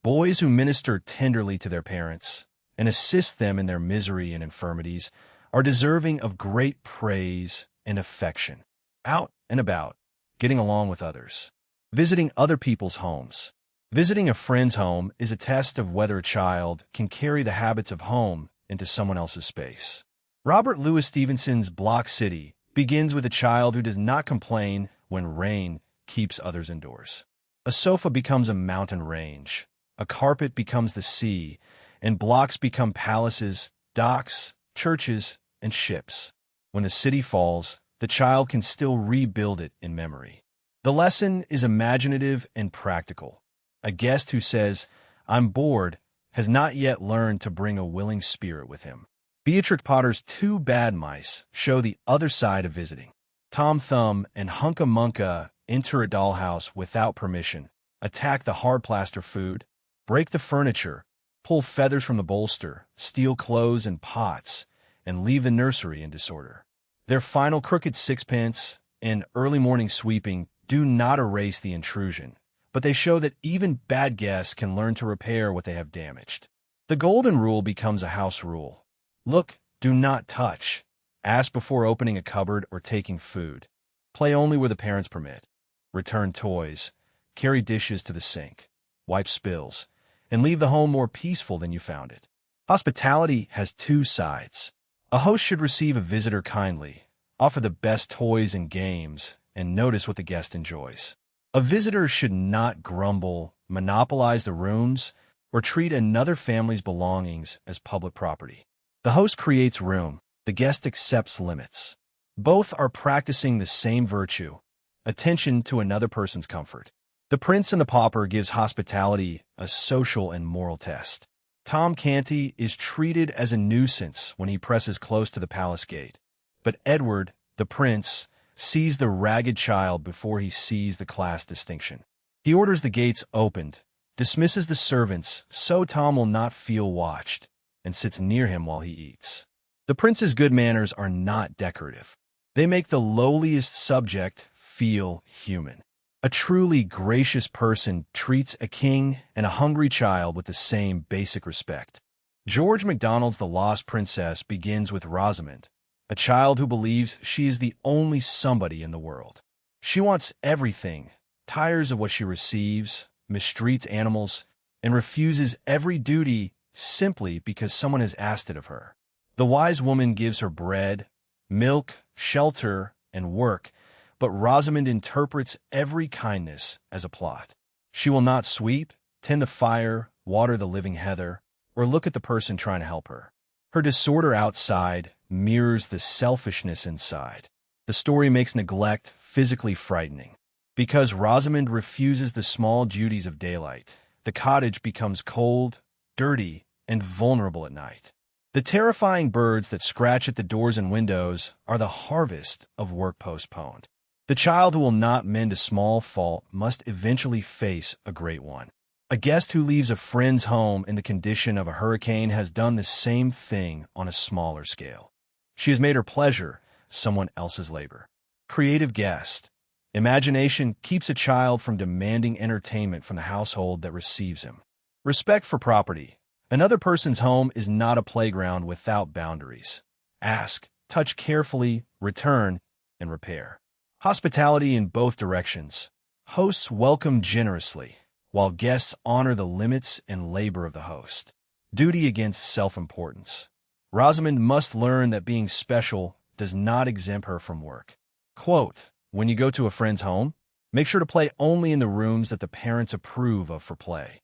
Speaker 1: "Boys who minister tenderly to their parents and assist them in their misery and infirmities are deserving of great praise and affection." Out and about, getting along with others. Visiting other people's homes. Visiting a friend's home is a test of whether a child can carry the habits of home into someone else's space. Robert Louis Stevenson's Block City begins with a child who does not complain when rain keeps others indoors. A sofa becomes a mountain range, a carpet becomes the sea, and blocks become palaces, docks, churches, and ships. When the city falls, the child can still rebuild it in memory. The lesson is imaginative and practical. A guest who says, "I'm bored," has not yet learned to bring a willing spirit with him. Beatrix Potter's Two Bad Mice show the other side of visiting. Tom Thumb and Hunca Munca enter a dollhouse without permission, attack the hard plaster food, break the furniture, pull feathers from the bolster, steal clothes and pots, and leave the nursery in disorder. Their final crooked sixpence and early morning sweeping do not erase the intrusion, but they show that even bad guests can learn to repair what they have damaged. The golden rule becomes a house rule. Look, do not touch. Ask before opening a cupboard or taking food. Play only where the parents permit. Return toys. Carry dishes to the sink. Wipe spills. And leave the home more peaceful than you found it. Hospitality has two sides. A host should receive a visitor kindly, offer the best toys and games, and notice what the guest enjoys. A visitor should not grumble, monopolize the rooms, or treat another family's belongings as public property. The host creates room. The guest accepts limits. Both are practicing the same virtue, attention to another person's comfort. The Prince and the Pauper gives hospitality a social and moral test. Tom Canty is treated as a nuisance when he presses close to the palace gate. But Edward, the prince, sees the ragged child before he sees the class distinction. He orders the gates opened, dismisses the servants so Tom will not feel watched, and sits near him while he eats. The prince's good manners are not decorative. They make the lowliest subject feel human. A truly gracious person treats a king and a hungry child with the same basic respect. George MacDonald's The Lost Princess begins with Rosamond, a child who believes she is the only somebody in the world. She wants everything, tires of what she receives, mistreats animals, and refuses every duty simply because someone has asked it of her. The wise woman gives her bread, milk, shelter, and work, but Rosamond interprets every kindness as a plot. She will not sweep, tend the fire, water the living heather, or look at the person trying to help her. Her disorder outside mirrors the selfishness inside. The story makes neglect physically frightening. Because Rosamond refuses the small duties of daylight, the cottage becomes cold, dirty, and vulnerable at night. The terrifying birds that scratch at the doors and windows are the harvest of work postponed. The child who will not mend a small fault must eventually face a great one. A guest who leaves a friend's home in the condition of a hurricane has done the same thing on a smaller scale. She has made her pleasure someone else's labor. Creative guest. Imagination keeps a child from demanding entertainment from the household that receives him. Respect for property. Another person's home is not a playground without boundaries. Ask, touch carefully, return, and repair. Hospitality in both directions. Hosts welcome generously, while guests honor the limits and labor of the host. Duty against self-importance. Rosamond must learn that being special does not exempt her from work. Quote, when you go to a friend's home, make sure to play only in the rooms that the parents approve of for play.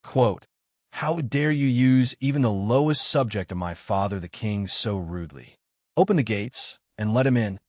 Speaker 1: Quote, how dare you use even the lowest subject of my father the king so rudely? Open the gates and let him in.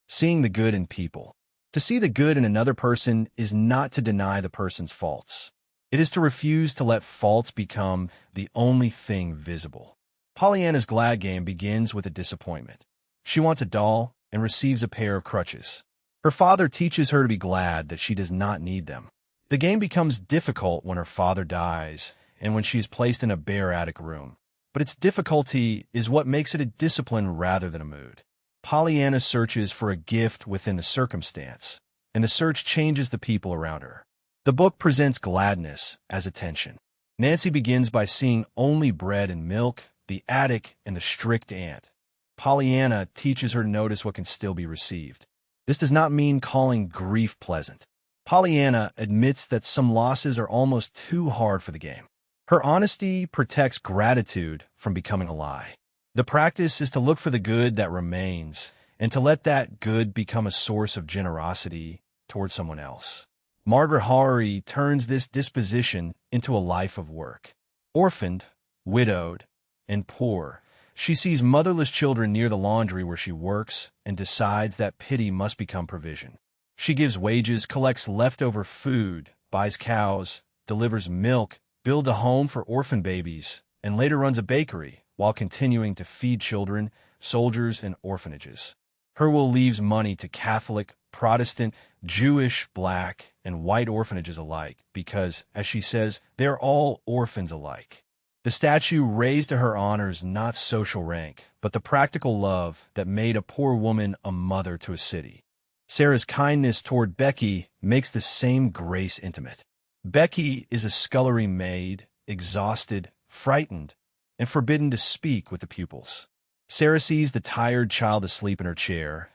Speaker 1: Seeing the good in people. To see the good in another person is not to deny the person's faults. It is to refuse to let faults become the only thing visible. Pollyanna's glad game begins with a disappointment. She wants a doll and receives a pair of crutches. Her father teaches her to be glad that she does not need them. The game becomes difficult when her father dies and when she is placed in a bare attic room. But its difficulty is what makes it a discipline rather than a mood. Pollyanna searches for a gift within the circumstance, and the search changes the people around her. The book presents gladness as attention. Nancy begins by seeing only bread and milk, the attic, and the strict aunt. Pollyanna teaches her to notice what can still be received. This does not mean calling grief pleasant. Pollyanna admits that some losses are almost too hard for the game. Her honesty protects gratitude from becoming a lie. The practice is to look for the good that remains and to let that good become a source of generosity toward someone else. Margaret Horry turns this disposition into a life of work. Orphaned, widowed, and poor, she sees motherless children near the laundry where she works and decides that pity must become provision. She gives wages, collects leftover food, buys cows, delivers milk, builds a home for orphan babies, and later runs a bakery while continuing to feed children, soldiers, and orphanages. Her will leaves money to Catholic, Protestant, Jewish, black, and white orphanages alike because, as she says, they're all orphans alike. The statue raised to her honors not social rank, but the practical love that made a poor woman a mother to a city. Sarah's kindness toward Becky makes the same grace intimate. Becky is a scullery maid, exhausted, frightened, and forbidden to speak with the pupils. Sarah sees the tired child asleep in her chair,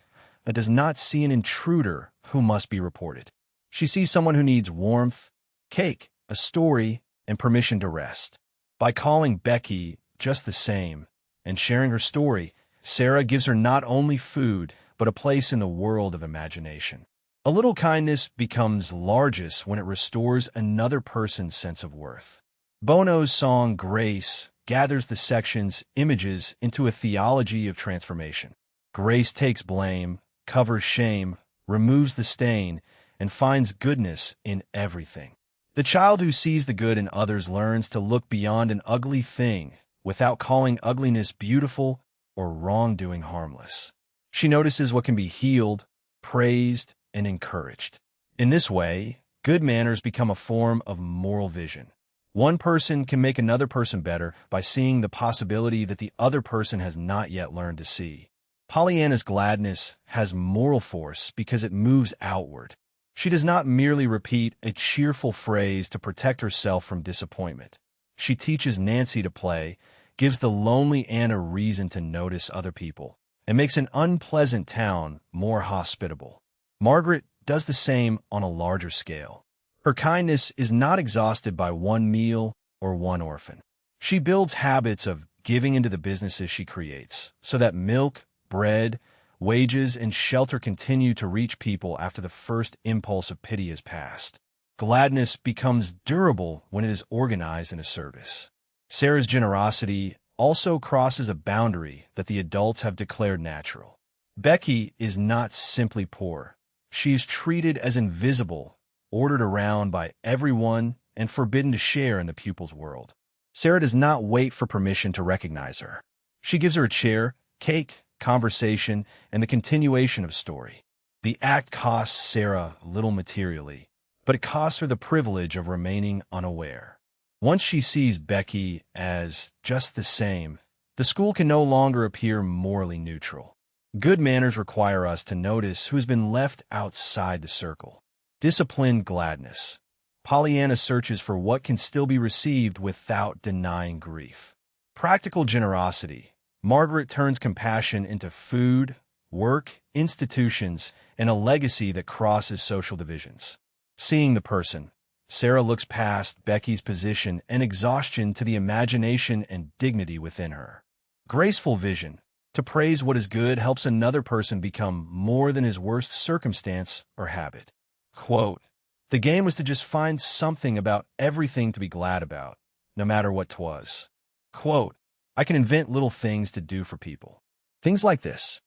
Speaker 1: and does not see an intruder who must be reported. She sees someone who needs warmth, cake, a story, and permission to rest. By calling Becky just the same and sharing her story, Sarah gives her not only food, but a place in the world of imagination. A little kindness becomes largest when it restores another person's sense of worth. Bono's song Grace gathers the section's images into a theology of transformation. Grace takes blame, covers shame, removes the stain, and finds goodness in everything. The child who sees the good in others learns to look beyond an ugly thing without calling ugliness beautiful or wrongdoing harmless. She notices what can be healed, praised, and encouraged. In this way, good manners become a form of moral vision. One person can make another person better by seeing the possibility that the other person has not yet learned to see. Pollyanna's gladness has moral force because it moves outward. She does not merely repeat a cheerful phrase to protect herself from disappointment. She teaches Nancy to play, gives the lonely aunt a reason to notice other people, and makes an unpleasant town more hospitable. Margaret does the same on a larger scale. Her kindness is not exhausted by one meal or one orphan. She builds habits of giving into the businesses she creates, so that milk, bread, wages, and shelter continue to reach people after the first impulse of pity is past. Gladness becomes durable when it is organized in a service. Sarah's generosity also crosses a boundary that the adults have declared natural. Becky is not simply poor. She is treated as invisible, ordered around by everyone, and forbidden to share in the pupil's world. Sarah does not wait for permission to recognize her. She gives her a chair, cake, conversation, and the continuation of story. The act costs Sarah little materially, but it costs her the privilege of remaining unaware. Once she sees Becky as just the same, the school can no longer appear morally neutral. Good manners require us to notice who has been left outside the circle. Disciplined gladness. Pollyanna searches for what can still be received without denying grief. Practical generosity. Margaret turns compassion into food, work, institutions, and a legacy that crosses social divisions. Seeing the person. Sarah looks past Becky's position and exhaustion to the imagination and dignity within her. Graceful vision. To praise what is good helps another person become more than his worst circumstance or habit. Quote, "The game was to just find something about everything to be glad about, no matter what 'twas." Quote, "I can invent little things to do for people. Things like this.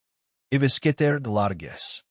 Speaker 1: Ivisketer de largues.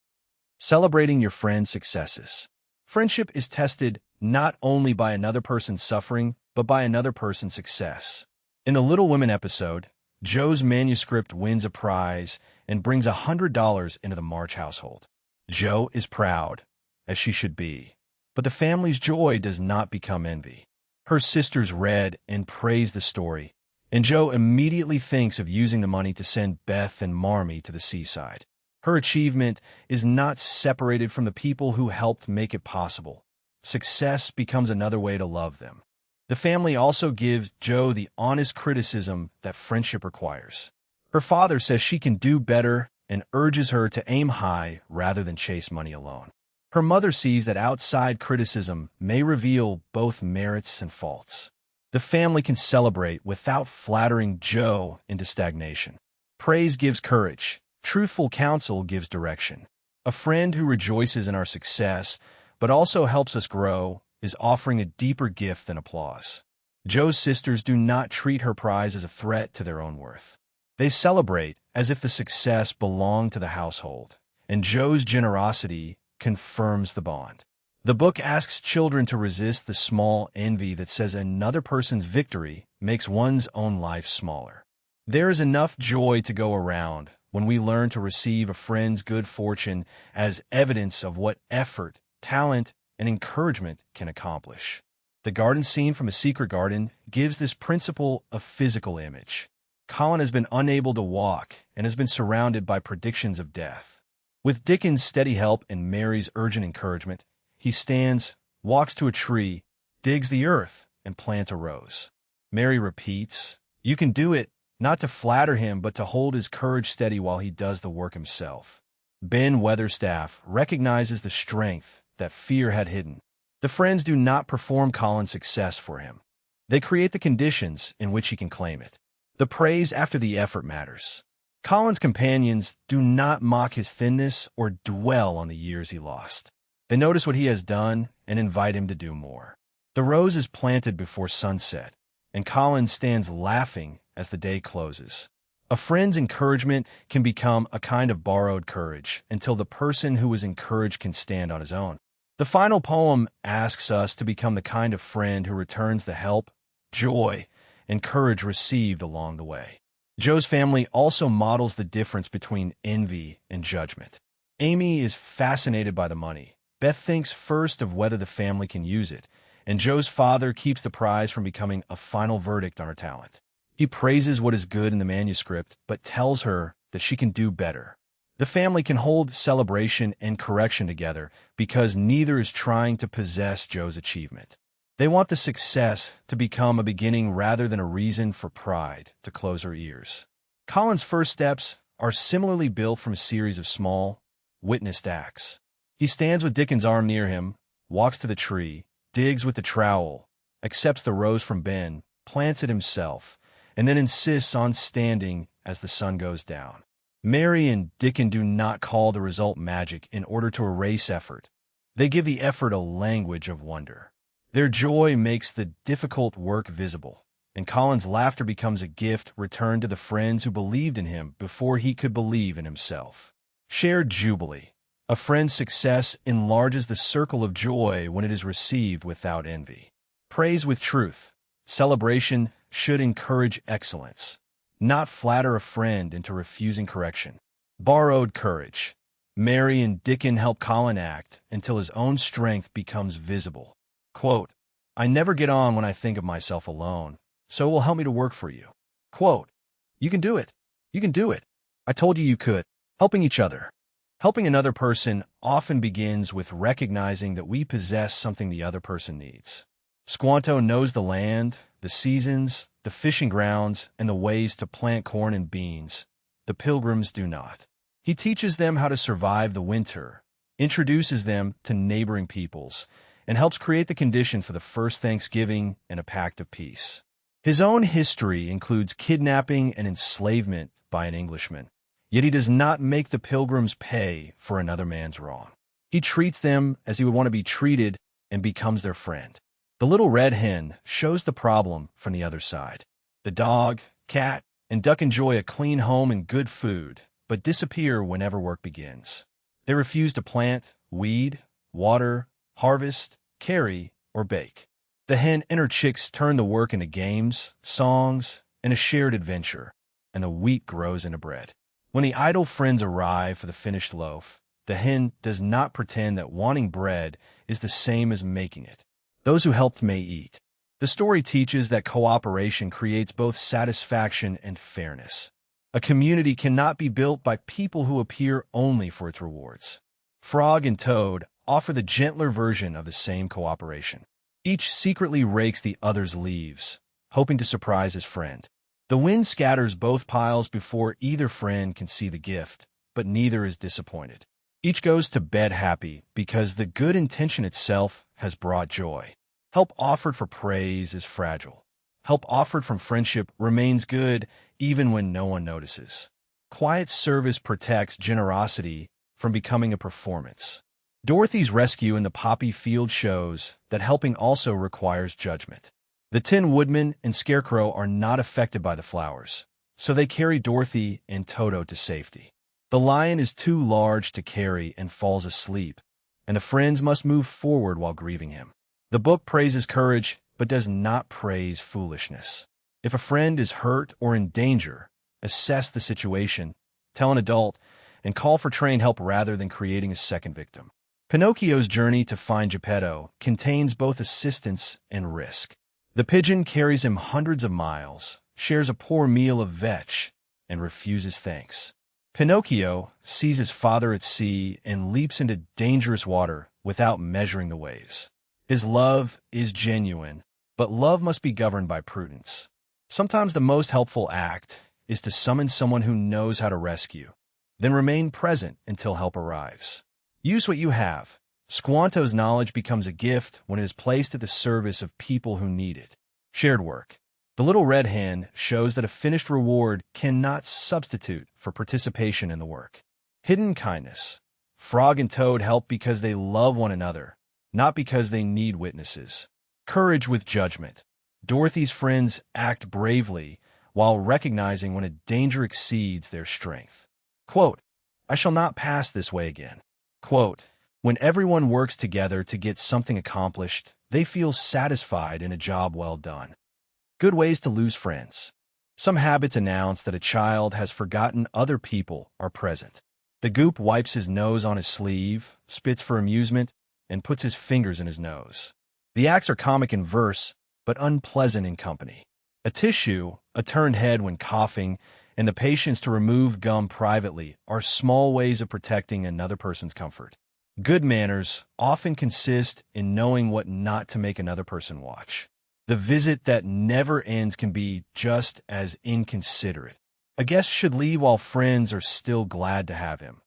Speaker 1: Celebrating your friend's successes. Friendship is tested not only by another person's suffering, but by another person's success." In the Little Women episode, Joe's manuscript wins a prize and brings $100 into the March household. Joe is proud, as she should be, but the family's joy does not become envy. Her sisters read and praised the story, and Joe immediately thinks of using the money to send Beth and Marmee to the seaside. Her achievement is not separated from the people who helped make it possible. Success becomes another way to love them. The family also gives Joe the honest criticism that friendship requires. Her father says she can do better and urges her to aim high rather than chase money alone. Her mother sees that outside criticism may reveal both merits and faults. The family can celebrate without flattering Joe into stagnation. Praise gives courage. Truthful counsel gives direction. A friend who rejoices in our success, but also helps us grow, is offering a deeper gift than applause. Joe's sisters do not treat her prize as a threat to their own worth. They celebrate as if the success belonged to the household, and Joe's generosity confirms the bond. The book asks children to resist the small envy that says another person's victory makes one's own life smaller. There is enough joy to go around when we learn to receive a friend's good fortune as evidence of what effort, talent, and encouragement can accomplish. The garden scene from A Secret Garden gives this principle a physical image. Colin has been unable to walk and has been surrounded by predictions of death. With Dickens' steady help and Mary's urgent encouragement, he stands, walks to a tree, digs the earth, and plants a rose. Mary repeats, "You can do it," not to flatter him, but to hold his courage steady while he does the work himself. Ben Weatherstaff recognizes the strength that fear had hidden. The friends do not perform Colin's success for him. They create the conditions in which he can claim it. The praise after the effort matters. Colin's companions do not mock his thinness or dwell on the years he lost. They notice what he has done and invite him to do more. The rose is planted before sunset, and Colin stands laughing as the day closes. A friend's encouragement can become a kind of borrowed courage until the person who was encouraged can stand on his own. The final poem asks us to become the kind of friend who returns the help, joy, and courage received along the way. Joe's family also models the difference between envy and judgment. Amy is fascinated by the money. Beth thinks first of whether the family can use it, and Joe's father keeps the prize from becoming a final verdict on her talent. He praises what is good in the manuscript, but tells her that she can do better. The family can hold celebration and correction together because neither is trying to possess Joe's achievement. They want the success to become a beginning rather than a reason for pride to close her ears. Colin's first steps are similarly built from a series of small, witnessed acts. He stands with Dickens' arm near him, walks to the tree, digs with the trowel, accepts the rose from Ben, plants it himself, and then insists on standing as the sun goes down. Mary and Dickon do not call the result magic in order to erase effort. They give the effort a language of wonder. Their joy makes the difficult work visible, and Colin's laughter becomes a gift returned to the friends who believed in him before he could believe in himself. Shared jubilee. A friend's success enlarges the circle of joy when it is received without envy. Praise with truth. Celebration should encourage excellence, not flatter a friend into refusing correction. Borrowed courage. Mary and Dickon help Colin act until his own strength becomes visible. Quote, "I never get on when I think of myself alone, so it will help me to work for you." Quote, "You can do it. You can do it. I told you you could." Helping each other. Helping another person often begins with recognizing that we possess something the other person needs. Squanto knows the land, the seasons, the fishing grounds, and the ways to plant corn and beans. The pilgrims do not. He teaches them how to survive the winter, introduces them to neighboring peoples, and helps create the condition for the first Thanksgiving and a pact of peace. His own history includes kidnapping and enslavement by an Englishman, yet he does not make the pilgrims pay for another man's wrong. He treats them as he would want to be treated and becomes their friend. The little red hen shows the problem from the other side. The dog, cat, and duck enjoy a clean home and good food, but disappear whenever work begins. They refuse to plant, weed, water, harvest, carry, or bake. The hen and her chicks turn the work into games, songs, and a shared adventure, and the wheat grows into bread. When the idle friends arrive for the finished loaf, the hen does not pretend that wanting bread is the same as making it. Those who helped may eat. The story teaches that cooperation creates both satisfaction and fairness. A community cannot be built by people who appear only for its rewards. Frog and Toad offer the gentler version of the same cooperation. Each secretly rakes the other's leaves, hoping to surprise his friend. The wind scatters both piles before either friend can see the gift, but neither is disappointed. Each goes to bed happy because the good intention itself has brought joy. Help offered for praise is fragile. Help offered from friendship remains good even when no one notices. Quiet service protects generosity from becoming a performance. Dorothy's rescue in the poppy field shows that helping also requires judgment. The Tin Woodman and Scarecrow are not affected by the flowers, so they carry Dorothy and Toto to safety. The lion is too large to carry and falls asleep, and the friends must move forward while grieving him. The book praises courage, but does not praise foolishness. If a friend is hurt or in danger, assess the situation, tell an adult, and call for trained help rather than creating a second victim. Pinocchio's journey to find Geppetto contains both assistance and risk. The pigeon carries him hundreds of miles, shares a poor meal of vetch, and refuses thanks. Pinocchio sees his father at sea and leaps into dangerous water without measuring the waves. His love is genuine, but love must be governed by prudence. Sometimes the most helpful act is to summon someone who knows how to rescue, then remain present until help arrives. Use what you have. Squanto's knowledge becomes a gift when it is placed at the service of people who need it. Shared work. The Little Red Hen shows that a finished reward cannot substitute for participation in the work. Hidden kindness. Frog and Toad help because they love one another, not because they need witnesses. Courage with judgment. Dorothy's friends act bravely while recognizing when a danger exceeds their strength. Quote, "I shall not pass this way again." Quote, "When everyone works together to get something accomplished, they feel satisfied in a job well done." Good ways to lose friends. Some habits announce that a child has forgotten other people are present. The goop wipes his nose on his sleeve, spits for amusement, and puts his fingers in his nose. The acts are comic in verse, but unpleasant in company. A tissue, a turned head when coughing, and the patience to remove gum privately are small ways of protecting another person's comfort. Good manners often consist in knowing what not to make another person watch. The visit that never ends can be just as inconsiderate. A guest should leave while friends are still glad to have him,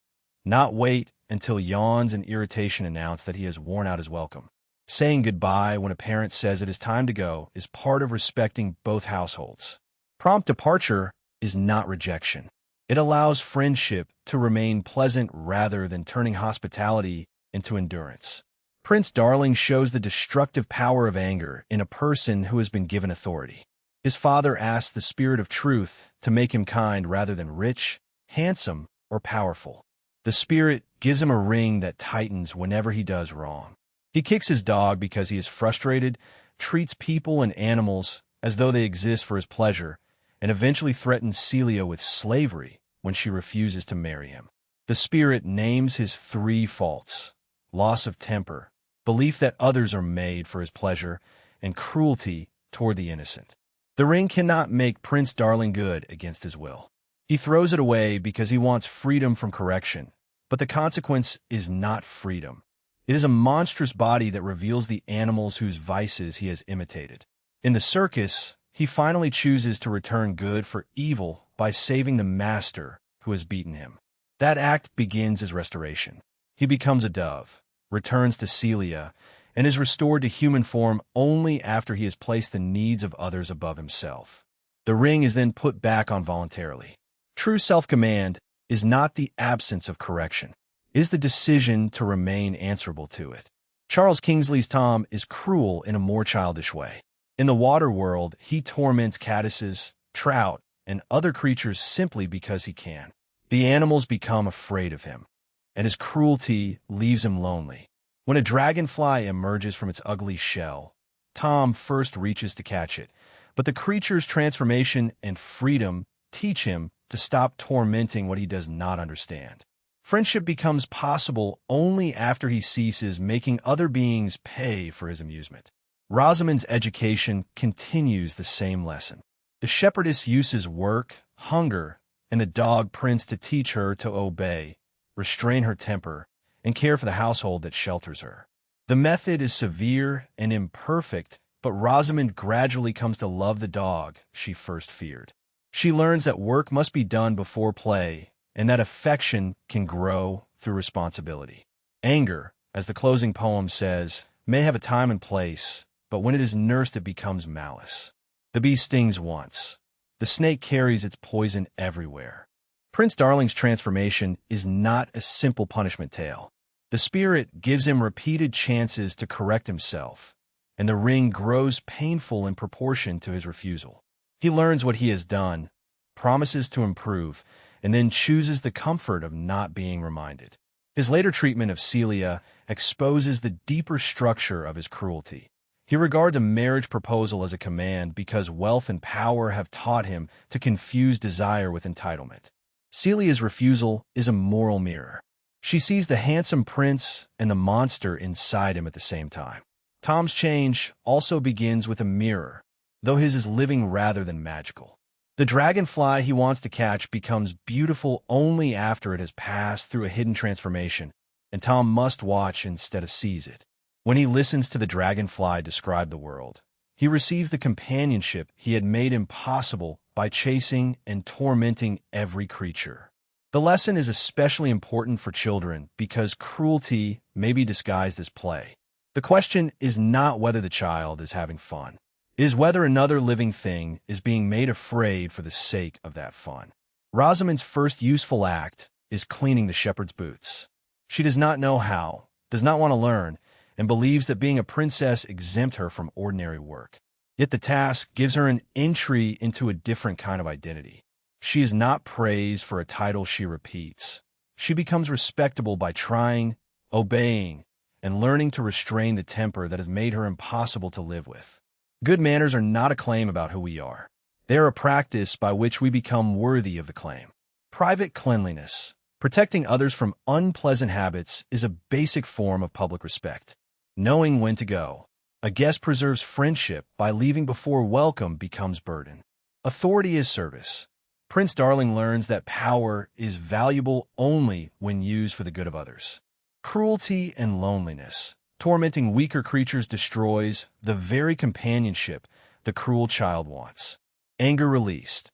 Speaker 1: not wait until yawns and irritation announce that he has worn out his welcome. Saying goodbye when a parent says it is time to go is part of respecting both households. Prompt departure is not rejection. It allows friendship to remain pleasant rather than turning hospitality into endurance. Prince Darling shows the destructive power of anger in a person who has been given authority. His father asks the spirit of truth to make him kind rather than rich, handsome, or powerful. The spirit gives him a ring that tightens whenever he does wrong. He kicks his dog because he is frustrated, treats people and animals as though they exist for his pleasure, and eventually threatens Celia with slavery when she refuses to marry him. The spirit names his 3 faults: loss of temper, belief that others are made for his pleasure, and cruelty toward the innocent. The ring cannot make Prince Darling good against his will. He throws it away because he wants freedom from correction, But the consequence is not freedom. It is a monstrous body that reveals the animals whose vices he has imitated. In the circus, he finally chooses to return good for evil by saving the master who has beaten him. That act begins his restoration. He becomes a dove, returns to Celia, and is restored to human form only after he has placed the needs of others above himself. The ring is then put back on voluntarily. True self-command is not the absence of correction. It is the decision to remain answerable to it. Charles Kingsley's Tom is cruel in a more childish way. In the water world, he torments caddises, trout, and other creatures simply because he can. The animals become afraid of him, and his cruelty leaves him lonely. When a dragonfly emerges from its ugly shell, Tom first reaches to catch it, but the creature's transformation and freedom teach him to stop tormenting what he does not understand. Friendship becomes possible only after he ceases making other beings pay for his amusement. Rosamond's education continues the same lesson. The shepherdess uses work, hunger, and the dog Prince to teach her to obey, restrain her temper, and care for the household that shelters her. The method is severe and imperfect, but Rosamond gradually comes to love the dog she first feared. She learns that work must be done before play, and that affection can grow through responsibility. Anger, as the closing poem says, may have a time and place, but when it is nursed it becomes malice. The bee stings once. The snake carries its poison everywhere. Prince Darling's transformation is not a simple punishment tale. The spirit gives him repeated chances to correct himself, and the ring grows painful in proportion to his refusal. He learns what he has done, promises to improve, and then chooses the comfort of not being reminded. His later treatment of Celia exposes the deeper structure of his cruelty. He regards a marriage proposal as a command because wealth and power have taught him to confuse desire with entitlement. Celia's refusal is a moral mirror. She sees the handsome prince and the monster inside him at the same time. Tom's change also begins with a mirror, though his is living rather than magical. The dragonfly he wants to catch becomes beautiful only after it has passed through a hidden transformation, and Tom must watch instead of seize it. When he listens to the dragonfly describe the world, he receives the companionship he had made impossible by chasing and tormenting every creature. The lesson is especially important for children because cruelty may be disguised as play. The question is not whether the child is having fun. It is whether another living thing is being made afraid for the sake of that fun. Rosamond's first useful act is cleaning the shepherd's boots. She does not know how, does not want to learn, and believes that being a princess exempts her from ordinary work. Yet the task gives her an entry into a different kind of identity. She is not praised for a title she repeats. She becomes respectable by trying, obeying, and learning to restrain the temper that has made her impossible to live with. Good manners are not a claim about who we are. They are a practice by which we become worthy of the claim. Private cleanliness, protecting others from unpleasant habits, is a basic form of public respect. Knowing when to go. A guest preserves friendship by leaving before welcome becomes burden. Authority is service. Prince Darling learns that power is valuable only when used for the good of others. Cruelty and loneliness. Tormenting weaker creatures destroys the very companionship the cruel child wants. Anger released.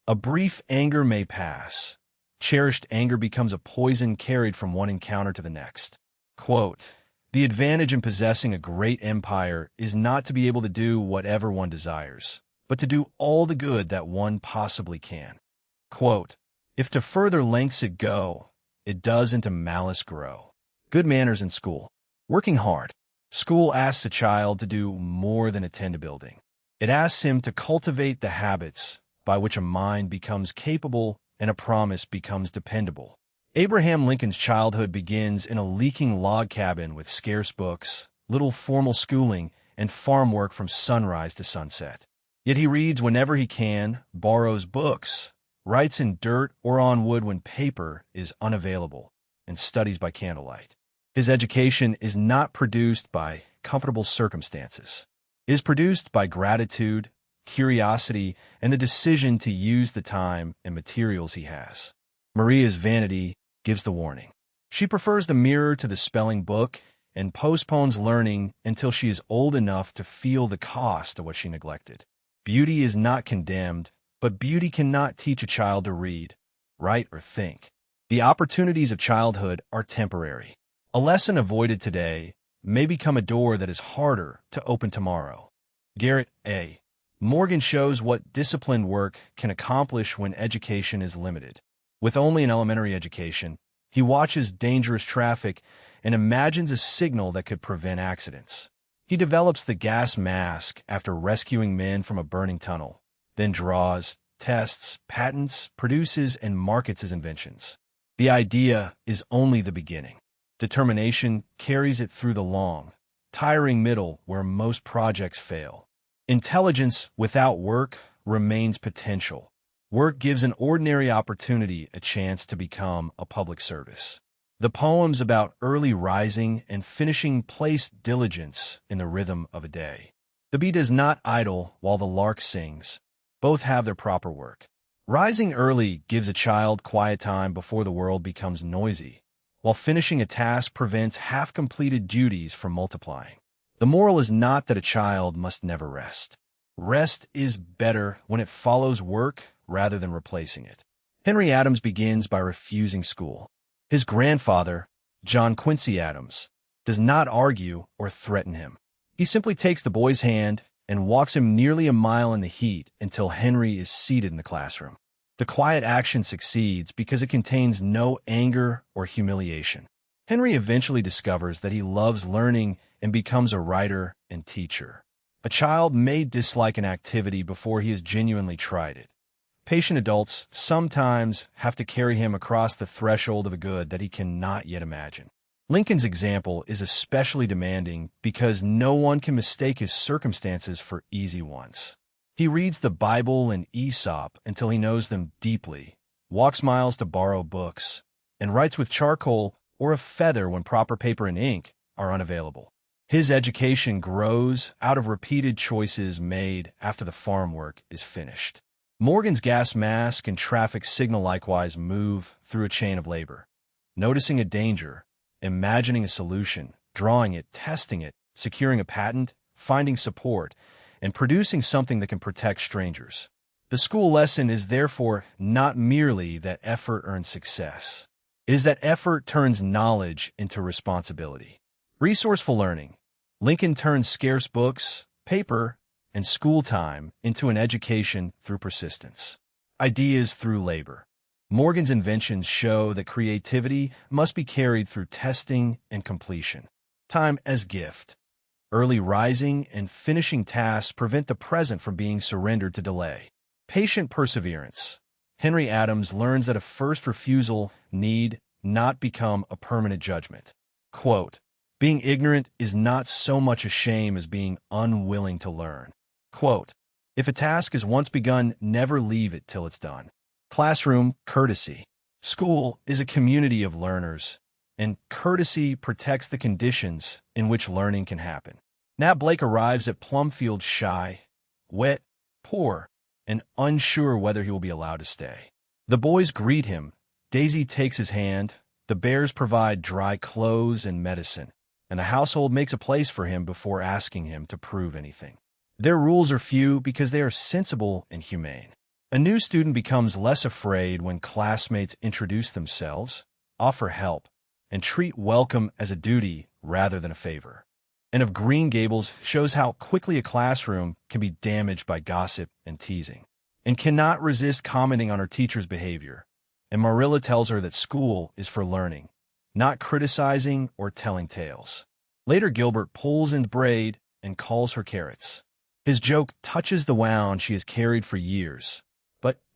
Speaker 1: A brief anger may pass. Cherished anger becomes a poison carried from one encounter to the next. Quote, "The advantage in possessing a great empire is not to be able to do whatever one desires, but to do all the good that one possibly can." Quote, "If to further lengths it go, it does into malice grow." Good manners in school. Working hard. School asks a child to do more than attend a building. It asks him to cultivate the habits by which a mind becomes capable and a promise becomes dependable. Abraham Lincoln's childhood begins in a leaking log cabin with scarce books, little formal schooling, and farm work from sunrise to sunset. Yet he reads whenever he can, borrows books, writes in dirt or on wood when paper is unavailable, and studies by candlelight. His education is not produced by comfortable circumstances. It is produced by gratitude, curiosity, and the decision to use the time and materials he has. Maria's vanity gives the warning. She prefers the mirror to the spelling book and postpones learning until she is old enough to feel the cost of what she neglected. Beauty is not condemned, but beauty cannot teach a child to read, write, or think. The opportunities of childhood are temporary. A lesson avoided today may become a door that is harder to open tomorrow. Garrett A. Morgan shows what disciplined work can accomplish when education is limited. With only an elementary education, he watches dangerous traffic and imagines a signal that could prevent accidents. He develops the gas mask after rescuing men from a burning tunnel, then draws, tests, patents, produces, and markets his inventions. The idea is only the beginning. Determination carries it through the long, tiring middle where most projects fail. Intelligence without work remains potential. Work gives an ordinary opportunity a chance to become a public service. The poems about early rising and finishing place diligence in the rhythm of a day. The bee does not idle while the lark sings. Both have their proper work. Rising early gives a child quiet time before the world becomes noisy, while finishing a task prevents half-completed duties from multiplying. The moral is not that a child must never rest. Rest is better when it follows work rather than replacing it. Henry Adams begins by refusing school. His grandfather, John Quincy Adams, does not argue or threaten him. He simply takes the boy's hand and walks him nearly a mile in the heat until Henry is seated in the classroom. The quiet action succeeds because it contains no anger or humiliation. Henry eventually discovers that he loves learning and becomes a writer and teacher. A child may dislike an activity before he has genuinely tried it. Patient adults sometimes have to carry him across the threshold of a good that he cannot yet imagine. Lincoln's example is especially demanding because no one can mistake his circumstances for easy ones. He reads the Bible and Aesop until he knows them deeply, walks miles to borrow books, and writes with charcoal or a feather when proper paper and ink are unavailable. His education grows out of repeated choices made after the farm work is finished. Morgan's gas mask and traffic signal likewise move through a chain of labor. Noticing a danger, imagining a solution, drawing it, testing it, securing a patent, finding support, and producing something that can protect strangers. The school lesson is therefore not merely that effort earns success. It is that effort turns knowledge into responsibility. Resourceful learning. Lincoln turns scarce books, paper, and school time into an education through persistence. Ideas through labor. Morgan's inventions show that creativity must be carried through testing and completion. Time as gift. Early rising and finishing tasks prevent the present from being surrendered to delay. Patient perseverance. Henry Adams learns that a first refusal need not become a permanent judgment. Quote, "Being ignorant is not so much a shame as being unwilling to learn." Quote, "If a task is once begun, never leave it till it's done." Classroom courtesy. School is a community of learners, and courtesy protects the conditions in which learning can happen. Nat Blake arrives at Plumfield shy, wet, poor, and unsure whether he will be allowed to stay. The boys greet him. Daisy takes his hand. The bears provide dry clothes and medicine, and the household makes a place for him before asking him to prove anything. Their rules are few because they are sensible and humane. A new student becomes less afraid when classmates introduce themselves, offer help, and treat welcome as a duty rather than a favor. And of Green Gables shows how quickly a classroom can be damaged by gossip and teasing, and cannot resist commenting on her teacher's behavior. And Marilla tells her that school is for learning, not criticizing or telling tales. Later, Gilbert pulls in the braid and calls her carrots. His joke touches the wound she has carried for years,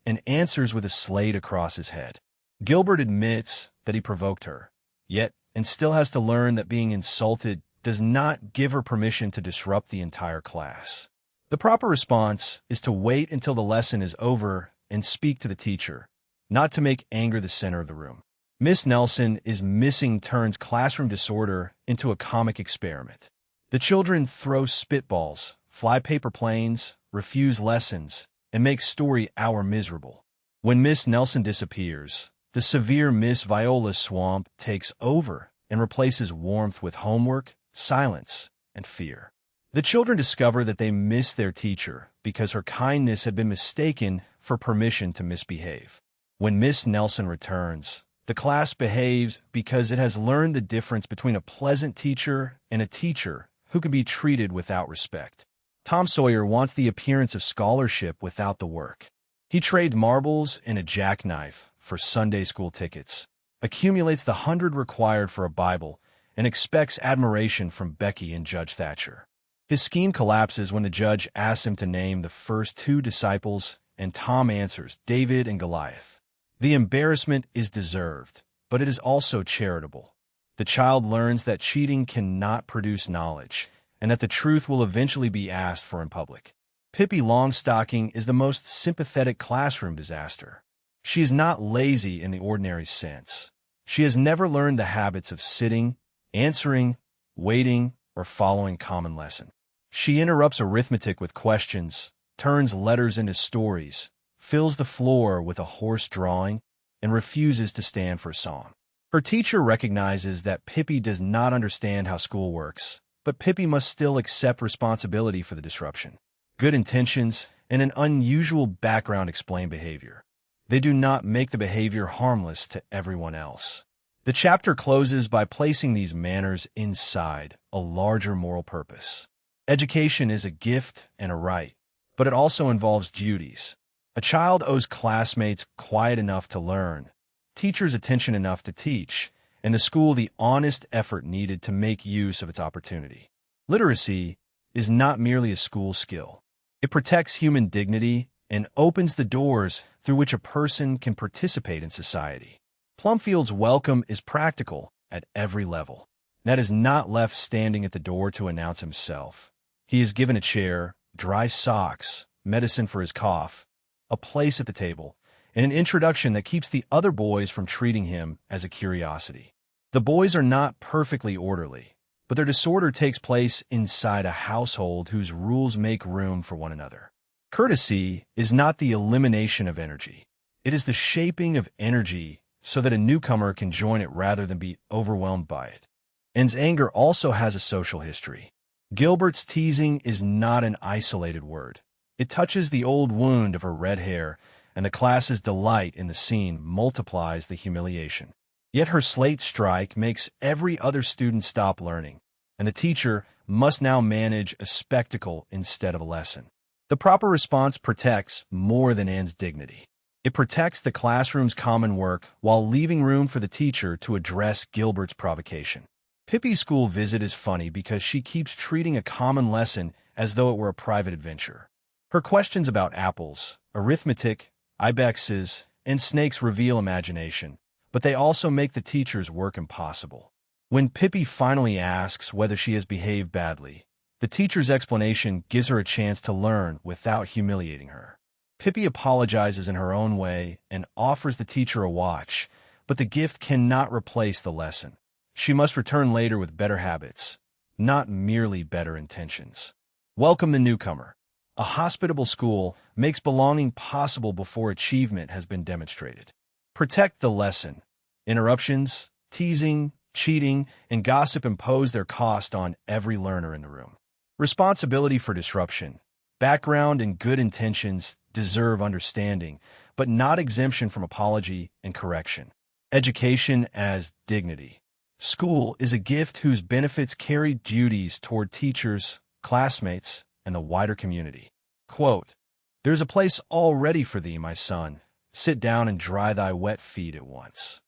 Speaker 1: and answers with a slate across his head. Gilbert admits that he provoked her, yet and still has to learn that being insulted does not give her permission to disrupt the entire class. The proper response is to wait until the lesson is over and speak to the teacher, not to make anger the center of the room. Miss Nelson is missing turns classroom disorder into a comic experiment. The children throw spitballs, fly paper planes, refuse lessons, and make story hour miserable. When Miss Nelson disappears, The severe Miss Viola's swamp takes over and replaces warmth with homework, silence, and fear. The children discover that they miss their teacher because her kindness had been mistaken for permission to misbehave. When Miss Nelson returns, the class behaves because it has learned the difference between a pleasant teacher and a teacher who can be treated without respect. Tom Sawyer wants the appearance of scholarship without the work. He trades marbles and a jackknife for Sunday school tickets, accumulates the 100 required for a Bible, and expects admiration from Becky and Judge Thatcher. His scheme collapses when the judge asks him to name the first 2 disciples, and Tom answers, David and Goliath. The embarrassment is deserved, but it is also charitable. The child learns that cheating cannot produce knowledge, and that the truth will eventually be asked for in public. Pippi Longstocking is the most sympathetic classroom disaster. She is not lazy in the ordinary sense. She has never learned the habits of sitting, answering, waiting, or following common lesson. She interrupts arithmetic with questions, turns letters into stories, fills the floor with a horse drawing, and refuses to stand for a song. Her teacher recognizes that Pippi does not understand how school works, but Pippi must still accept responsibility for the disruption. Good intentions and an unusual background explain behavior. They do not make the behavior harmless to everyone else. The chapter closes by placing these manners inside a larger moral purpose. Education is a gift and a right, but it also involves duties. A child owes classmates quiet enough to learn, teachers attention enough to teach, and the school the honest effort needed to make use of its opportunity. Literacy is not merely a school skill. It protects human dignity and opens the doors through which a person can participate in society. Plumfield's welcome is practical at every level. Ned is not left standing at the door to announce himself. He is given a chair, dry socks, medicine for his cough, a place at the table, and an introduction that keeps the other boys from treating him as a curiosity. The boys are not perfectly orderly, but their disorder takes place inside a household whose rules make room for one another. Courtesy is not the elimination of energy. It is the shaping of energy so that a newcomer can join it rather than be overwhelmed by it. Anne's anger also has a social history. Gilbert's teasing is not an isolated word. It touches the old wound of her red hair, and the class's delight in the scene multiplies the humiliation. Yet her slate strike makes every other student stop learning, and the teacher must now manage a spectacle instead of a lesson. The proper response protects more than Anne's dignity. It protects the classroom's common work while leaving room for the teacher to address Gilbert's provocation. Pippi's school visit is funny because she keeps treating a common lesson as though it were a private adventure. Her questions about apples, arithmetic, ibexes, and snakes reveal imagination, but they also make the teacher's work impossible. When Pippi finally asks whether she has behaved badly, the teacher's explanation gives her a chance to learn without humiliating her. Pippi apologizes in her own way and offers the teacher a watch, but the gift cannot replace the lesson. She must return later with better habits, not merely better intentions. Welcome the newcomer. A hospitable school makes belonging possible before achievement has been demonstrated. Protect the lesson. Interruptions, teasing, cheating, and gossip impose their cost on every learner in the room. Responsibility for disruption. Background and good intentions deserve understanding, but not exemption from apology and correction. Education as dignity. School is a gift whose benefits carry duties toward teachers, classmates, and the wider community. Quote, "There's a place all ready for thee, my son. Sit down and dry thy wet feet at once."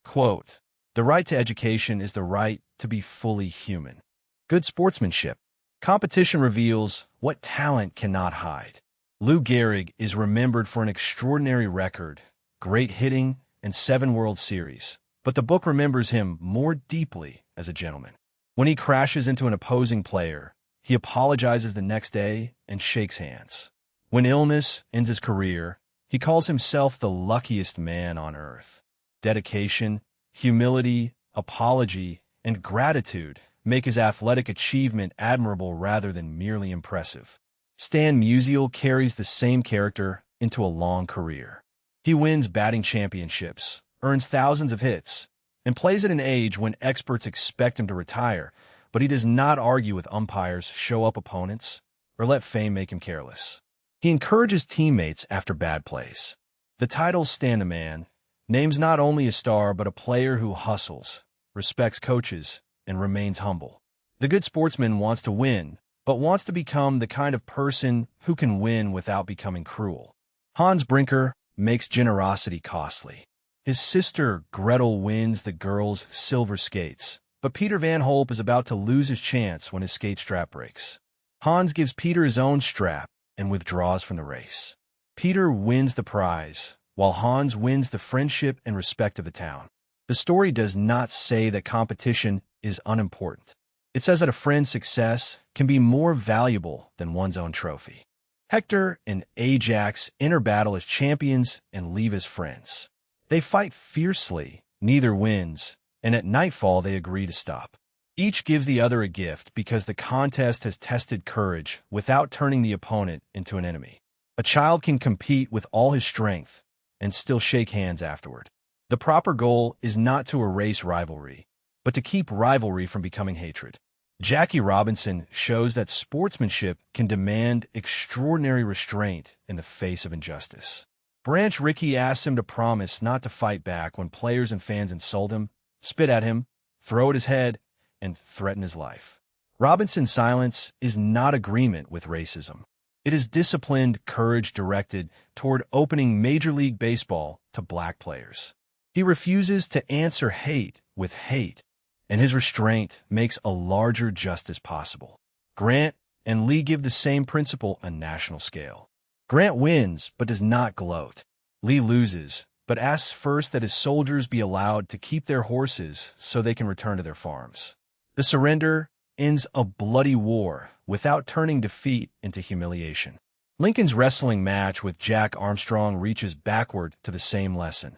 Speaker 1: Quote, "The right to education is the right to be fully human." Good sportsmanship. Competition reveals what talent cannot hide. Lou Gehrig is remembered for an extraordinary record, great hitting, and 7 World Series, but the book remembers him more deeply as a gentleman. When he crashes into an opposing player, he apologizes the next day and shakes hands. When illness ends his career, he calls himself the luckiest man on earth. Dedication, humility, apology, and gratitude make his athletic achievement admirable rather than merely impressive. Stan Musial carries the same character into a long career. He wins batting championships, earns thousands of hits, and plays at an age when experts expect him to retire, but he does not argue with umpires, show up opponents, or let fame make him careless. He encourages teammates after bad plays. The titles stand the man, names not only a star but a player who hustles, respects coaches, and remains humble. The good sportsman wants to win, but wants to become the kind of person who can win without becoming cruel. Hans Brinker makes generosity costly. His sister Gretel wins the girls' silver skates, but Peter Van Holp is about to lose his chance when his skate strap breaks. Hans gives Peter his own strap and withdraws from the race. Peter wins the prize, while Hans wins the friendship and respect of the town. The story does not say that competition is unimportant. It says that a friend's success can be more valuable than one's own trophy. Hector and Ajax enter battle as champions and leave as friends. They fight fiercely, neither wins, and at nightfall they agree to stop. Each gives the other a gift because the contest has tested courage without turning the opponent into an enemy. A child can compete with all his strength and still shake hands afterward. The proper goal is not to erase rivalry, but to keep rivalry from becoming hatred. Jackie Robinson shows that sportsmanship can demand extraordinary restraint in the face of injustice. Branch Rickey asks him to promise not to fight back when players and fans insult him, spit at him, throw at his head, and threaten his life. Robinson's silence is not agreement with racism. It is disciplined courage directed toward opening Major League Baseball to black players. He refuses to answer hate with hate, and his restraint makes a larger justice possible. Grant and Lee give the same principle on a national scale. Grant wins, but does not gloat. Lee loses, but asks first that his soldiers be allowed to keep their horses so they can return to their farms. The surrender ends a bloody war without turning defeat into humiliation. Lincoln's wrestling match with Jack Armstrong reaches backward to the same lesson.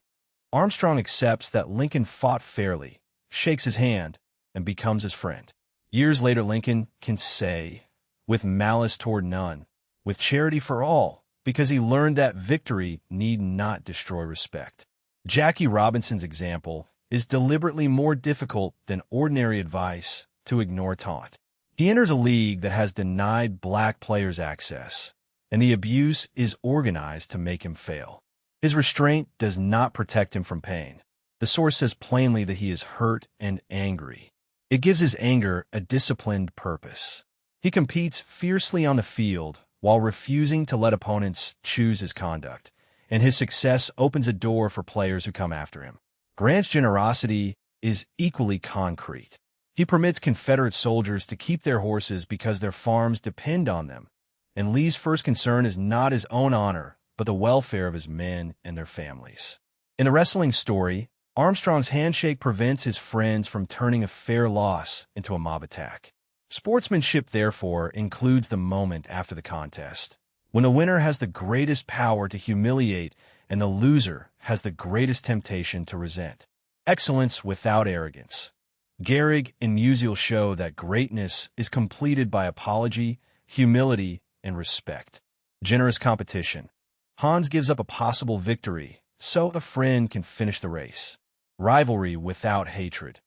Speaker 1: Armstrong accepts that Lincoln fought fairly, shakes his hand, and becomes his friend. Years later, Lincoln can say, with malice toward none, with charity for all, because he learned that victory need not destroy respect. Jackie Robinson's example is deliberately more difficult than ordinary advice to ignore taunt. He enters a league that has denied black players access, and the abuse is organized to make him fail. His restraint does not protect him from pain. The source says plainly that he is hurt and angry. It gives his anger a disciplined purpose. He competes fiercely on the field while refusing to let opponents choose his conduct, and his success opens a door for players who come after him. Grant's generosity is equally concrete. He permits Confederate soldiers to keep their horses because their farms depend on them, and Lee's first concern is not his own honor, but the welfare of his men and their families. In the wrestling story, Armstrong's handshake prevents his friends from turning a fair loss into a mob attack. Sportsmanship, therefore, includes the moment after the contest, when the winner has the greatest power to humiliate and the loser has the greatest temptation to resent. Excellence without arrogance. Gehrig and Musial show that greatness is completed by apology, humility, and respect. Generous competition. Hans gives up a possible victory so a friend can finish the race. Rivalry without hatred.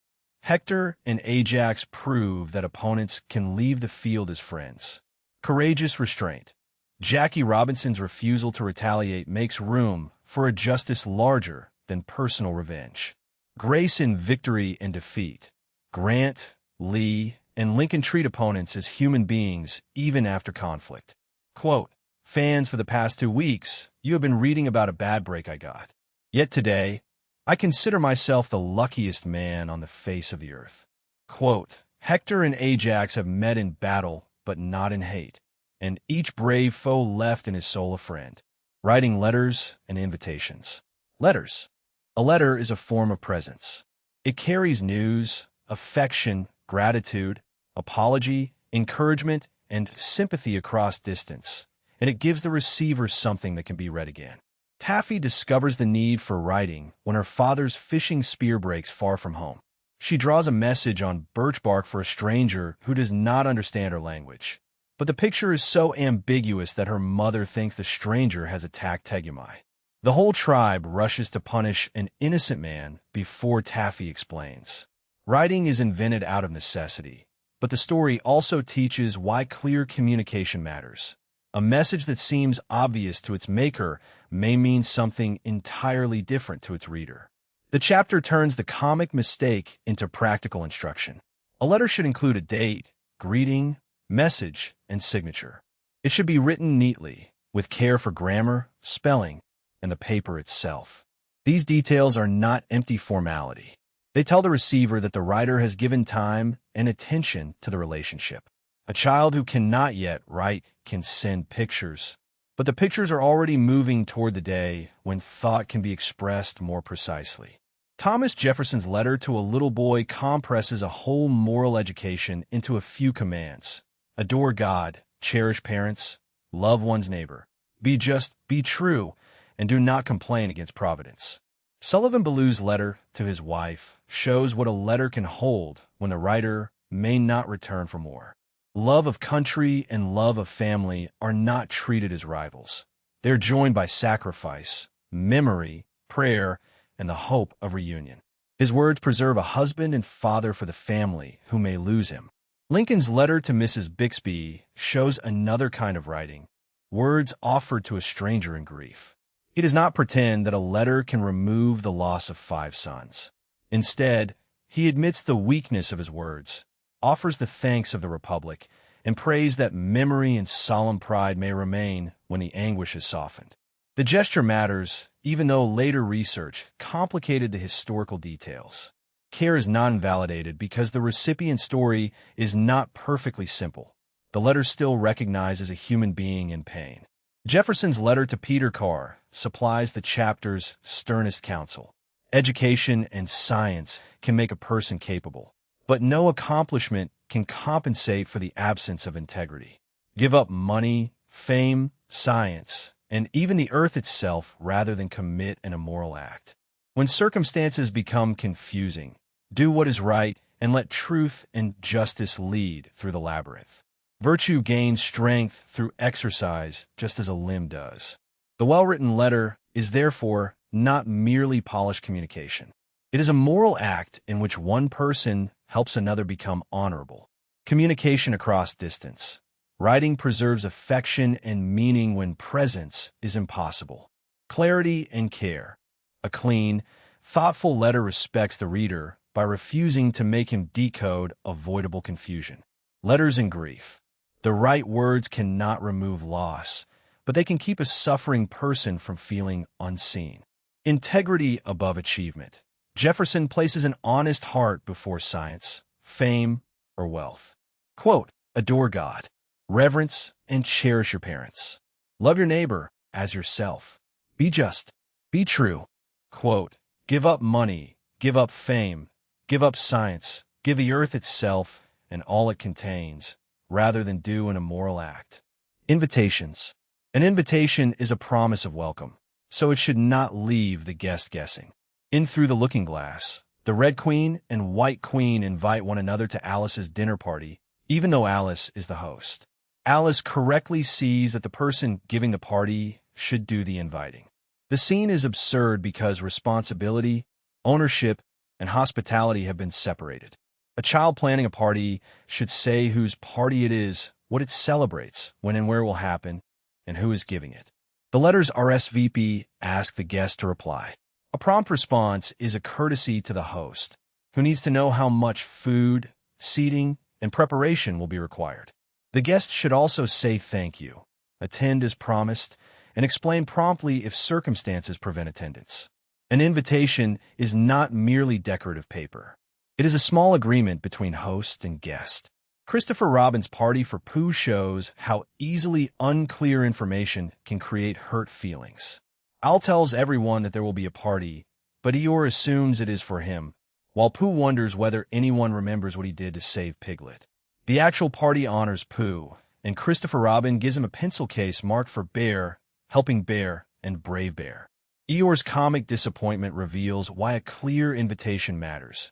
Speaker 1: Hector and Ajax prove that opponents can leave the field as friends. Courageous restraint. Jackie Robinson's refusal to retaliate makes room for a justice larger than personal revenge. Grace in victory and defeat. Grant, Lee, and Lincoln treat opponents as human beings even after conflict. Quote, "Fans, for the past 2 weeks, you have been reading about a bad break I got. Yet today, I consider myself the luckiest man on the face of the earth." Quote, "Hector and Ajax have met in battle, but not in hate, and each brave foe left in his soul a friend." Writing letters and invitations. Letters. A letter is a form of presence. It carries news, affection, gratitude, apology, encouragement, and sympathy across distance, and it gives the receiver something that can be read again. Taffy discovers the need for writing when her father's fishing spear breaks far from home. She draws a message on birch bark for a stranger who does not understand her language. But the picture is so ambiguous that her mother thinks the stranger has attacked Tegumai. The whole tribe rushes to punish an innocent man before Taffy explains. Writing is invented out of necessity, but the story also teaches why clear communication matters. A message that seems obvious to its maker may mean something entirely different to its reader. The chapter turns the comic mistake into practical instruction. A letter should include a date, greeting, message, and signature. It should be written neatly, with care for grammar, spelling, and the paper itself. These details are not empty formality. They tell the receiver that the writer has given time and attention to the relationship. A child who cannot yet write can send pictures, but the pictures are already moving toward the day when thought can be expressed more precisely. Thomas Jefferson's letter to a little boy compresses a whole moral education into a few commands. Adore God, cherish parents, love one's neighbor, be just, be true, and do not complain against Providence. Sullivan Ballew's letter to his wife shows what a letter can hold when the writer may not return for more. Love of country and love of family are not treated as rivals. They are joined by sacrifice, memory, prayer, and the hope of reunion. His words preserve a husband and father for the family who may lose him. Lincoln's letter to Mrs. Bixby shows another kind of writing, words offered to a stranger in grief. He does not pretend that a letter can remove the loss of 5 sons. Instead, he admits the weakness of his words, offers the thanks of the Republic, and prays that memory and solemn pride may remain when the anguish is softened. The gesture matters, even though later research complicated the historical details. Care is non-validated because the recipient's story is not perfectly simple. The letter still recognizes a human being in pain. Jefferson's letter to Peter Carr supplies the chapter's sternest counsel. Education and science can make a person capable, but no accomplishment can compensate for the absence of integrity. Give up money, fame, science, and even the earth itself rather than commit an immoral act. When circumstances become confusing, do what is right and let truth and justice lead through the labyrinth. Virtue gains strength through exercise just as a limb does. The well-written letter is therefore not merely polished communication. It is a moral act in which one person helps another become honorable. Communication across distance. Writing preserves affection and meaning when presence is impossible. Clarity and care. A clean, thoughtful letter respects the reader by refusing to make him decode avoidable confusion. Letters in grief. The right words cannot remove loss, but they can keep a suffering person from feeling unseen. Integrity above achievement. Jefferson places an honest heart before science, fame, or wealth. Quote, adore God. Reverence and cherish your parents. Love your neighbor as yourself. Be just. Be true. Quote, give up money, give up fame, give up science, give the earth itself and all it contains, rather than do an immoral act. Invitations. An invitation is a promise of welcome, so it should not leave the guest guessing. In Through the Looking Glass, the Red Queen and White Queen invite one another to Alice's dinner party, even though Alice is the host. Alice correctly sees that the person giving the party should do the inviting. The scene is absurd because responsibility, ownership, and hospitality have been separated. A child planning a party should say whose party it is, what it celebrates, when and where it will happen, and who is giving it. The letter's RSVP asks the guest to reply. A prompt response is a courtesy to the host, who needs to know how much food, seating, and preparation will be required. The guest should also say thank you, attend as promised, and explain promptly if circumstances prevent attendance. An invitation is not merely decorative paper. It is a small agreement between host and guest. Christopher Robin's Party for Pooh shows how easily unclear information can create hurt feelings. Al tells everyone that there will be a party, but Eeyore assumes it is for him, while Pooh wonders whether anyone remembers what he did to save Piglet. The actual party honors Pooh, and Christopher Robin gives him a pencil case marked for Bear, Helping Bear, and Brave Bear. Eeyore's comic disappointment reveals why a clear invitation matters.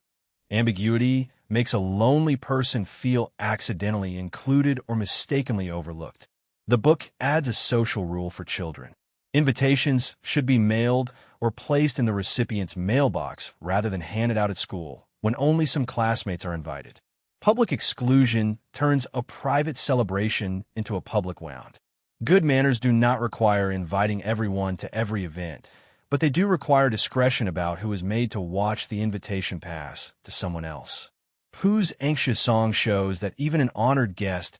Speaker 1: Ambiguity makes a lonely person feel accidentally included or mistakenly overlooked. The book adds a social rule for children. Invitations should be mailed or placed in the recipient's mailbox rather than handed out at school, when only some classmates are invited. Public exclusion turns a private celebration into a public wound. Good manners do not require inviting everyone to every event, but they do require discretion about who is made to watch the invitation pass to someone else. Pooh's anxious song shows that even an honored guest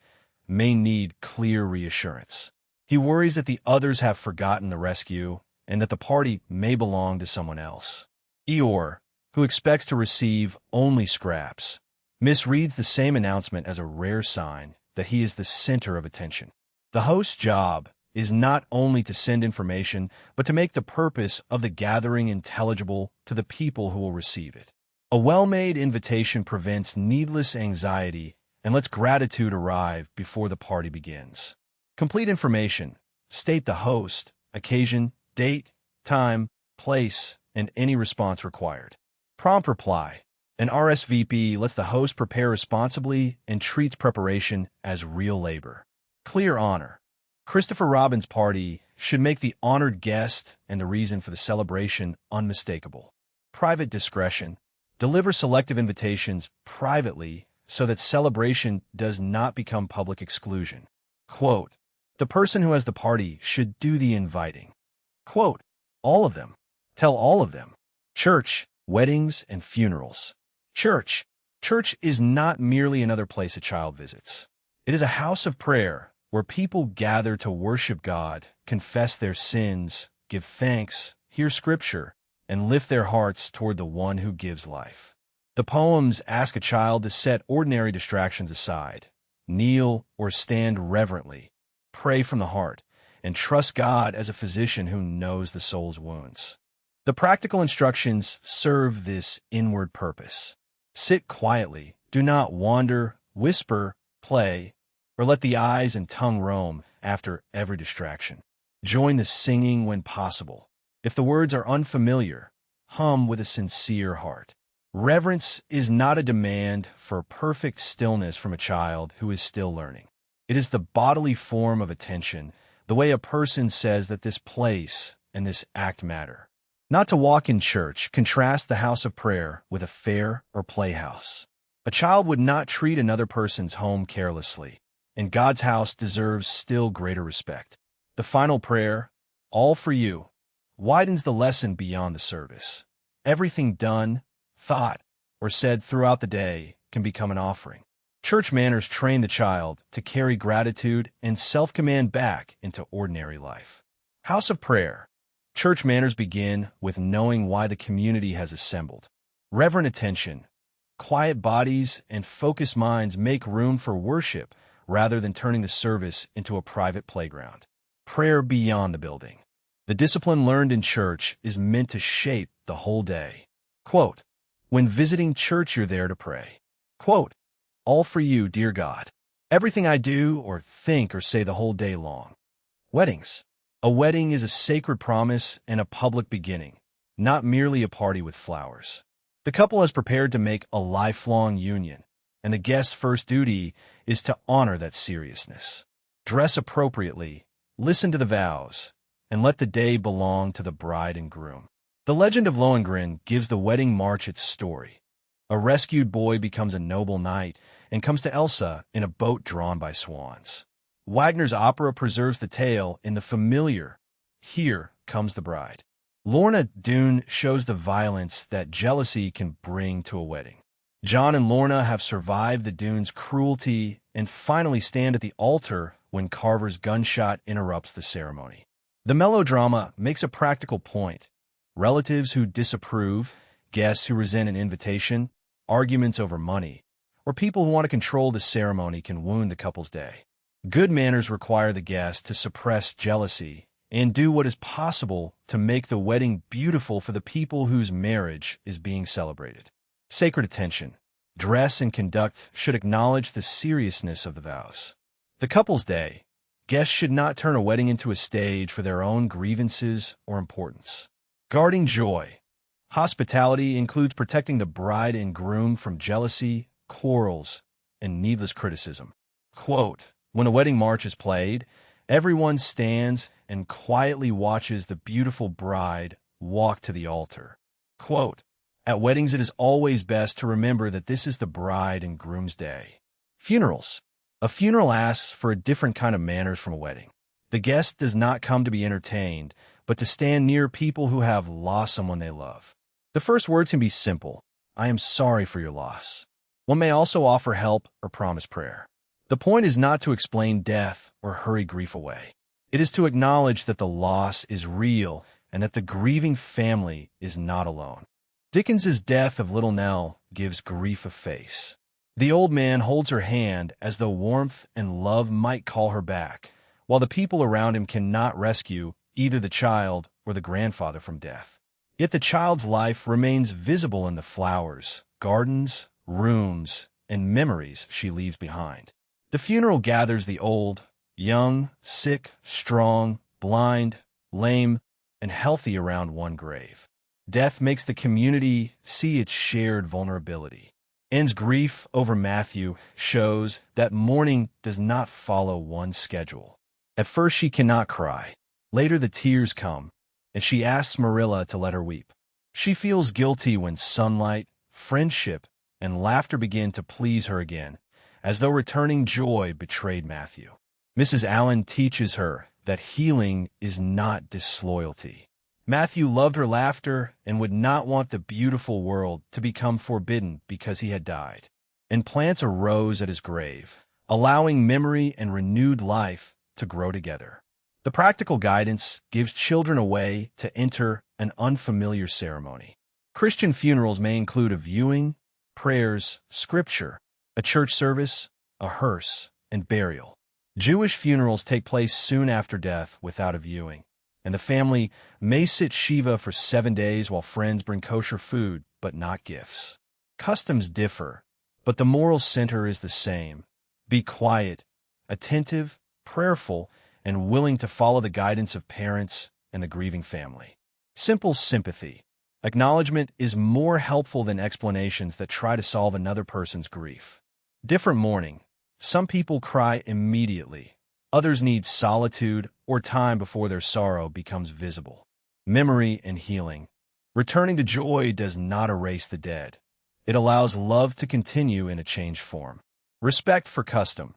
Speaker 1: may need clear reassurance. He worries that the others have forgotten the rescue and that the party may belong to someone else. Eeyore, who expects to receive only scraps, misreads the same announcement as a rare sign that he is the center of attention. The host's job is not only to send information, but to make the purpose of the gathering intelligible to the people who will receive it. A well-made invitation prevents needless anxiety and lets gratitude arrive before the party begins. Complete information. State the host, occasion, date, time, place, and any response required. Prompt reply. An RSVP lets the host prepare responsibly and treats preparation as real labor. Clear honor. Christopher Robin's party should make the honored guest and the reason for the celebration unmistakable. Private discretion. Deliver selective invitations privately so that celebration does not become public exclusion. Quote, the person who has the party should do the inviting. Quote, all of them. Tell all of them. Church, weddings, and funerals. Church. Church is not merely another place a child visits. It is a house of prayer where people gather to worship God, confess their sins, give thanks, hear scripture, and lift their hearts toward the one who gives life. The poems ask a child to set ordinary distractions aside, kneel or stand reverently, pray from the heart, and trust God as a physician who knows the soul's wounds. The practical instructions serve this inward purpose. Sit quietly, do not wander, whisper, play, or let the eyes and tongue roam after every distraction. Join the singing when possible. If the words are unfamiliar, hum with a sincere heart. Reverence is not a demand for perfect stillness from a child who is still learning. It is the bodily form of attention, the way a person says that this place and this act matter. Not to walk in church, contrast the house of prayer with a fair or playhouse. A child would not treat another person's home carelessly, and God's house deserves still greater respect. The final prayer, all for you, widens the lesson beyond the service. Everything done, thought, or said throughout the day can become an offering. Church manners train the child to carry gratitude and self-command back into ordinary life. House of prayer. Church manners begin with knowing why the community has assembled. Reverent attention, quiet bodies, and focused minds make room for worship rather than turning the service into a private playground. Prayer beyond the building. The discipline learned in church is meant to shape the whole day. Quote, when visiting church, you're there to pray. Quote, all for you, dear God. Everything I do or think or say the whole day long. Weddings. A wedding is a sacred promise and a public beginning, not merely a party with flowers. The couple has prepared to make a lifelong union, and the guest's first duty is to honor that seriousness. Dress appropriately, listen to the vows, and let the day belong to the bride and groom. The legend of Lohengrin gives the wedding march its story. A rescued boy becomes a noble knight and comes to Elsa in a boat drawn by swans. Wagner's opera preserves the tale in the familiar, here comes the bride. Lorna Doone shows the violence that jealousy can bring to a wedding. John and Lorna have survived the Doones' cruelty and finally stand at the altar when Carver's gunshot interrupts the ceremony. The melodrama makes a practical point. Relatives who disapprove, guests who resent an invitation, arguments over money, or people who want to control the ceremony can wound the couple's day. Good manners require the guest to suppress jealousy and do what is possible to make the wedding beautiful for the people whose marriage is being celebrated. Sacred attention. Dress and conduct should acknowledge the seriousness of the vows. The couple's day. Guests should not turn a wedding into a stage for their own grievances or importance. Guarding joy. Hospitality includes protecting the bride and groom from jealousy, quarrels, and needless criticism. Quote, when a wedding march is played, everyone stands and quietly watches the beautiful bride walk to the altar. Quote, "At weddings, it is always best to remember that this is the bride and groom's day." Funerals. A funeral asks for a different kind of manners from a wedding. The guest does not come to be entertained, but to stand near people who have lost someone they love. The first words can be simple: "I am sorry for your loss." One may also offer help or promise prayer. The point is not to explain death or hurry grief away. It is to acknowledge that the loss is real and that the grieving family is not alone. Dickens's death of Little Nell gives grief a face. The old man holds her hand as though warmth and love might call her back, while the people around him cannot rescue either the child or the grandfather from death. Yet the child's life remains visible in the flowers, gardens, rooms, and memories she leaves behind. The funeral gathers the old, young, sick, strong, blind, lame, and healthy around one grave. Death makes the community see its shared vulnerability. Anne's grief over Matthew shows that mourning does not follow one schedule. At first she cannot cry. Later the tears come, and she asks Marilla to let her weep. She feels guilty when sunlight, friendship, and laughter begin to please her again, as though returning joy betrayed Matthew. Mrs. Allen teaches her that healing is not disloyalty. Matthew loved her laughter and would not want the beautiful world to become forbidden because he had died, and plants a rose at his grave, allowing memory and renewed life to grow together. The practical guidance gives children a way to enter an unfamiliar ceremony. Christian funerals may include a viewing, prayers, scripture, a church service, a hearse, and burial. Jewish funerals take place soon after death without a viewing, and the family may sit Shiva for 7 days while friends bring kosher food, but not gifts. Customs differ, but the moral center is the same. Be quiet, attentive, prayerful, and willing to follow the guidance of parents and the grieving family. Simple sympathy. Acknowledgement is more helpful than explanations that try to solve another person's grief. Different mourning. Some people cry immediately. Others need solitude or time before their sorrow becomes visible. Memory and healing. Returning to joy does not erase the dead. It allows love to continue in a changed form. Respect for custom.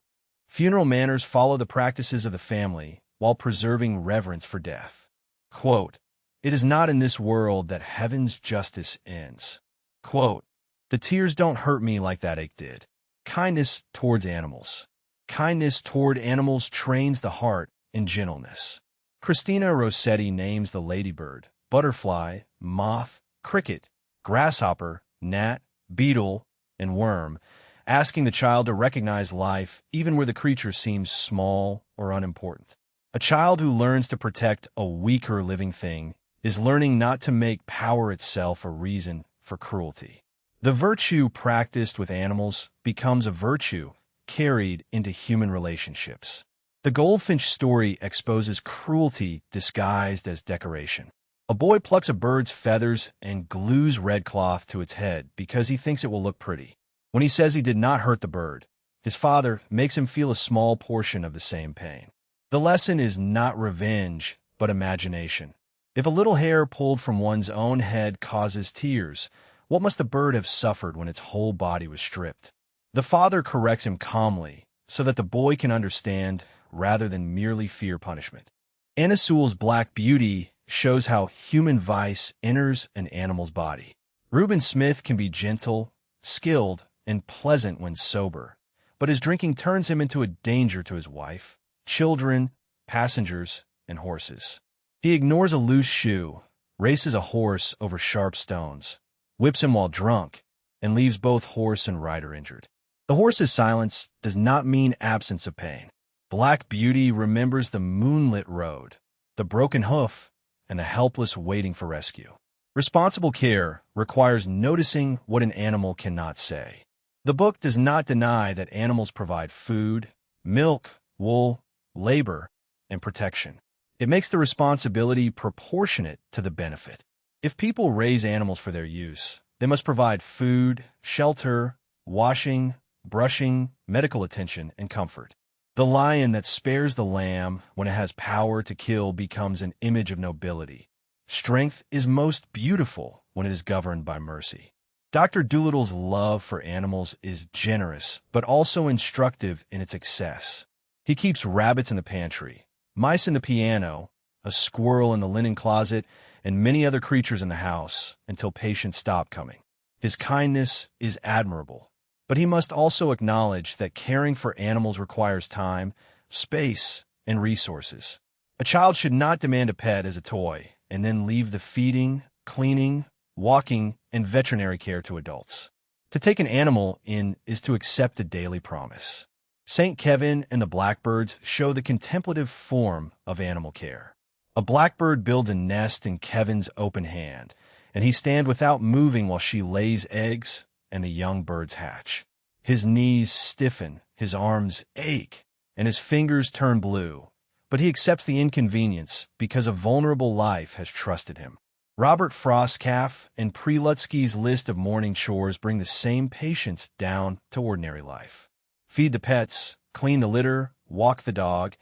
Speaker 1: Funeral manners follow the practices of the family while preserving reverence for death. Quote, "It is not in this world that heaven's justice ends." Quote, "The tears don't hurt me like that ache did." Kindness towards animals. Kindness toward animals trains the heart in gentleness. Christina Rossetti names the ladybird, butterfly, moth, cricket, grasshopper, gnat, beetle, and worm, asking the child to recognize life even where the creature seems small or unimportant. A child who learns to protect a weaker living thing is learning not to make power itself a reason for cruelty. The virtue practiced with animals becomes a virtue carried into human relationships. The goldfinch story exposes cruelty disguised as decoration. A boy plucks a bird's feathers and glues red cloth to its head because he thinks it will look pretty. When he says he did not hurt the bird, his father makes him feel a small portion of the same pain. The lesson is not revenge, but imagination. If a little hair pulled from one's own head causes tears, what must the bird have suffered when its whole body was stripped? The father corrects him calmly so that the boy can understand rather than merely fear punishment. Anna Sewell's Black Beauty shows how human vice enters an animal's body. Reuben Smith can be gentle, skilled, and pleasant when sober, but his drinking turns him into a danger to his wife, children, passengers, and horses. He ignores a loose shoe, races a horse over sharp stones, whips him while drunk, and leaves both horse and rider injured. The horse's silence does not mean absence of pain. Black Beauty remembers the moonlit road, the broken hoof, and the helpless waiting for rescue. Responsible care requires noticing what an animal cannot say. The book does not deny that animals provide food, milk, wool, labor, and protection. It makes the responsibility proportionate to the benefit. If people raise animals for their use, they must provide food, shelter, washing, brushing, medical attention, and comfort. The lion that spares the lamb when it has power to kill becomes an image of nobility. Strength is most beautiful when it is governed by mercy. Dr. Doolittle's love for animals is generous, but also instructive in its excess. He keeps rabbits in the pantry, mice in the piano, a squirrel in the linen closet, and many other creatures in the house until patients stop coming. His kindness is admirable, but he must also acknowledge that caring for animals requires time, space, and resources. A child should not demand a pet as a toy and then leave the feeding, cleaning, walking, and veterinary care to adults. To take an animal in is to accept a daily promise. St. Kevin and the blackbirds show the contemplative form of animal care. A blackbird builds a nest in Kevin's open hand, and he stands without moving while she lays eggs and the young birds hatch. His knees stiffen, his arms ache, and his fingers turn blue, but he accepts the inconvenience because a vulnerable life has trusted him. Robert Frost's calf and Prelutsky's list of morning chores bring the same patience down to ordinary life. Feed the pets, clean the litter, walk the dog,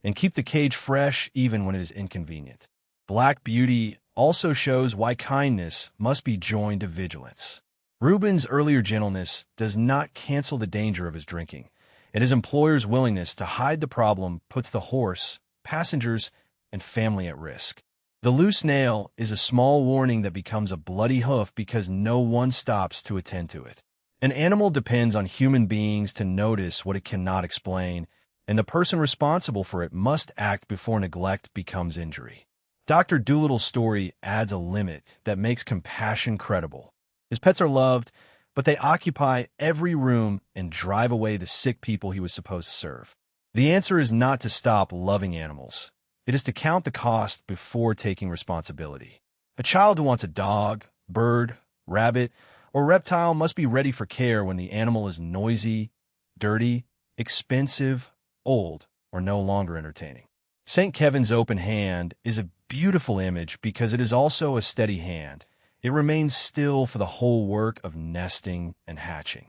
Speaker 1: and keep the cage fresh even when it is inconvenient. Black Beauty also shows why kindness must be joined to vigilance. Reuben's earlier gentleness does not cancel the danger of his drinking, and his employer's willingness to hide the problem puts the horse, passengers, and family at risk. The loose nail is a small warning that becomes a bloody hoof because no one stops to attend to it. An animal depends on human beings to notice what it cannot explain, and the person responsible for it must act before neglect becomes injury. Dr. Doolittle's story adds a limit that makes compassion credible. His pets are loved, but they occupy every room and drive away the sick people he was supposed to serve. The answer is not to stop loving animals. It is to count the cost before taking responsibility. A child who wants a dog, bird, rabbit, or reptile must be ready for care when the animal is noisy, dirty, expensive, old, or no longer entertaining. St. Kevin's open hand is a beautiful image because it is also a steady hand. It remains still for the whole work of nesting and hatching.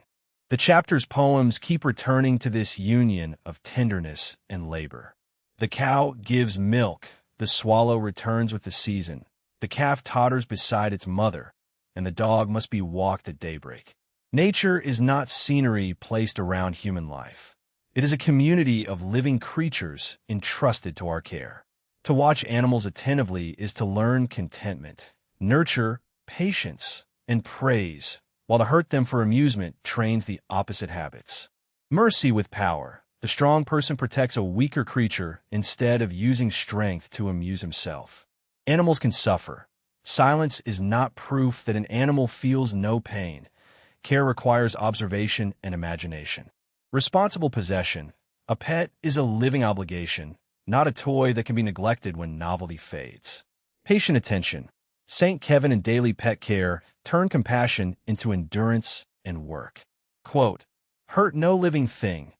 Speaker 1: The chapter's poems keep returning to this union of tenderness and labor. The cow gives milk, the swallow returns with the season, the calf totters beside its mother, and the dog must be walked at daybreak. Nature is not scenery placed around human life. It is a community of living creatures entrusted to our care. To watch animals attentively is to learn contentment, nurture patience, and praise, while to hurt them for amusement trains the opposite habits. Mercy with power. The strong person protects a weaker creature instead of using strength to amuse himself. Animals can suffer. Silence is not proof that an animal feels no pain. Care requires observation and imagination. Responsible possession. A pet is a living obligation, not a toy that can be neglected when novelty fades. Patient attention. St. Kevin and daily pet care turn compassion into endurance and work. Quote, "Hurt no living thing,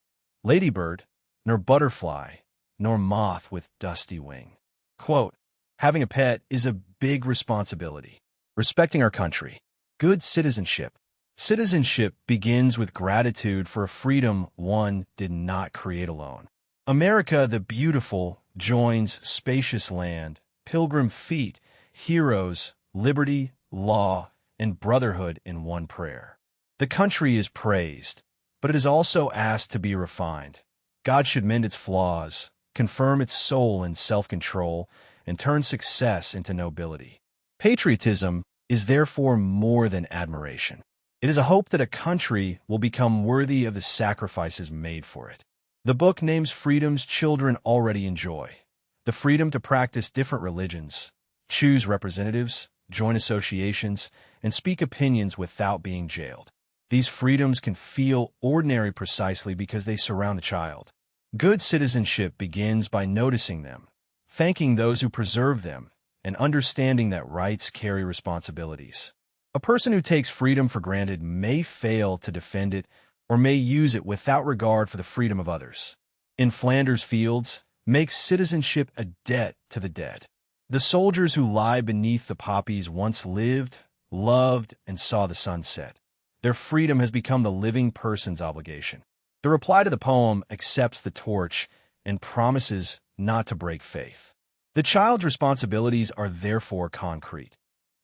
Speaker 1: ladybird, nor butterfly, nor moth with dusty wing." Quote, having a pet is a big responsibility. Respecting our country. Good citizenship. Citizenship begins with gratitude for a freedom one did not create alone. America the beautiful joins spacious land, pilgrim feet, heroes, liberty, law, and brotherhood in one prayer. The country is praised, but it is also asked to be refined. God should mend its flaws, confirm its soul in self-control, and turn success into nobility. Patriotism is therefore more than admiration. It is a hope that a country will become worthy of the sacrifices made for it. The book names freedoms children already enjoy. The freedom to practice different religions, choose representatives, join associations, and speak opinions without being jailed. These freedoms can feel ordinary precisely because they surround the child. Good citizenship begins by noticing them, thanking those who preserve them, and understanding that rights carry responsibilities. A person who takes freedom for granted may fail to defend it or may use it without regard for the freedom of others. In Flanders Fields, makes citizenship a debt to the dead. The soldiers who lie beneath the poppies once lived, loved, and saw the sun set. Their freedom has become the living person's obligation. The reply to the poem accepts the torch and promises not to break faith. The child's responsibilities are therefore concrete.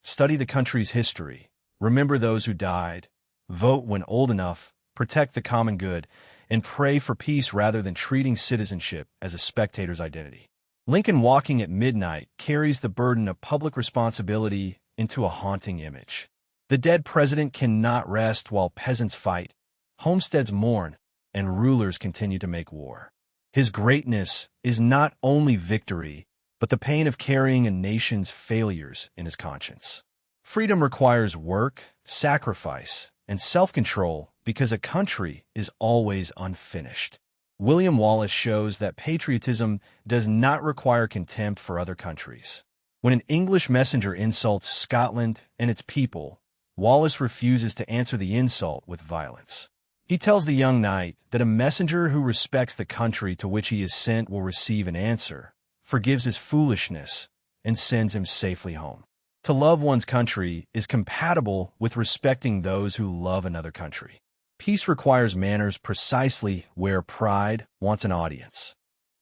Speaker 1: Study the country's history, remember those who died, vote when old enough, protect the common good, and pray for peace rather than treating citizenship as a spectator's identity. Lincoln walking at midnight carries the burden of public responsibility into a haunting image. The dead president cannot rest while peasants fight, homesteads mourn, and rulers continue to make war. His greatness is not only victory, but the pain of carrying a nation's failures in his conscience. Freedom requires work, sacrifice, and self-control because a country is always unfinished. William Wallace shows that patriotism does not require contempt for other countries. When an English messenger insults Scotland and its people, Wallace refuses to answer the insult with violence. He tells the young knight that a messenger who respects the country to which he is sent will receive an answer, forgives his foolishness, and sends him safely home. To love one's country is compatible with respecting those who love another country. Peace requires manners precisely where pride wants an audience.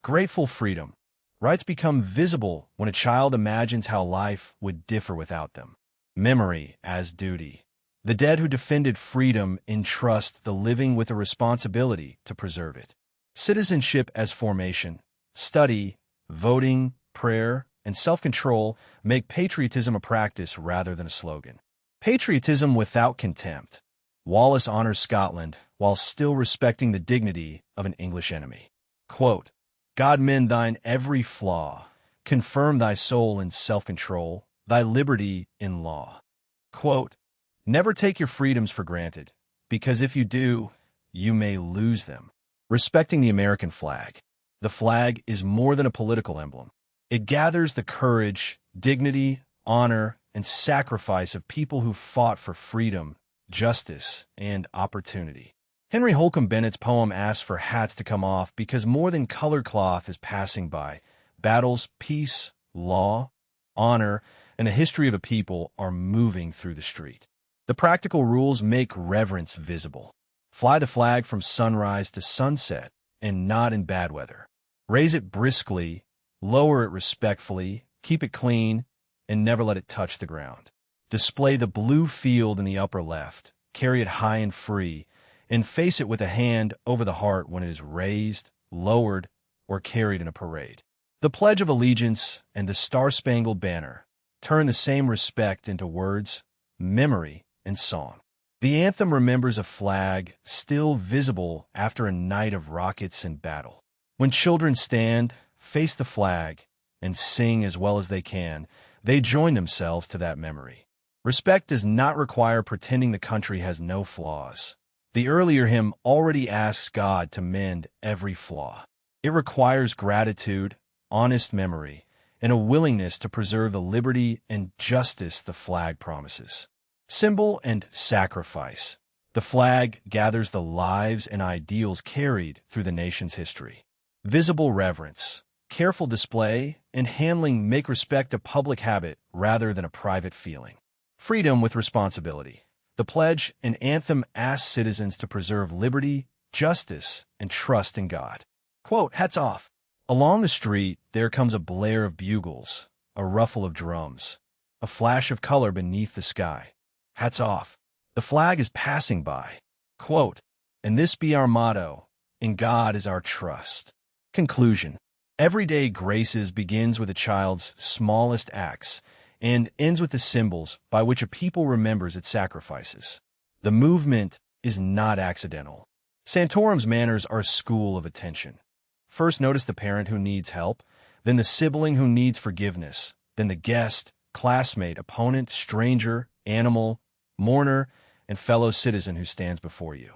Speaker 1: Grateful freedom. Rights become visible when a child imagines how life would differ without them. Memory as duty. The dead who defended freedom entrust the living with a responsibility to preserve it. Citizenship as formation. Study, voting, prayer, and self-control make patriotism a practice rather than a slogan. Patriotism without contempt. Wallace honors Scotland while still respecting the dignity of an English enemy. Quote, God mend thine every flaw, confirm thy soul in self-control, thy liberty in law. Quote, never take your freedoms for granted, because if you do, you may lose them. Respecting the American flag. The flag is more than a political emblem. It gathers the courage, dignity, honor, and sacrifice of people who fought for freedom, justice, and opportunity. Henry Holcomb Bennett's poem asks for hats to come off because more than colored cloth is passing by. Battles, peace, law, honor, and the history of a people are moving through the street. The practical rules make reverence visible. Fly the flag from sunrise to sunset, and not in bad weather. Raise it briskly, lower it respectfully, keep it clean, and never let it touch the ground. Display the blue field in the upper left, carry it high and free, and face it with a hand over the heart when it is raised, lowered, or carried in a parade. The Pledge of Allegiance and the Star-Spangled Banner turn the same respect into words, memory, and song. The anthem remembers a flag still visible after a night of rockets and battle. When children stand, face the flag, and sing as well as they can, they join themselves to that memory. Respect does not require pretending the country has no flaws. The earlier hymn already asks God to mend every flaw. It requires gratitude, honest memory, and a willingness to preserve the liberty and justice the flag promises. Symbol and sacrifice. The flag gathers the lives and ideals carried through the nation's history. Visible reverence. Careful display and handling make respect a public habit rather than a private feeling. Freedom with responsibility. The pledge and anthem ask citizens to preserve liberty, justice, and trust in God. Quote, hats off. Along the street, there comes a blare of bugles, a ruffle of drums, a flash of color beneath the sky. Hats off. The flag is passing by. Quote, and this be our motto, in God is our trust. Conclusion. Everyday graces begins with a child's smallest acts and ends with the symbols by which a people remembers its sacrifices. The movement is not accidental. Santorum's manners are a school of attention. First, notice the parent who needs help, then the sibling who needs forgiveness, then the guest, classmate, opponent, stranger, animal, mourner, and fellow citizen who stands before you.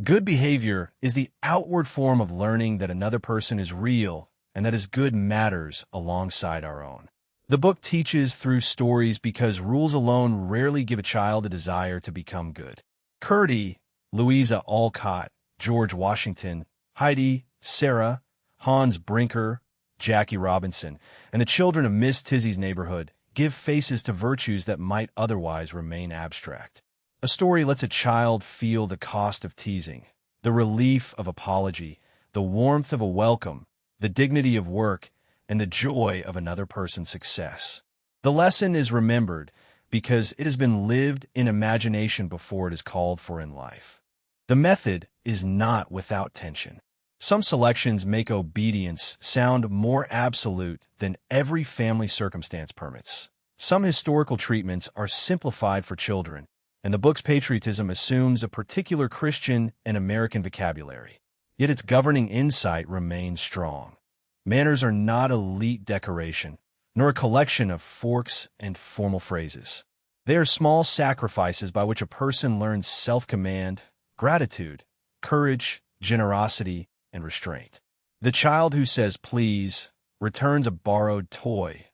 Speaker 1: Good behavior is the outward form of learning that another person is real and that his good matters alongside our own. The book teaches through stories because rules alone rarely give a child a desire to become good. Curdy, Louisa Alcott, George Washington, Heidi, Sarah, Hans Brinker, Jackie Robinson, and the children of Miss Tizzy's neighborhood give faces to virtues that might otherwise remain abstract. A story lets a child feel the cost of teasing, the relief of apology, the warmth of a welcome, the dignity of work, and the joy of another person's success. The lesson is remembered because it has been lived in imagination before it is called for in life. The method is not without tension. Some selections make obedience sound more absolute than every family circumstance permits. Some historical treatments are simplified for children, and the book's patriotism assumes a particular Christian and American vocabulary. Yet its governing insight remains strong. Manners are not elite decoration, nor a collection of forks and formal phrases. They are small sacrifices by which a person learns self-command, gratitude, courage, generosity, and restraint. The child who says please, returns a borrowed toy,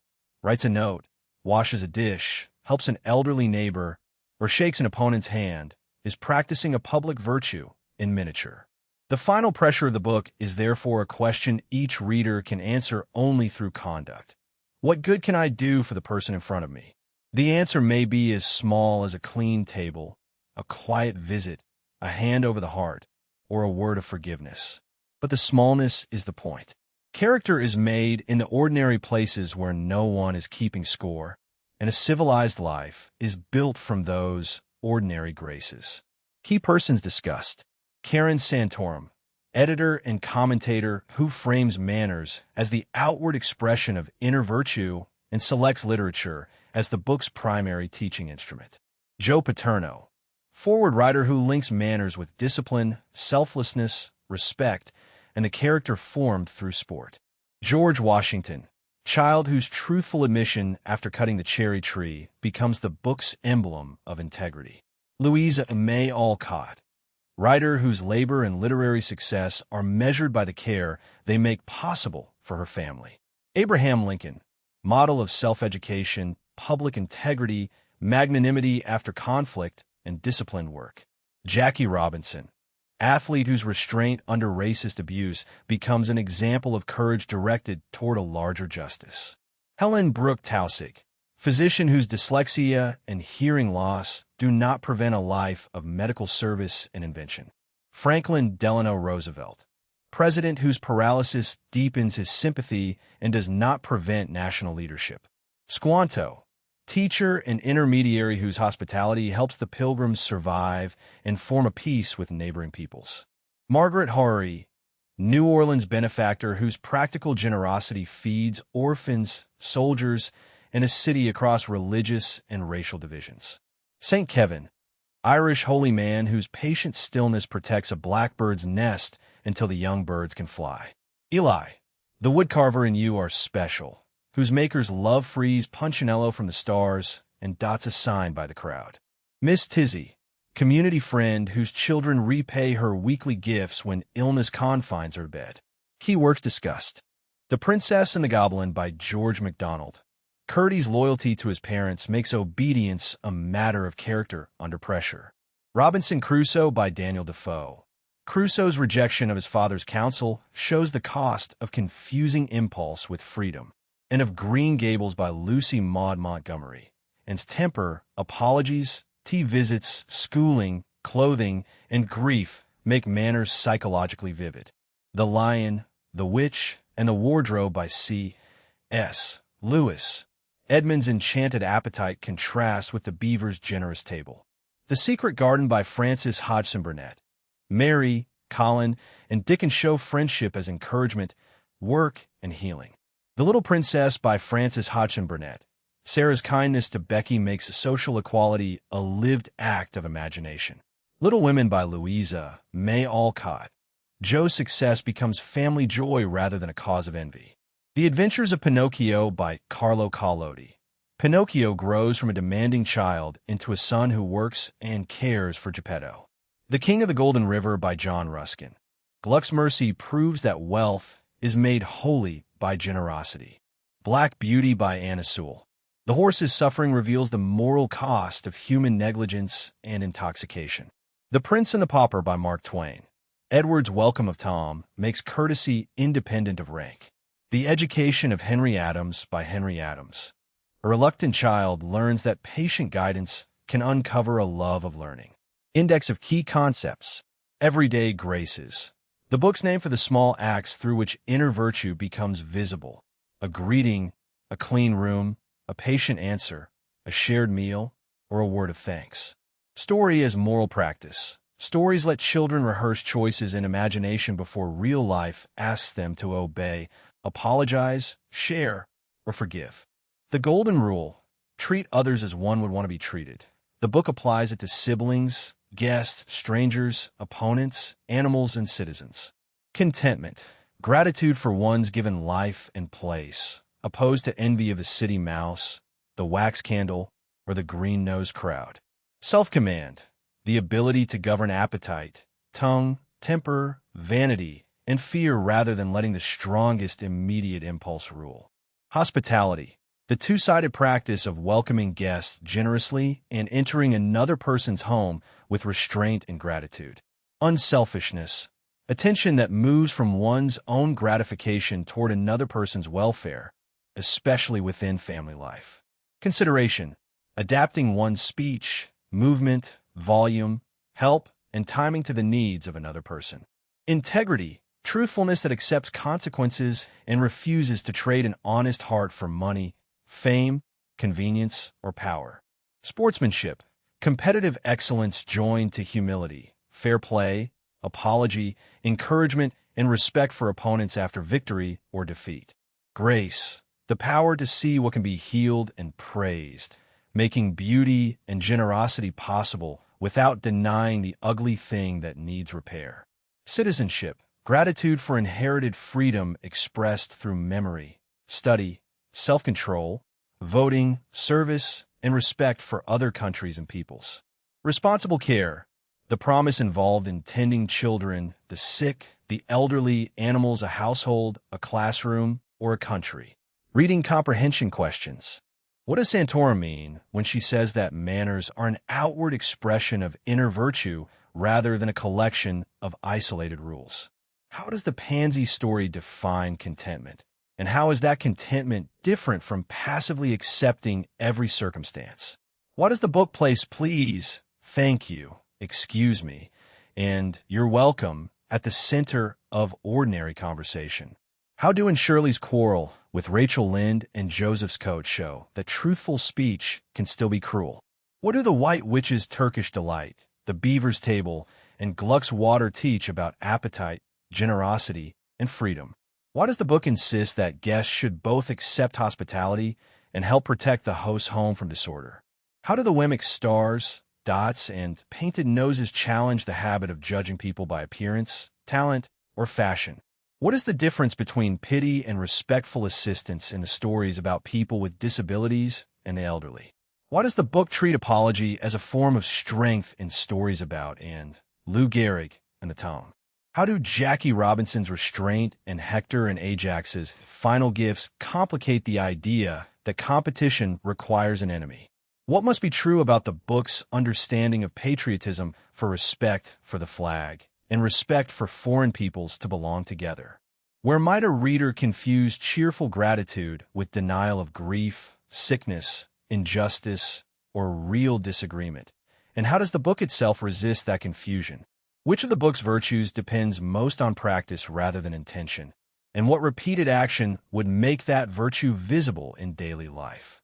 Speaker 1: writes a note, washes a dish, helps an elderly neighbor, or shakes an opponent's hand, is practicing a public virtue in miniature. The final pressure of the book is therefore a question each reader can answer only through conduct. What good can I do for the person in front of me? The answer may be as small as a clean table, a quiet visit, a hand over the heart, or a word of forgiveness. But the smallness is the point. Character is made in the ordinary places where no one is keeping score, and a civilized life is built from those ordinary graces. Key persons discussed. Karen Santorum, editor and commentator who frames manners as the outward expression of inner virtue and selects literature as the book's primary teaching instrument. Joe Paterno, forward writer who links manners with discipline, selflessness, respect, and the character formed through sport. George Washington, child whose truthful admission after cutting the cherry tree becomes the book's emblem of integrity. Louisa May Alcott, writer whose labor and literary success are measured by the care they make possible for her family. Abraham Lincoln, model of self-education, public integrity, magnanimity after conflict, and disciplined work. Jackie Robinson, athlete whose restraint under racist abuse becomes an example of courage directed toward a larger justice. Helen Brooke Tausig, physician whose dyslexia and hearing loss do not prevent a life of medical service and invention. Franklin Delano Roosevelt, president whose paralysis deepens his sympathy and does not prevent national leadership. Squanto, teacher and intermediary whose hospitality helps the Pilgrims survive and form a peace with neighboring peoples. Margaret Horry, New Orleans benefactor whose practical generosity feeds orphans, soldiers, and a city across religious and racial divisions. St. Kevin, Irish holy man whose patient stillness protects a blackbird's nest until the young birds can fly. Eli, the woodcarver and you are special, whose makers love freeze Punchinello from the stars and dots a sign by the crowd. Miss Tizzy, community friend whose children repay her weekly gifts when illness confines her to bed. Key works discussed. The Princess and the Goblin by George MacDonald. Curdy's loyalty to his parents makes obedience a matter of character under pressure. Robinson Crusoe by Daniel Defoe. Crusoe's rejection of his father's counsel shows the cost of confusing impulse with freedom. And of Green Gables by Lucy Maud Montgomery. And temper, apologies, tea visits, schooling, clothing, and grief make manners psychologically vivid. The Lion, the Witch, and the Wardrobe by C.S. Lewis. Edmund's enchanted appetite contrasts with the beaver's generous table. The Secret Garden by Frances Hodgson Burnett. Mary, Colin, and Dickens show friendship as encouragement, work, and healing. The Little Princess by Frances Hodgson Burnett. Sarah's kindness to Becky makes social equality a lived act of imagination. Little Women by Louisa May Alcott. Joe's success becomes family joy rather than a cause of envy. The Adventures of Pinocchio by Carlo Collodi. Pinocchio grows from a demanding child into a son who works and cares for Geppetto. The King of the Golden River by John Ruskin. Gluck's Mercy proves that wealth is made holy by generosity. Black Beauty by Anna Sewell. The Horse's Suffering reveals the moral cost of human negligence and intoxication. The Prince and the Pauper by Mark Twain. Edward's Welcome of Tom makes courtesy independent of rank. The Education of Henry Adams by Henry Adams. A reluctant child learns that patient guidance can uncover a love of learning. Index of Key Concepts. Everyday Graces. The book's name for the small acts through which inner virtue becomes visible. A greeting, a clean room, a patient answer, a shared meal, or a word of thanks. Story as moral practice. Stories let children rehearse choices in imagination before real life asks them to obey, apologize, share, or forgive. The Golden Rule. Treat others as one would want to be treated. The book applies it to siblings, guests, strangers, opponents, animals, and citizens. Contentment. Gratitude for one's given life and place, opposed to envy of the city mouse, the wax candle, or the green-nosed crowd. Self-command. The ability to govern appetite, tongue, temper, vanity, and fear rather than letting the strongest immediate impulse rule. Hospitality. The two-sided practice of welcoming guests generously and entering another person's home with restraint and gratitude. Unselfishness. Attention that moves from one's own gratification toward another person's welfare, especially within family life. Consideration. Adapting one's speech, movement, volume, help, and timing to the needs of another person. Integrity. Truthfulness that accepts consequences and refuses to trade an honest heart for money, fame, convenience, or power. Sportsmanship. Competitive excellence joined to humility, fair play, apology, encouragement, and respect for opponents after victory or defeat. Grace. The power to see what can be healed and praised, making beauty and generosity possible without denying the ugly thing that needs repair. Citizenship. Gratitude for inherited freedom expressed through memory, study, self-control, voting, service, and respect for other countries and peoples. Responsible care. The promise involved in tending children, the sick, the elderly, animals, a household, a classroom, or a country. Reading comprehension questions. What does Santorum mean when she says that manners are an outward expression of inner virtue rather than a collection of isolated rules? How does the Pansy story define contentment? And how is that contentment different from passively accepting every circumstance? Why does the book place please, thank you, excuse me, and you're welcome at the center of ordinary conversation? How do in Shirley's quarrel with Rachel Lynde and Joseph's coat show that truthful speech can still be cruel? What do the White Witch's Turkish delight, the Beaver's table, and Gluck's water teach about appetite, generosity, and freedom? Why does the book insist that guests should both accept hospitality and help protect the host's home from disorder? How do the Wemmick stars, dots, and painted noses challenge the habit of judging people by appearance, talent, or fashion? What is the difference between pity and respectful assistance in the stories about people with disabilities and the elderly? Why does the book treat apology as a form of strength in stories about and Lou Gehrig and the Tone? How do Jackie Robinson's restraint and Hector and Ajax's final gifts complicate the idea that competition requires an enemy? What must be true about the book's understanding of patriotism for respect for the flag and respect for foreign peoples to belong together? Where might a reader confuse cheerful gratitude with denial of grief, sickness, injustice, or real disagreement? And how does the book itself resist that confusion? Which of the book's virtues depends most on practice rather than intention? And what repeated action would make that virtue visible in daily life?